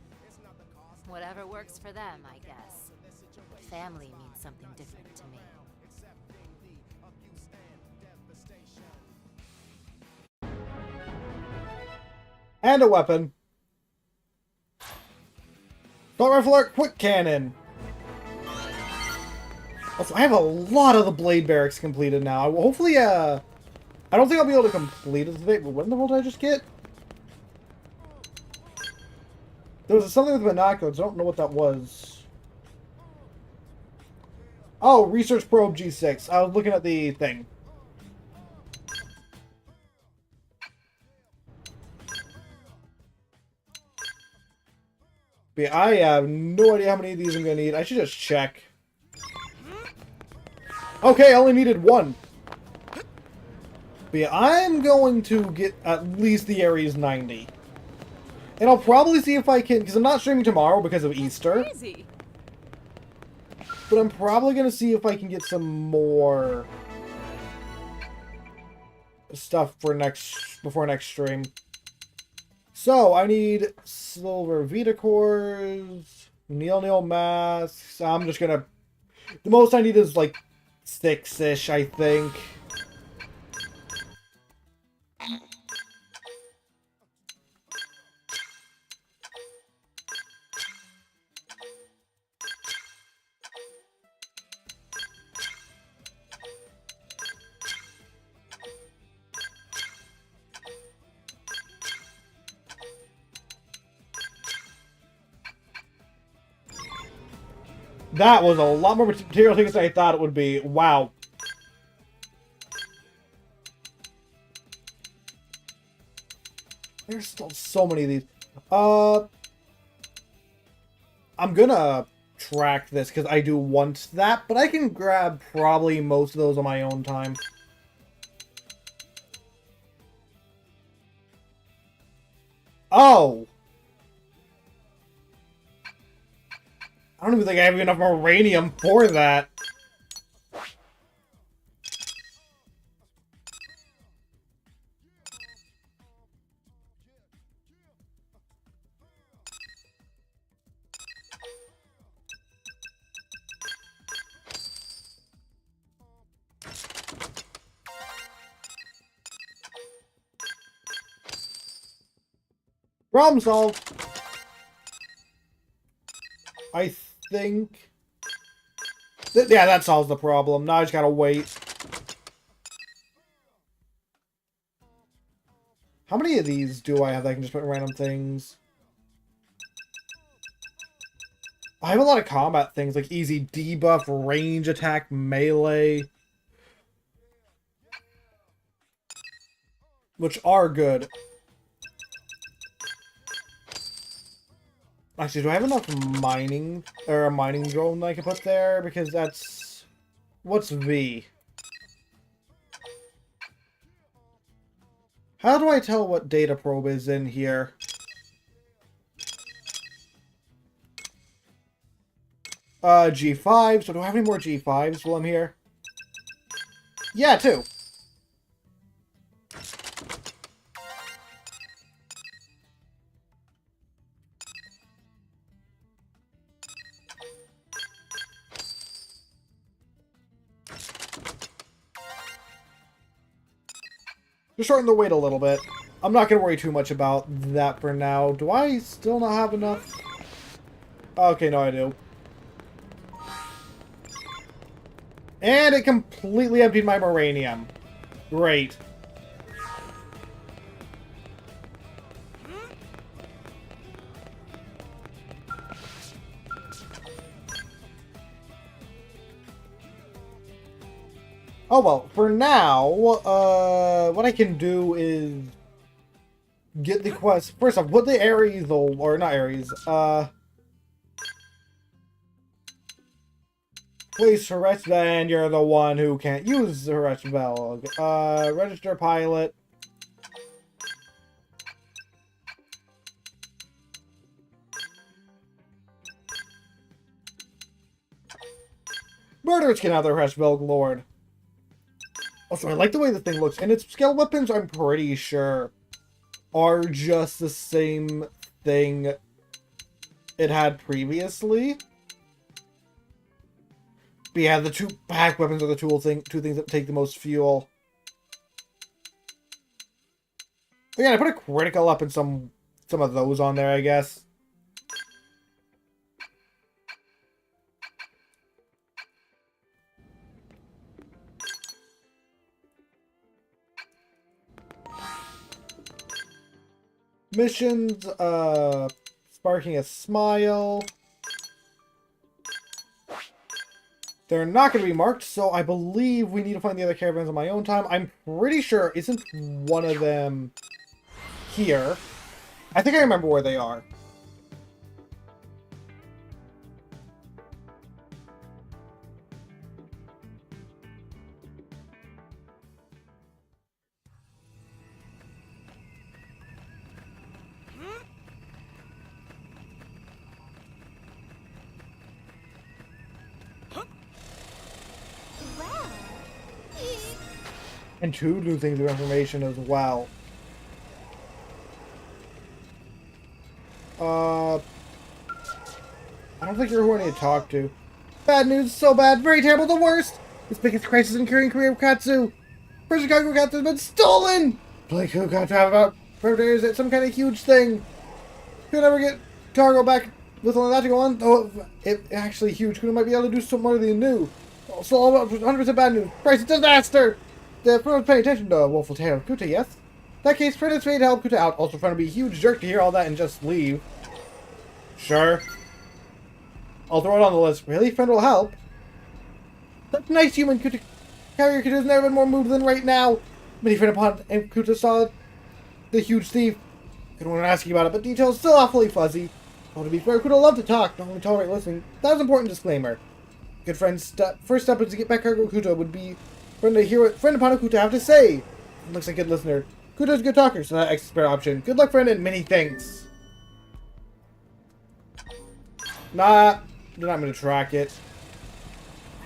[SPEAKER 15] Whatever works for them, I guess. Family means something different to me.
[SPEAKER 1] And a weapon. Assault rifle, quick cannon. Also, I have a lot of the blade barracks completed now. Hopefully, I don't think I'll be able to complete it today. But what in the world did I just get? There was something with binoculars. I don't know what that was. Oh, Research Probe G6. I was looking at the thing. But yeah, I have no idea how many of these I'm going to need. I should just check. Okay, I only needed one. But yeah, I'm going to get at least the Ares 90. And I'll probably see if I can, because I'm not streaming tomorrow because of Easter.
[SPEAKER 5] Crazy.
[SPEAKER 1] But I'm probably going to see if I can get some more stuff for before next stream. So, I need silver Vita cores, nil masks. I'm just going to... The most I need is like 6-ish, I think. That was a lot more material things than I thought it would be. Wow. There's still so many of these. I'm gonna track this because I do want that, but I can grab probably most of those on my own time. Oh! I don't even think I have enough uranium for that. Problem solved. I think... yeah, that solves the problem. Now I just gotta wait. How many of these do I have that I can just put in random things? I have a lot of combat things, like easy debuff, range attack, melee. Which are good. Actually, do I have enough mining, or a mining drone I can put there? Because that's... What's V? How do I tell what data probe is in here? G5, so do I have any more G5s while I'm here? Yeah, 2. Just shorten the wait a little bit. I'm not going to worry too much about that for now. Do I still not have enough? Okay, no I do. And it completely emptied my uranium. Great. Oh well, for now, what I can do is get the quest. First off, put the Ares, or not Ares, please arrest, then you're the one who can't use the arrest bell. Register pilot. Murderers can have the arrest bell, Lord. Also, I like the way the thing looks, and its scale weapons, I'm pretty sure, are just the same thing it had previously. But yeah, the 2 pack weapons are the two things that take the most fuel. But yeah, I put a critical up in some of those on there, I guess. Missions, sparking a smile. They're not going to be marked, so I believe we need to find the other caravans on my own time. I'm pretty sure, isn't one of them here? I think I remember where they are. And 2 new things of information as well. I don't think you're who I need to talk to. Bad news, so bad, very terrible, the worst! This biggest crisis in Korean Katsu! First cargo Katsu has been stolen! Blake who got to have about predators at some kind of huge thing. Could never get cargo back with all that to go on, though it actually huge. Could might be able to do something more than new. Also, all about 100% bad news. Crisis disaster! The everyone's paying attention to Woeful Tale of Kuta, yes? In that case, Predator's ready to help Kuta out. Also trying to be a huge jerk to hear all that and just leave. Sure. I'll throw it on the list. Really? Friend will help? That nice human carrier kid has never been more moved than right now. Many friend upon and Kuta saw the huge thief. Couldn't want to ask you about it, but details still awfully fuzzy. Oh, to be fair, Kuta love to talk, don't only tolerate listening. That was an important disclaimer. Good friend's first step is to get back Cargo Kuta would be friend to hear what friend upon Kuta have to say. Looks like a good listener. Kuta's a good talker, so that extra spare option. Good luck, friend, and many thanks. Nah, you're not going to track it.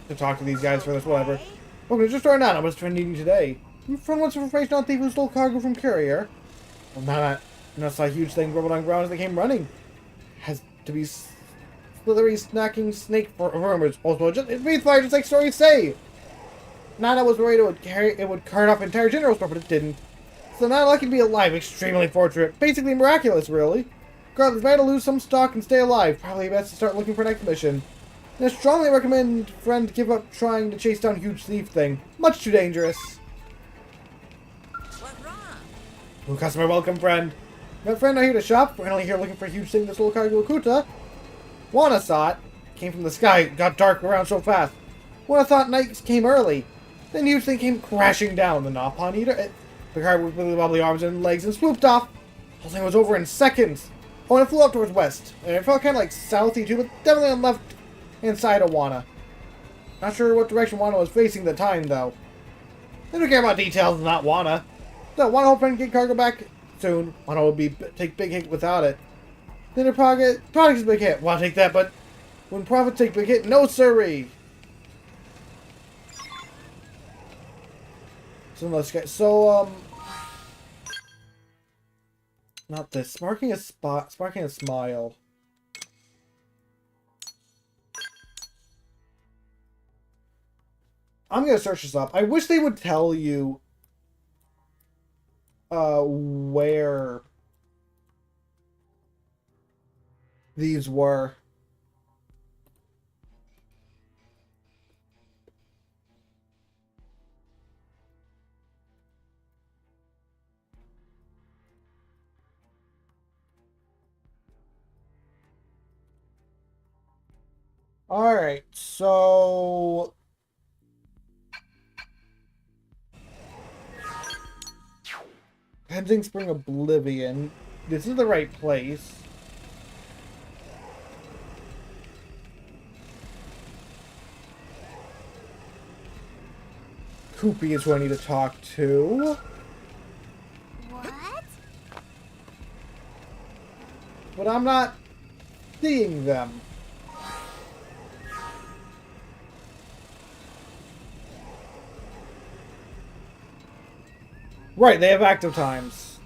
[SPEAKER 1] To talk to these guys for this, whatever. Okay, just starting out. What's friend needing today? Your friend wants information on thief who stole cargo from carrier. Well, not a huge thing rolled on ground as they came running. Has to be slithery, snacking snake for rumors. Also, just it breathed fire, just like stories say. Nana was worried it would cart off entire general store, but it didn't. So not lucky to be alive, extremely fortunate, basically miraculous, really. Regardless, better to lose some stock and stay alive. Probably best to start looking for next mission. And I strongly recommend friend give up trying to chase down huge thief thing. Much too dangerous.
[SPEAKER 6] What's wrong?
[SPEAKER 1] New customer welcome, friend. My friend are here to shop. We're only here looking for a huge thing this little cargo Kuta. Wanna saw it. Came from the sky. Got dark around so fast. Wanna thought night came early. Then huge thing came crashing down. The Napon Eater. The car with really wobbly arms and legs and swooped off. The whole thing was over in seconds. Oh, and it flew up towards west. And it felt kind of like southy too, but definitely on left hand side of Wana. Not sure what direction Wana was facing at the time, though. They don't care about details, not Wana. So, Wana hope friend get cargo back soon. Wana will take big hit without it. Then the product is big hit. Wanna take that, but when profits take big hit, no siree. So let's get not this. Sparking a smile. I'm gonna search this up. I wish they would tell you where these were. Alright, so Pending Spring Oblivion. This is the right place. Koopy is who I need to talk to.
[SPEAKER 3] What?
[SPEAKER 1] But I'm not seeing them. Right, they have active times.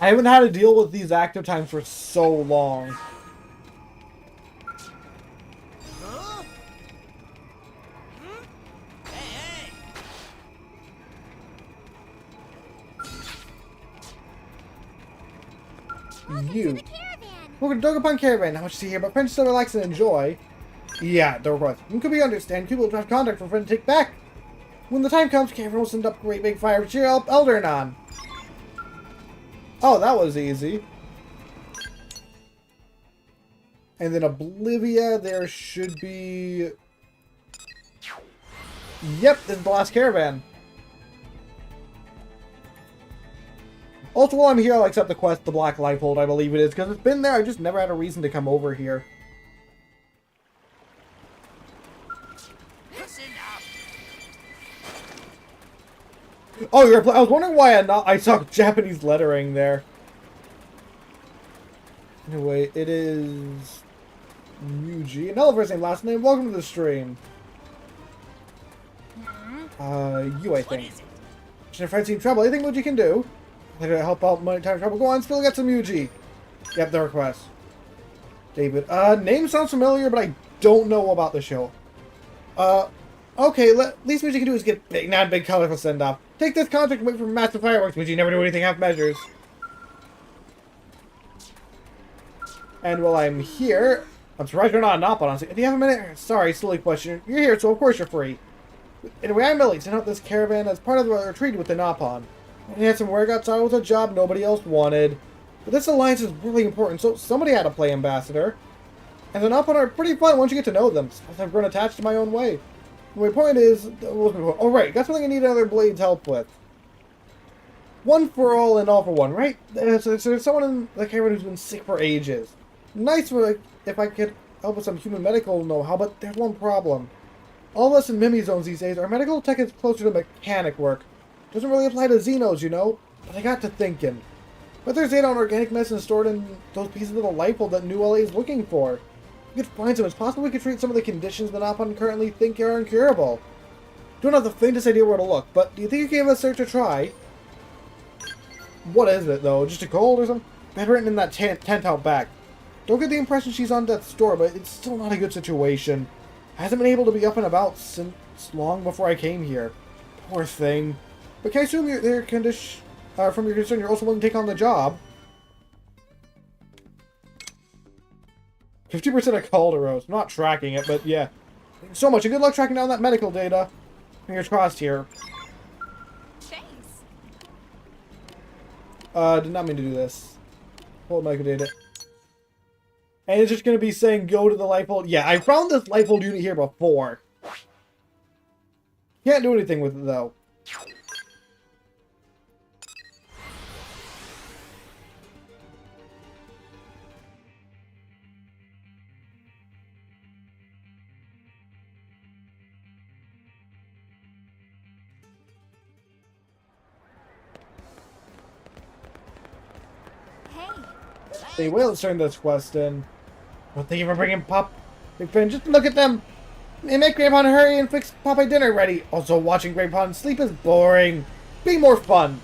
[SPEAKER 1] I haven't had to deal with these active times for so long.
[SPEAKER 6] Huh? Hey,
[SPEAKER 1] You. Welcome to Dogapon Caravan. Not much to see here, but friends still relax and enjoy. Yeah, the request. You could be understand. People will have contact for friend to take back. When the time comes, Caravan will send up a great big fire to cheer up Eldernon. Oh, that was easy. And then Oblivia, there should be... Yep, this is the last caravan. Also, while I'm here, I'll accept the quest, the Black Lifehold, I believe it is, because it's been there, I just never had a reason to come over here.
[SPEAKER 6] listen up.
[SPEAKER 1] Oh, I was wondering why I saw Japanese lettering there. Anyway, it is... Yuji. Another first name, last name. Welcome to the stream. You, I think. Should friends in trouble? Anything Yuji can do? Like to help out money time trouble. Go on, still get some Yuji. Yep, the request. David. Name sounds familiar, but I don't know about the show. Okay, least Yuji can do is get big, not big colorful send-off. Take this contract and wait for massive fireworks. Yuji never do anything half measures. And while I'm here, I'm surprised you're not a Napa, honestly. Do you have a minute? Sorry, silly question. You're here, so of course you're free. Anyway, I'm Millie, sent out this caravan as part of the retreat with the Napon. And he had some work outside with a job nobody else wanted. But this alliance is really important, so somebody had to play ambassador. And the Nopon are pretty fun once you get to know them. I've grown attached to my own way. My point is... Oh, right. Got something I need other Blades help with. One for all and all for one, right? So there's someone in the caravan who's been sick for ages. Nice if I could help with some human medical know-how, but there's one problem. All of us in Mimi zones these days, our medical tech is closer to mechanic work. Doesn't really apply to Xenos, you know? But I got to thinking. But there's data on organic medicine stored in those pieces of the lipo that New LA is looking for. If we could find some, it's possible we could treat some of the conditions the Nopon currently think are incurable. Don't have the faintest idea where to look, but do you think you gave us a search a try? What is it, though? Just a cold or something? I had written in that tent out back. Don't get the impression she's on death's door, but it's still not a good situation. Hasn't been able to be up and about since long before I came here. Poor thing. But can I assume from your concern you're also willing to take on the job? 50% of Calderos. Not tracking it, but yeah. Thanks so much, and good luck tracking down that medical data. Fingers crossed here. Did not mean to do this. Hold medical data. And it's just going to be saying go to the Lifehold. Yeah, I found this Lifehold unit here before. Can't do anything with it, though. Hey, well, let's turn this quest in. Well, thank you for bringing Pop. Big fan, just look at them. They make Grandpa hurry and fix Popeye dinner ready. Also, watching Grandpa sleep is boring. Be more fun.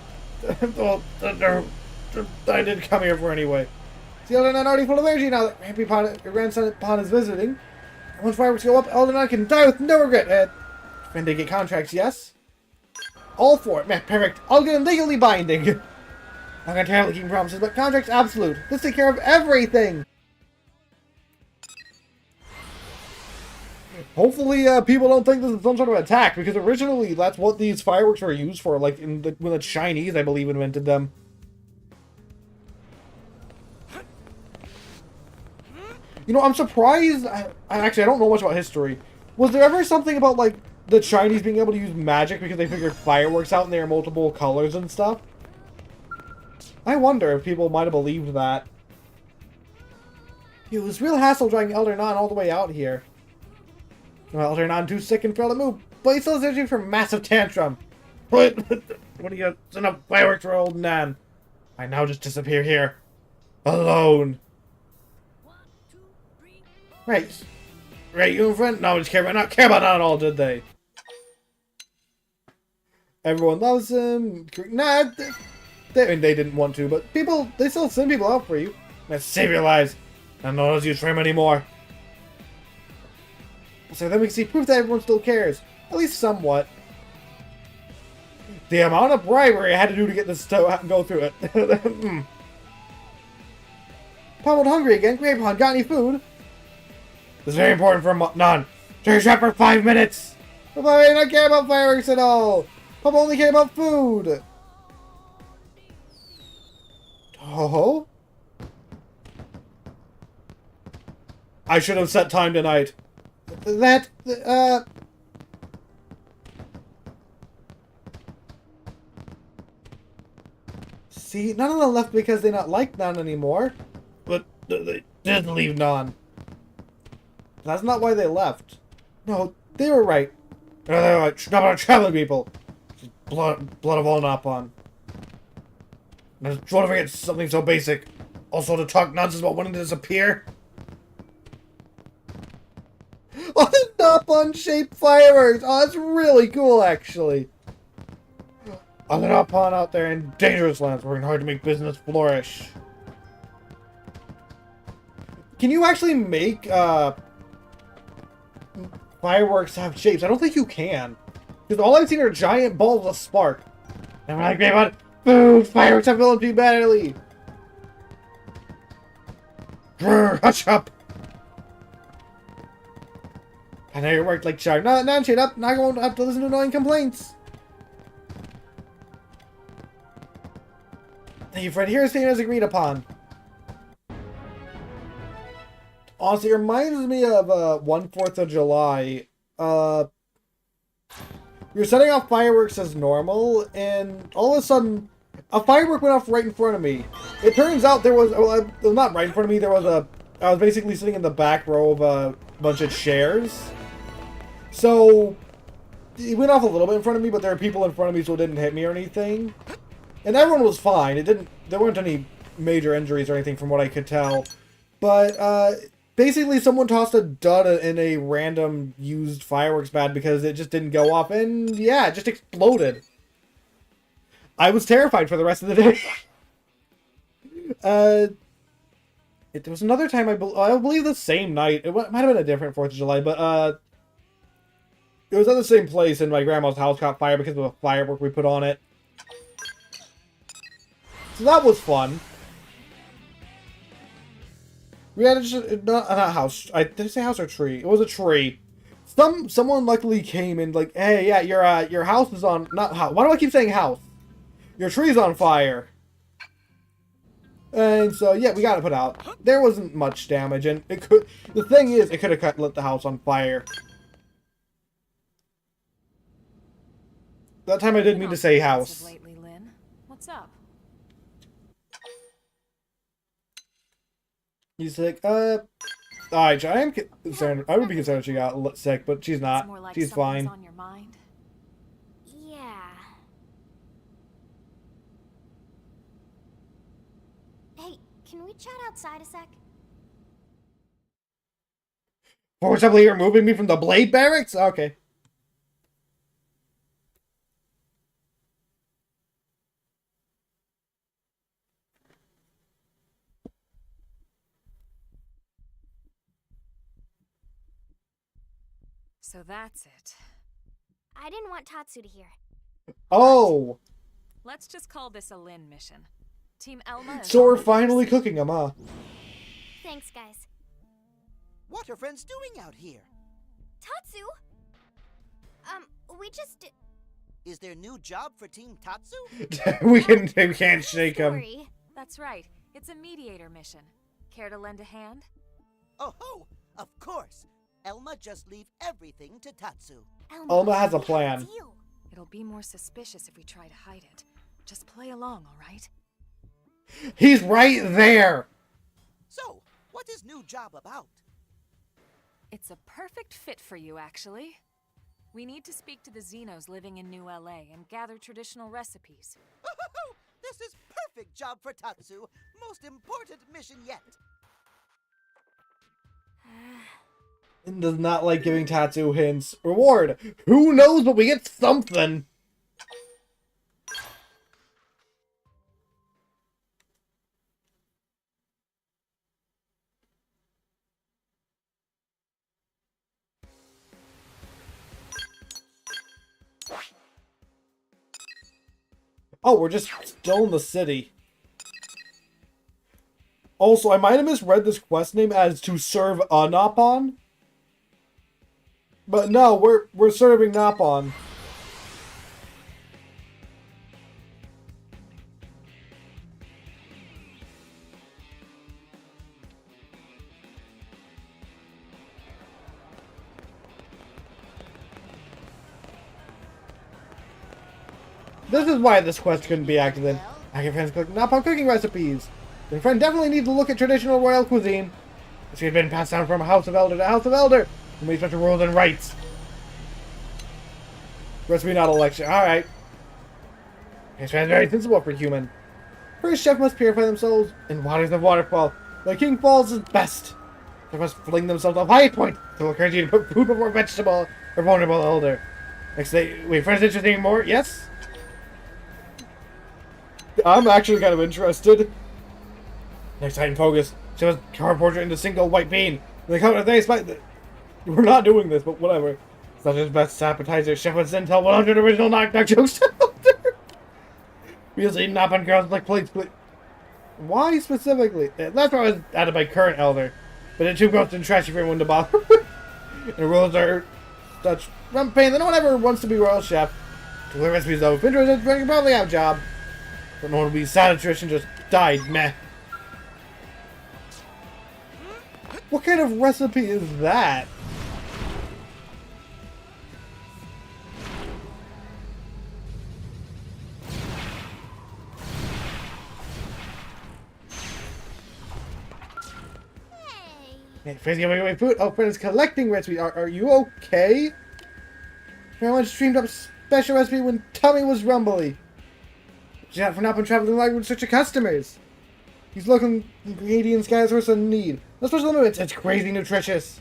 [SPEAKER 1] Well, I didn't come here for anyway. See, Eldernon already full of energy now that your grandson Pon is visiting. And once fireworks go up, Eldernon can die with no regret. Friend to get contracts, yes? All for it. Man, perfect. I'll get them legally binding. I'm not terribly keeping promises, but contracts absolute. Let's take care of everything. Hopefully, people don't think this is some sort of attack, because originally that's what these fireworks were used for. Like when the Chinese, I believe, invented them. You know, I'm surprised. Actually, I don't know much about history. Was there ever something about like the Chinese being able to use magic because they figured fireworks out and there are multiple colors and stuff? I wonder if people might have believed that. It was real hassle dragging Eldernon all the way out here. Well, Eldernon too sick and failed to move, but he still has energy for a massive tantrum. What do you send up fireworks for old Nan? I now just disappear here. Alone. Right. Right, you and friend? No, just care about not care about that at all, did they? Everyone loves him. Nah, they didn't want to, but they still send people out for you. Let's save your lives. I don't know how to use for him anymore. So then we can see proof that everyone still cares. At least somewhat. The amount of bribery I had to do to get this to go through it. Pummeled hungry again. Grapehorn, got any food? This is very important for none. Turn trap for 5 minutes. Papa I don't care about fireworks at all. Papa only care about food. Oh? I should have set time tonight. See, none of them left because they not like Nan anymore. But they did leave Nan. That's not why they left. No, they were right. They're like, not about traveling people. Blood of all Nopon. I just want to forget something so basic. Also to talk nonsense about wanting to disappear. Oh, the Nopon-shaped fireworks! Oh, that's really cool, actually. Other Nopon out there in dangerous lands working hard to make business flourish. Can you actually make, fireworks have shapes? I don't think you can. Because all I've seen are giant balls of spark. And when I grab on food, fireworks have built too badly. Grrr, hush up. I know you worked like sharp. No, shut up. Now I won't have to listen to annoying complaints. Hey, Fred, here's thing as agreed upon. Honestly, it reminds me of 1/4 of July. You're setting off fireworks as normal, and all of a sudden, a firework went off right in front of me. It turns out there was, well, not right in front of me, there was I was basically sitting in the back row of a bunch of chairs. So, it went off a little bit in front of me, but there were people in front of me, so it didn't hit me or anything. And everyone was fine. There weren't any major injuries or anything from what I could tell. But, basically, someone tossed a dud in a random used fireworks pad because it just didn't go off, and yeah, it just exploded. I was terrified for the rest of the day. There was another time, I believe the same night, it might have been a different 4th of July, but, it was at the same place, and my grandma's house caught fire because of a firework we put on it. So that was fun. We had not a house. Did I say house or tree? It was a tree. Someone luckily came and like, hey, yeah, your house is on. Not house. Why do I keep saying house? Your tree's on fire. And so yeah, we got it put out. There wasn't much damage, and it could. The thing is, it could have lit the house on fire. That time I didn't mean to say house.
[SPEAKER 5] Lately, Lynn. What's up?
[SPEAKER 1] He's like, alright, I am concerned. I would be concerned if she got sick, but she's not.
[SPEAKER 5] Like
[SPEAKER 1] she's fine.
[SPEAKER 5] On your mind.
[SPEAKER 3] Yeah. Hey, can we chat outside a sec?
[SPEAKER 1] Forcibly removing me from the Blade Barracks? Okay.
[SPEAKER 5] So that's it.
[SPEAKER 3] I didn't want Tatsu to hear.
[SPEAKER 1] Oh!
[SPEAKER 5] Let's just call this a Lynn mission. Team Elma is
[SPEAKER 1] So we're finally cooking them, huh?
[SPEAKER 3] Thanks, guys.
[SPEAKER 6] What are friends doing out here?
[SPEAKER 3] Tatsu? We just...
[SPEAKER 6] Is there a new job for Team Tatsu?
[SPEAKER 1] we can't shake him.
[SPEAKER 5] That's right. It's a mediator mission. Care to lend a hand?
[SPEAKER 6] Oh ho! Of course! Elma just leave everything to Tatsu.
[SPEAKER 1] Elma has a plan.
[SPEAKER 5] It'll be more suspicious if we try to hide it. Just play along, alright?
[SPEAKER 1] He's right there!
[SPEAKER 6] So, what is new job about?
[SPEAKER 5] It's a perfect fit for you, actually. We need to speak to the Xenos living in New LA and gather traditional recipes.
[SPEAKER 6] This is perfect job for Tatsu. Most important mission yet.
[SPEAKER 1] And does not like giving Tatsu hints. Reward! Who knows, but we get something! Oh, we're just still in the city. Also, I might have misread this quest name as to serve a Napon. But no, we're serving Napon. This is why this quest couldn't be acted in. I can friends cook Napon cooking recipes. Your friend definitely needs to look at traditional royal cuisine. She has been passed down from house of elder to house of elder. And we expect rules and rights. Recipe not election. Alright. His friend is very sensible for human. First, chef must purify themselves in waters of waterfall. The king falls is best. They must fling themselves off high point. They will encourage you to put food before vegetable or vulnerable elder. Next day, wait, friends interested in more? Yes? I'm actually kind of interested. Next item focus. She was carve portrait into single white bean. They come to things like we're not doing this, but whatever. Such as best appetizer. Chef would send tell 100 original knock jokes to elder. We usually knock on girls like plates. Why specifically? That's why I was added by current elder. But it's too gross and trashy for anyone to bother with. And the rules are such pain that no one ever wants to be royal chef. To learn recipes though, if interested, you probably have a job. But no one will be sad attrition, just died. Meh. What kind of recipe is that? Hey, Friend's giving away food. Oh, Friend is collecting recipes. Are you okay? Everyone streamed up special recipe when tummy was rumbly. Jet for not been traveling like with such a customers. These local ingredients guys were some need. No special limits. It's crazy nutritious.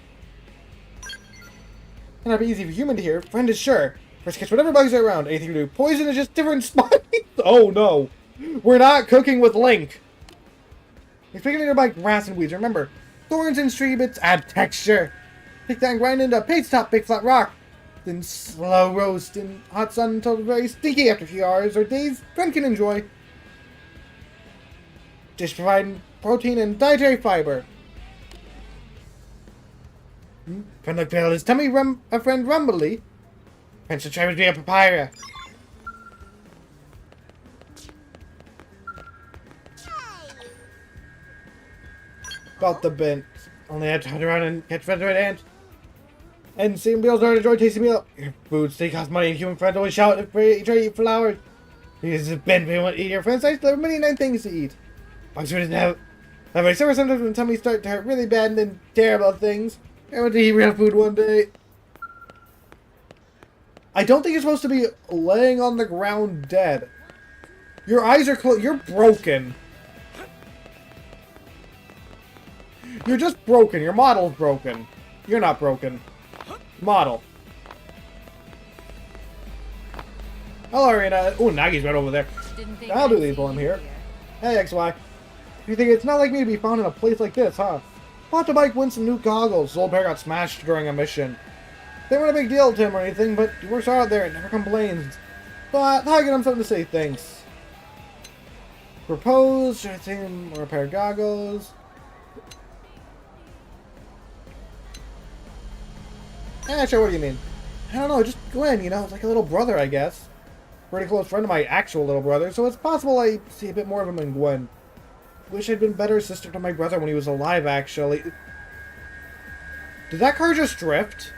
[SPEAKER 1] It not be easy for human to hear. Friend is sure. First catch whatever bugs are around. Anything to do. Poison is just different spice. Oh no. We're not cooking with Link. Speaking of nearby grass and weeds, remember, thorns and tree bits add texture. Take that and grind into a paste top big flat rock. Then slow roast in hot sun until it's very sticky after a few hours or days. Friend can enjoy. Dish providing protein and dietary fiber. Friend looked pale. His tummy a friend rumbly. Friend should try to be a papaya. About the bent. Only had to hunt around and catch feathered ant. And seeing meals are enjoy tasty meal. Your food still costs money and human friends always shout if you try to eat flowers. Because it's bent when you want to eat your friends. There are many nice things to eat. Bugs doesn't have I suffer sometimes when tummies start to hurt really bad and then terrible things. I went to eat real food one day. I don't think you're supposed to be laying on the ground dead. Your eyes are closed. You're broken. You're just broken. Your model's broken. You're not broken. Model. Hello, Arena. Oh, Nagi's right over there. I'll do these while I'm here. Hey, XY. You think it's not like me to be found in a place like this, huh? Bought the bike, win some new goggles. His old pair got smashed during a mission. They weren't a big deal to him or anything, but he works hard out there and never complains. But I get him something to say thanks. Propose, should I take him or a pair of goggles? Eh, sure, what do you mean? I don't know, just Gwen, you know, it's like a little brother, I guess. Pretty close friend of my actual little brother, so it's possible I see a bit more of him in Gwen. Wish I'd been better sister to my brother when he was alive, actually. Did that car just drift?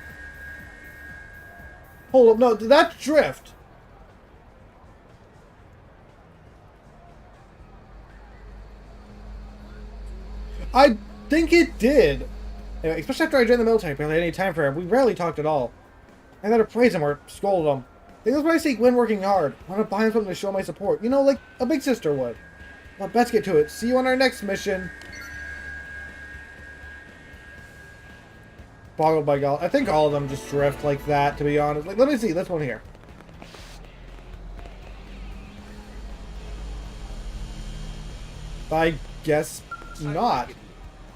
[SPEAKER 1] Hold up, no, did that drift? I think it did. Anyway, especially after I joined the military, I barely had any time for him. We rarely talked at all. I either praise him or scold him. I think that's why I see Gwen working hard. I want to buy him something to show my support. You know, like a big sister would. Well, let's get to it. See you on our next mission. Boggled by God. I think all of them just drift like that, to be honest. Like, let me see this one here. I guess not.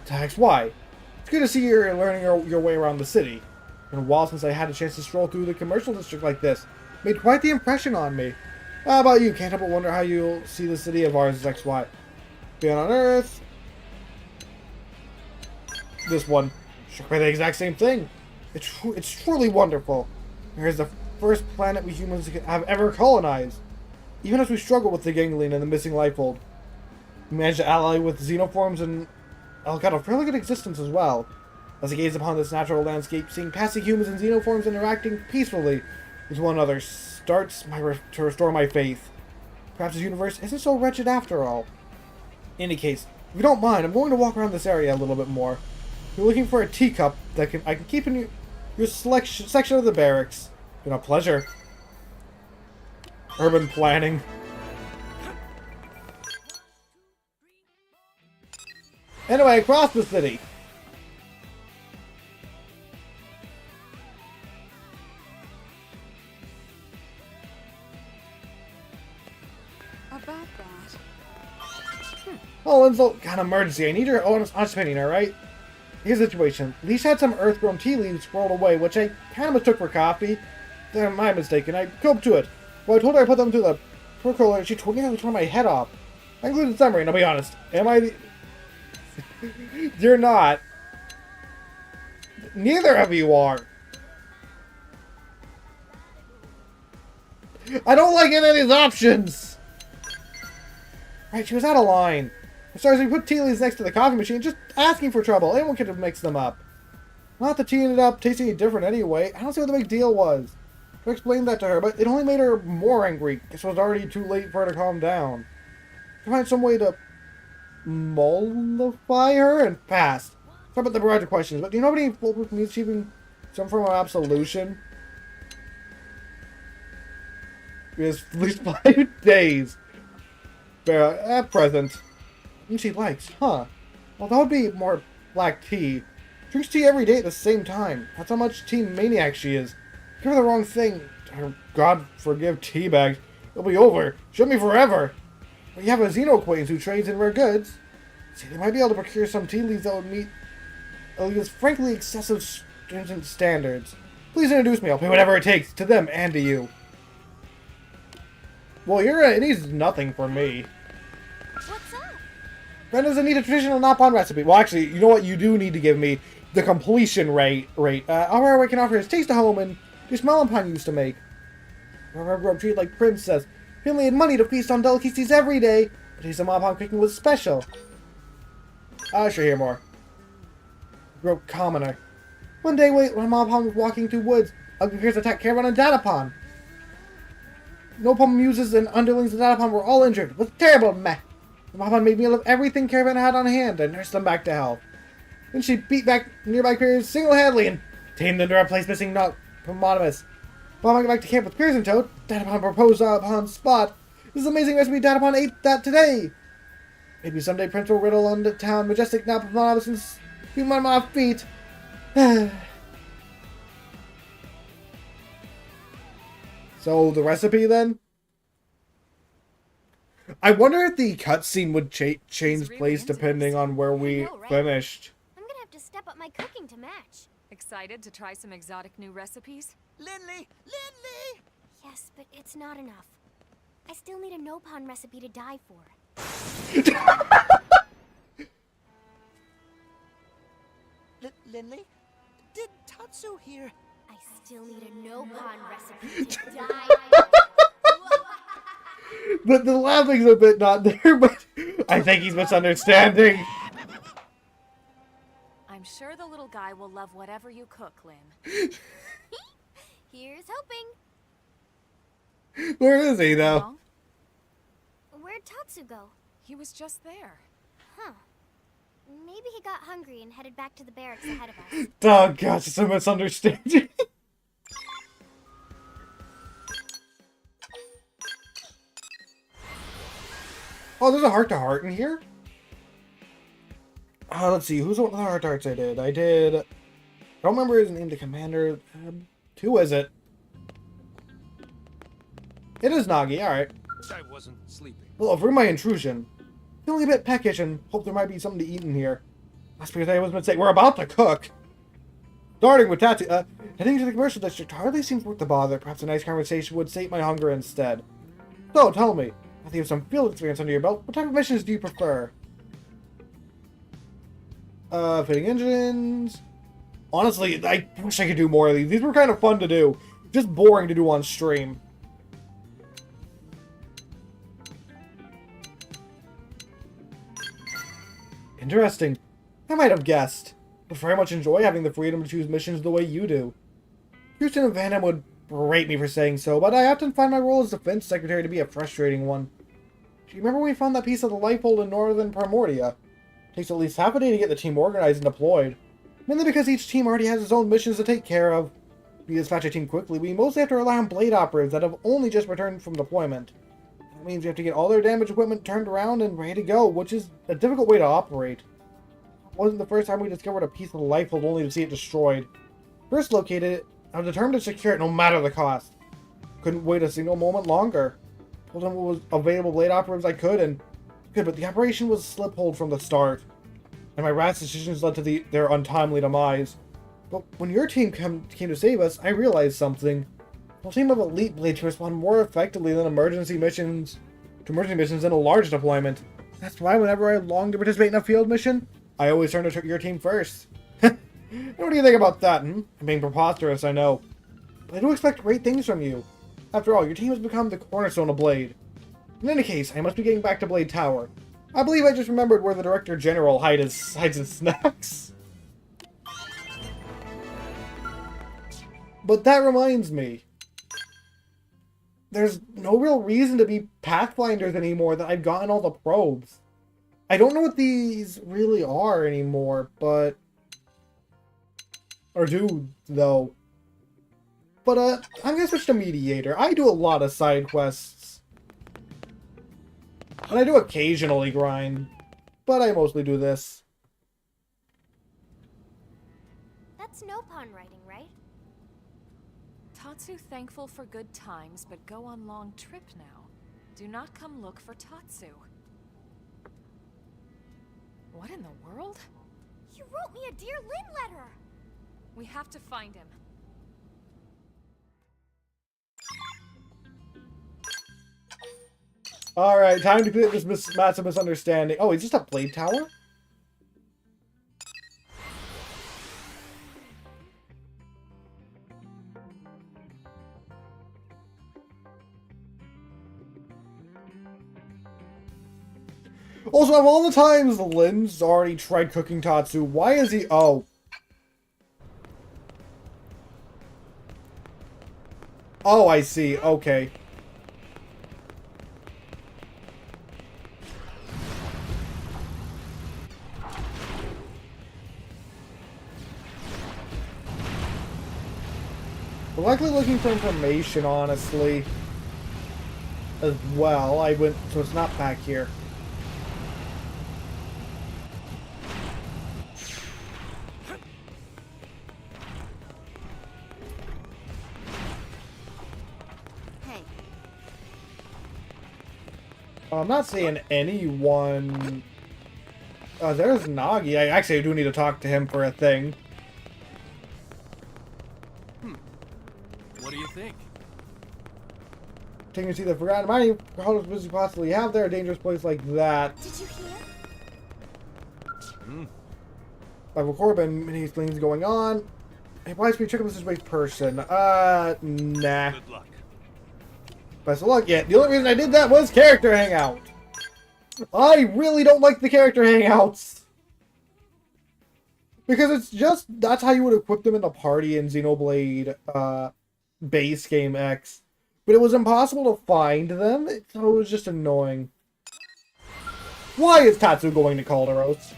[SPEAKER 1] Tax, why? It's good to see you're learning your way around the city. It's been a while since I had a chance to stroll through the commercial district like this. Made quite the impression on me. How about you? Can't help but wonder how you'll see the city of ours as XY. Being on Earth. This one. Should be the exact same thing. It's truly wonderful. Here's the first planet we humans have ever colonized. Even as we struggle with the ganglion and the missing life form. We managed to ally with xenoforms and got a fairly good existence as well. As I gaze upon this natural landscape, seeing passing humans and xenoforms interacting peacefully with one another starts to restore my faith. Perhaps this universe isn't so wretched after all. In any case, if you don't mind, I'm going to walk around this area a little bit more. If you're looking for a teacup that I can keep in your section of the barracks. It's been a pleasure. Urban planning. Anyway, across the city.
[SPEAKER 12] About that.
[SPEAKER 1] Oh, Lindsay, got an emergency. I need your honest opinion, alright? Here's the situation. Leash had some earth-grown tea leaves swirled away, which I kind of mistook for coffee. They're my mistake, and I coped to it. Well, I told her I put them through the percolator, she told me I would turn my head off. I included the summary, and I'll be honest. Am I the... You're not. Neither of you are. I don't like any of these options. Right, she was out of line. As far as we put tea leaves next to the coffee machine, just asking for trouble. Anyone could have mixed them up. Not that tea ended up tasting different anyway. I don't see what the big deal was. I explained that to her, but it only made her more angry. Guess it was already too late for her to calm down. I find some way to mollify her and pass. Sorry about the barrage of questions, but do you know any foolproof means achieving some form of absolution? Because at least 5 days. At present. And she likes, huh? Well, that would be more black tea. Drinks tea every day at the same time. That's how much tea maniac she is. Give her the wrong thing. God forgive teabags. It'll be over. Show me forever. But you have a Xeno acquaintance who trades in rare goods. See, they might be able to procure some tea leaves that would meet Ilia's frankly excessive stringent standards. Please introduce me. I'll pay whatever it takes, to them and to you. Well, it needs nothing from me.
[SPEAKER 3] What's up?
[SPEAKER 1] Friend doesn't need a traditional Napon recipe. Well, actually, you know what? You do need to give me the completion rate. Our I can offer is taste of home and dish Melonpon used to make. I remember I'm treated like princess. Family had money to feast on delicacies every day. But taste of Melonpon cooking was special. I should hear more. Grew commoner. One day, when Melonpon was walking through woods, ugly creatures attacked Caravan and Datapon. Nopon muses and underlings of Datapon were all injured. It was terrible meh. Melonpon made meal of everything Caravan had on hand and nursed them back to health. Then she beat back nearby creatures single-handedly and tamed them to replace missing Hippopotamus. While I got back to camp with Pierce in tow, Datapon proposed upon spot. This is amazing recipe. Datapon ate that today. Maybe someday Prince will riddle on the town majestic Hippopotamus and swing my off feet. So the recipe then? I wonder if the cutscene would change place depending on where we finished.
[SPEAKER 3] I'm gonna have to step up my cooking to match.
[SPEAKER 5] Excited to try some exotic new recipes?
[SPEAKER 6] Lindley! Lindley!
[SPEAKER 3] Yes, but it's not enough. I still need a Nopon recipe to die for.
[SPEAKER 6] Lindley? Did Tatsu hear?
[SPEAKER 3] I still need a Nopon recipe to die.
[SPEAKER 1] The laughing's a bit not there, but I think he's misunderstanding.
[SPEAKER 5] I'm sure the little guy will love whatever you cook, Lynn.
[SPEAKER 3] Here's hoping.
[SPEAKER 1] Where is he, though?
[SPEAKER 3] Where'd Tatsu go?
[SPEAKER 5] He was just there.
[SPEAKER 3] Huh. Maybe he got hungry and headed back to the barracks ahead of us.
[SPEAKER 1] Oh gosh, it's a misunderstanding. Oh, there's a heart-to-heart in here? Let's see, who's one of the heart-to-hearts I did? I don't remember his name, the commander. Who is it? It is Nagi, alright.
[SPEAKER 13] I wasn't sleeping.
[SPEAKER 1] Well, for my intrusion. Feeling a bit peckish and hope there might be something to eat in here. That's because I was going to say, we're about to cook. Starting with Tatsu, heading to the commercial district hardly seems worth the bother. Perhaps a nice conversation would sate my hunger instead. So, tell me, I think you have some field experience under your belt. What type of missions do you prefer? Fitting engines. Honestly, I wish I could do more of these. These were kind of fun to do. Just boring to do on stream. Interesting. I might have guessed. I very much enjoy having the freedom to choose missions the way you do. Houston and Van Damme would berate me for saying so, but I often find my role as defense secretary to be a frustrating one. Do you remember when we found that piece of the lifeboat in northern Primordia? It takes at least half a day to get the team organized and deployed. Mainly because each team already has its own missions to take care of. To dispatch a team quickly, we mostly have to rely on blade operatives that have only just returned from deployment. That means we have to get all their damaged equipment turned around and ready to go, which is a difficult way to operate. It wasn't the first time we discovered a piece of the lifeboat only to see it destroyed. First located it, I was determined to secure it no matter the cost. Couldn't wait a single moment longer. Told them what was available blade operatives I could, but the operation was slip-hold from the start. And my rash decisions led to their untimely demise. But when your team came to save us, I realized something. A team of elite blades can respond more effectively than emergency missions in a large deployment. That's why whenever I long to participate in a field mission, I always turn to your team first. What do you think about that, I'm being preposterous, I know. But I do expect great things from you. After all, your team has become the cornerstone of Blade. In any case, I must be getting back to Blade Tower. I believe I just remembered where the Director General hides his snacks. But that reminds me. There's no real reason to be Pathfinders anymore that I've gotten all the probes. I don't know what these really are anymore, but... Or do, though. But, I'm gonna switch to Mediator. I do a lot of side quests. And I do occasionally grind. But I mostly do this.
[SPEAKER 3] That's no pun writing, right?
[SPEAKER 5] Tatsu thankful for good times, but go on long trip now. Do not come look for Tatsu. What in the world?
[SPEAKER 3] You wrote me a Dear Lynn letter!
[SPEAKER 5] We have to find him.
[SPEAKER 1] Alright, time to clear this massive misunderstanding. Oh, is this a Blade Tower? Also, of all the times Lynn's already tried cooking Tatsu, why is he... Oh. Oh, I see. Okay. We're likely looking for information, honestly. As well. I went... So it's not back here. I'm not seeing anyone... there's Nagi. I do need to talk to him for a thing.
[SPEAKER 2] What do you think?
[SPEAKER 1] Taking to see the forgotten mining, how does we possibly have there a dangerous place like that?
[SPEAKER 3] Did you hear?
[SPEAKER 1] Michael Corbin, many things going on. Hey, why is we check out this way person? Nah.
[SPEAKER 8] Good luck.
[SPEAKER 1] Best of luck. Yeah, the only reason I did that was character hangout. I really don't like the character hangouts. Because it's just, that's how you would equip them in the party in Xenoblade base game X. But it was impossible to find them, so it was just annoying. Why is Tatsu going to Calderos?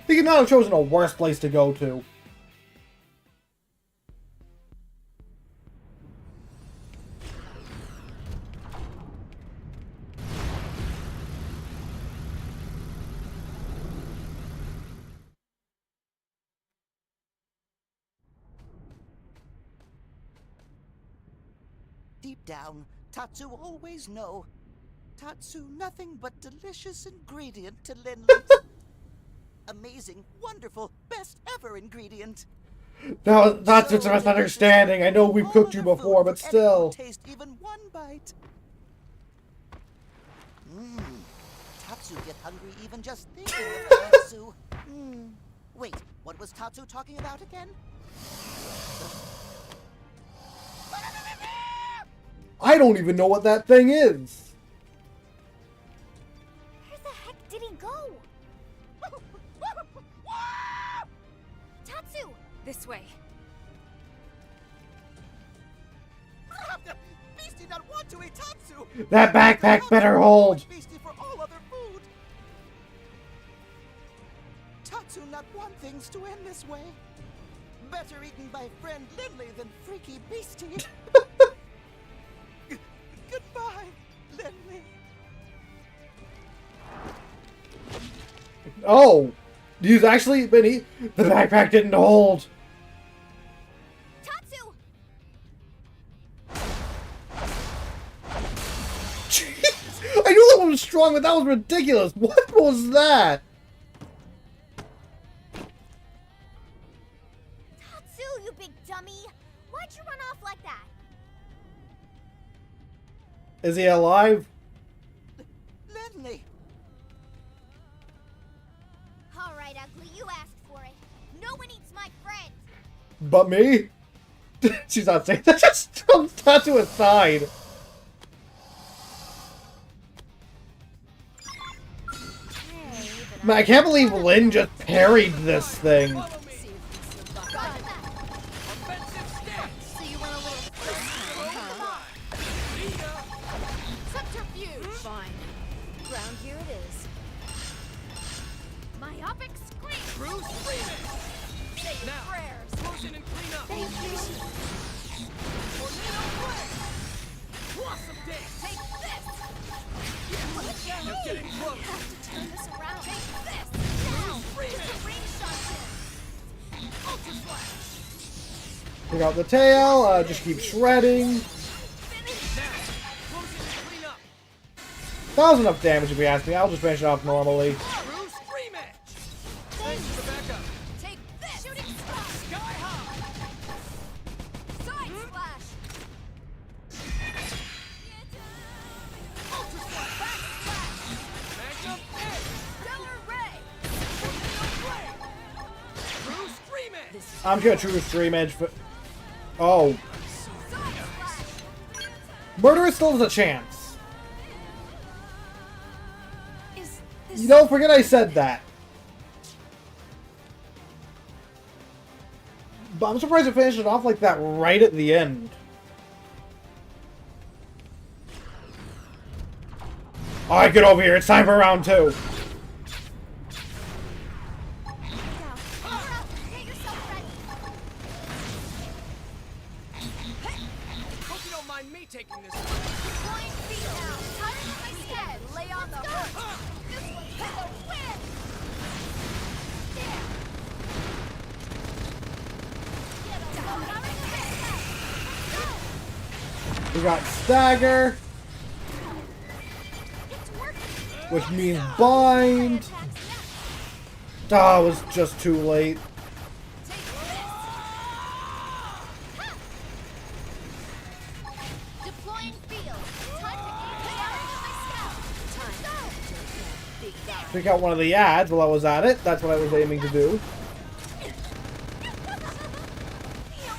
[SPEAKER 1] He could not have chosen a worse place to go to.
[SPEAKER 6] Deep down, Tatsu always know. Tatsu nothing but delicious ingredient to Linley's. Amazing, wonderful, best ever ingredient.
[SPEAKER 1] Now, that's what's a misunderstanding. I know we've cooked you before, but still.
[SPEAKER 6] Taste even one bite. Tatsu get hungry even just thinking of Tatsu. Wait, what was Tatsu talking about again?
[SPEAKER 1] I don't even know what that thing is.
[SPEAKER 3] Where the heck did he go? Tatsu!
[SPEAKER 5] This way.
[SPEAKER 6] Beastie not want to eat Tatsu.
[SPEAKER 1] That backpack better hold.
[SPEAKER 6] Beastie for all other food. Tatsu not want things to end this way. Better eaten by friend Lindley than freaky Beastie. Goodbye, Lindley.
[SPEAKER 1] Oh, he's actually been the backpack didn't hold.
[SPEAKER 3] Tatsu!
[SPEAKER 1] Jeez, I knew that one was strong, but that was ridiculous. What was that?
[SPEAKER 3] Tatsu, you big dummy! Why'd you run off like that?
[SPEAKER 1] Is he alive?
[SPEAKER 6] Lindley.
[SPEAKER 3] Alright, Ugly, you asked for it. No one eats my friend.
[SPEAKER 1] But me? She's not saying that. Just comes Tatsu aside. Man, I can't believe Lynn just parried this thing.
[SPEAKER 3] Fine. Ground here it is. Myopic scream!
[SPEAKER 2] Bruce,
[SPEAKER 3] Say your
[SPEAKER 2] now,
[SPEAKER 3] prayers!
[SPEAKER 2] explosion and clean up!
[SPEAKER 3] Thank you!
[SPEAKER 2] Tornado play! Blossom dance!
[SPEAKER 3] Take this!
[SPEAKER 2] You're getting close!
[SPEAKER 3] I have to turn this around! Take this! Now! Get the ring shots in!
[SPEAKER 2] Ultra slash!
[SPEAKER 1] Pick out the tail, just keep shredding. That was enough damage if you ask me. I'll just finish it off normally.
[SPEAKER 2] Bruce, rematch! Thanks for the backup.
[SPEAKER 3] Take this! Shooting star!
[SPEAKER 2] Sky high!
[SPEAKER 3] Side splash!
[SPEAKER 2] Ultra slash!
[SPEAKER 3] Back splash!
[SPEAKER 2] Magnum edge!
[SPEAKER 3] Stellar ray!
[SPEAKER 2] Tornado play! Bruce, rematch!
[SPEAKER 1] I'm gonna choose Stream Edge, but... Oh. Murderer still has a chance. You don't forget I said that. But I'm surprised it finished it off like that right at the end. Alright, get over here. It's time for round 2.
[SPEAKER 2] Hope you don't mind me taking this one.
[SPEAKER 3] Flying feet now! Time on my head! Lay on the hook! This one's for the win! Yeah! Get him! Go!
[SPEAKER 1] We got Stagger,
[SPEAKER 3] It's working!
[SPEAKER 1] which means Bind. Ah, it was just too late.
[SPEAKER 3] Deploying field! Time to aim out with my scout! Time to big guy!
[SPEAKER 1] Pick out one of the ads while I was at it. That's what I was aiming to do.
[SPEAKER 3] Heal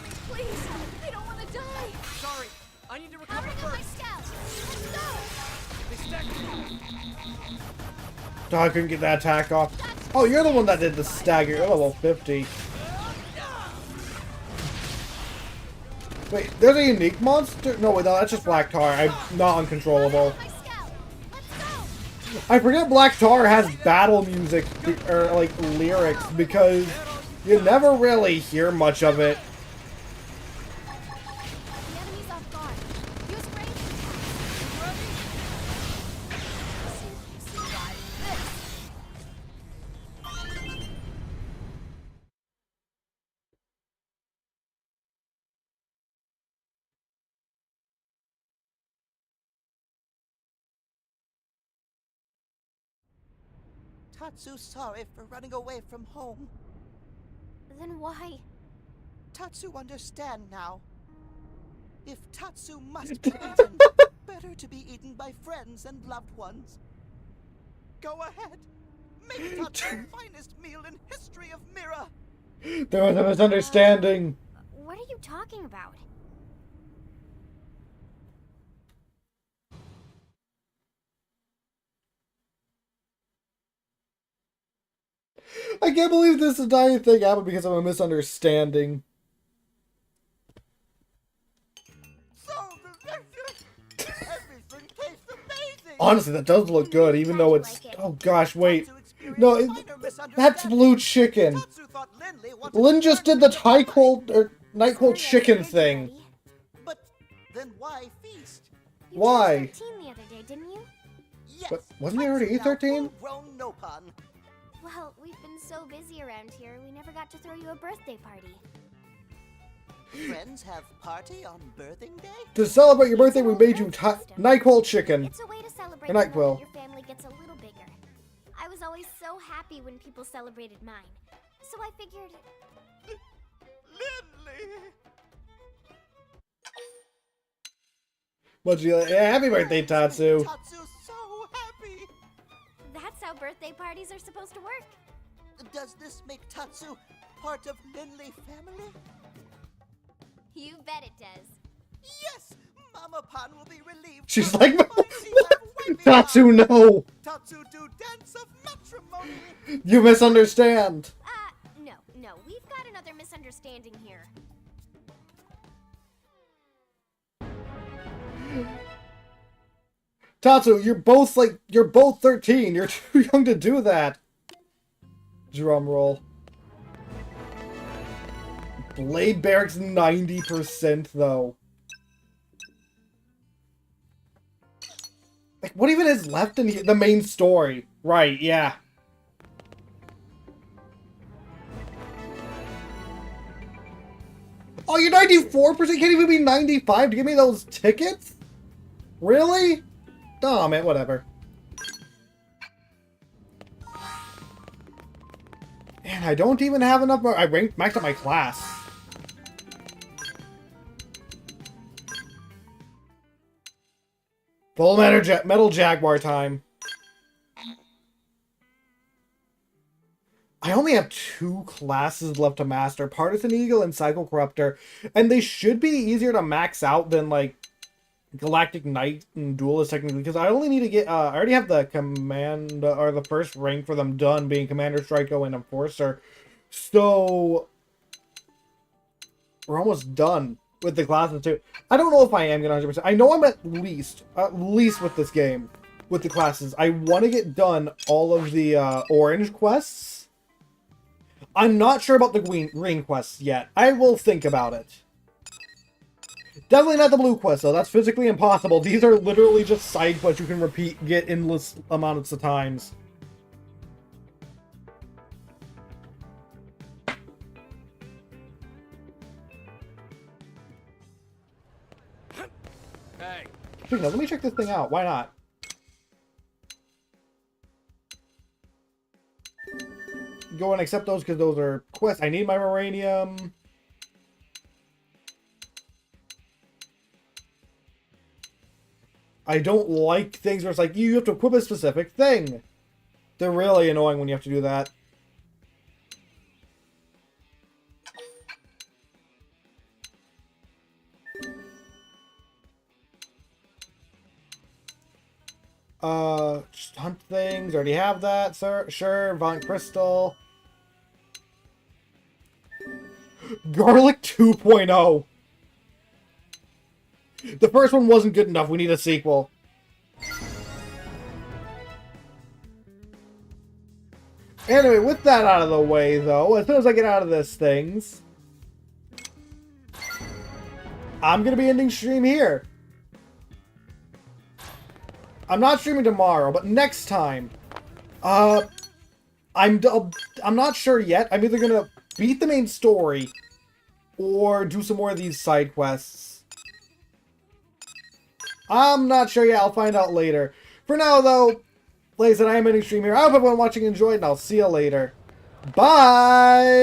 [SPEAKER 3] me, please! I don't want to die!
[SPEAKER 2] Sorry, I need to recover
[SPEAKER 3] Powering up my
[SPEAKER 2] first.
[SPEAKER 3] scout! Let's go!
[SPEAKER 2] They stacked me.
[SPEAKER 1] Oh, I couldn't get that attack off. Oh, you're the one that did the stagger. You're level 50. Wait, there's a unique monster? No, wait, no, that's just Black Tar. I'm not uncontrollable. I forget Black Tar has battle music, or like lyrics, because you never really hear much of it.
[SPEAKER 3] The enemy's off guard. Use range attack.
[SPEAKER 6] Tatsu's sorry for running away from home.
[SPEAKER 3] Then why?
[SPEAKER 6] Tatsu understand now. If Tatsu must be eaten, better to be eaten by friends and loved ones. Go ahead. Make Tatsu's finest meal in history of Mira.
[SPEAKER 1] There was a misunderstanding.
[SPEAKER 3] What are you talking about?
[SPEAKER 1] I can't believe this entire thing happened because of a misunderstanding.
[SPEAKER 6] So delicious. Everything tastes amazing.
[SPEAKER 1] Honestly, that does look good, even though it's... Oh gosh, wait. No, that's blue chicken. Lynn just did the Thai cold, or night cold chicken thing.
[SPEAKER 6] But then why feast?
[SPEAKER 1] Why?
[SPEAKER 3] 13 the other day, didn't you?
[SPEAKER 6] Yes.
[SPEAKER 1] But wasn't he already E13?
[SPEAKER 6] Grown no pun.
[SPEAKER 3] Well, we've been so busy around here, we never got to throw you a birthday party.
[SPEAKER 6] Friends have party on birthing day?
[SPEAKER 1] To celebrate your birthday, we made you NyQuil chicken.
[SPEAKER 3] It's a way to celebrate
[SPEAKER 1] Or
[SPEAKER 3] the
[SPEAKER 1] NyQuil.
[SPEAKER 3] moment your family gets a little bigger. I was always so happy when people celebrated mine. So I figured...
[SPEAKER 6] Lindley!
[SPEAKER 1] What'd you like? Yeah, happy birthday, Tatsu.
[SPEAKER 6] Tatsu's so happy!
[SPEAKER 3] That's how birthday parties are supposed to work.
[SPEAKER 6] Does this make Tatsu part of Lindley family?
[SPEAKER 3] You bet it does.
[SPEAKER 6] Yes! Mama Pan will be relieved.
[SPEAKER 1] She's like, Tatsu, no!
[SPEAKER 6] Tatsu do dance of matrimony.
[SPEAKER 1] You misunderstand.
[SPEAKER 3] No, we've got another misunderstanding here.
[SPEAKER 1] Tatsu, you're both 13. You're too young to do that. Drum roll. Blade Barracks 90% though. Like, what even is left in here? The main story. Right, yeah. Oh, you're 94%? Can't even be 95 to give me those tickets? Really? Oh, man, whatever. Man, I don't even have enough. I maxed out my class. Full Metal Jaguar time. I only have 2 classes left to master, Partisan Eagle and Cycle Corruptor, and they should be easier to max out than, like, Galactic Knight and Duelist, technically, because I only need to get, I already have the command, or the first rank for them done, being Commander, Striko, and Enforcer, so we're almost done with the classes, too. I don't know if I am going to 100%. I know I'm at least with this game, with the classes. I want to get done all of the, orange quests. I'm not sure about the green quests yet. I will think about it. Definitely not the blue quest, though. That's physically impossible. These are literally just side quests you can get endless amounts of times.
[SPEAKER 13] Hey.
[SPEAKER 1] Wait, no, let me check this thing out. Why not? Go and accept those because those are quests. I need my Moranium. I don't like things where it's like, you have to equip a specific thing. They're really annoying when you have to do that. Just hunt things. Already have that, sir. Sure. Vaunt Crystal. Garlic 2.0. The first one wasn't good enough. We need a sequel. Anyway, with that out of the way, though, as soon as I get out of this things, I'm going to be ending stream here. I'm not streaming tomorrow, but next time, I'm not sure yet. I'm either going to beat the main story or do some more of these side quests. I'm not sure yet. I'll find out later. For now, though, like I said, I am ending stream here. I hope everyone watching enjoyed, and I'll see you later. Bye!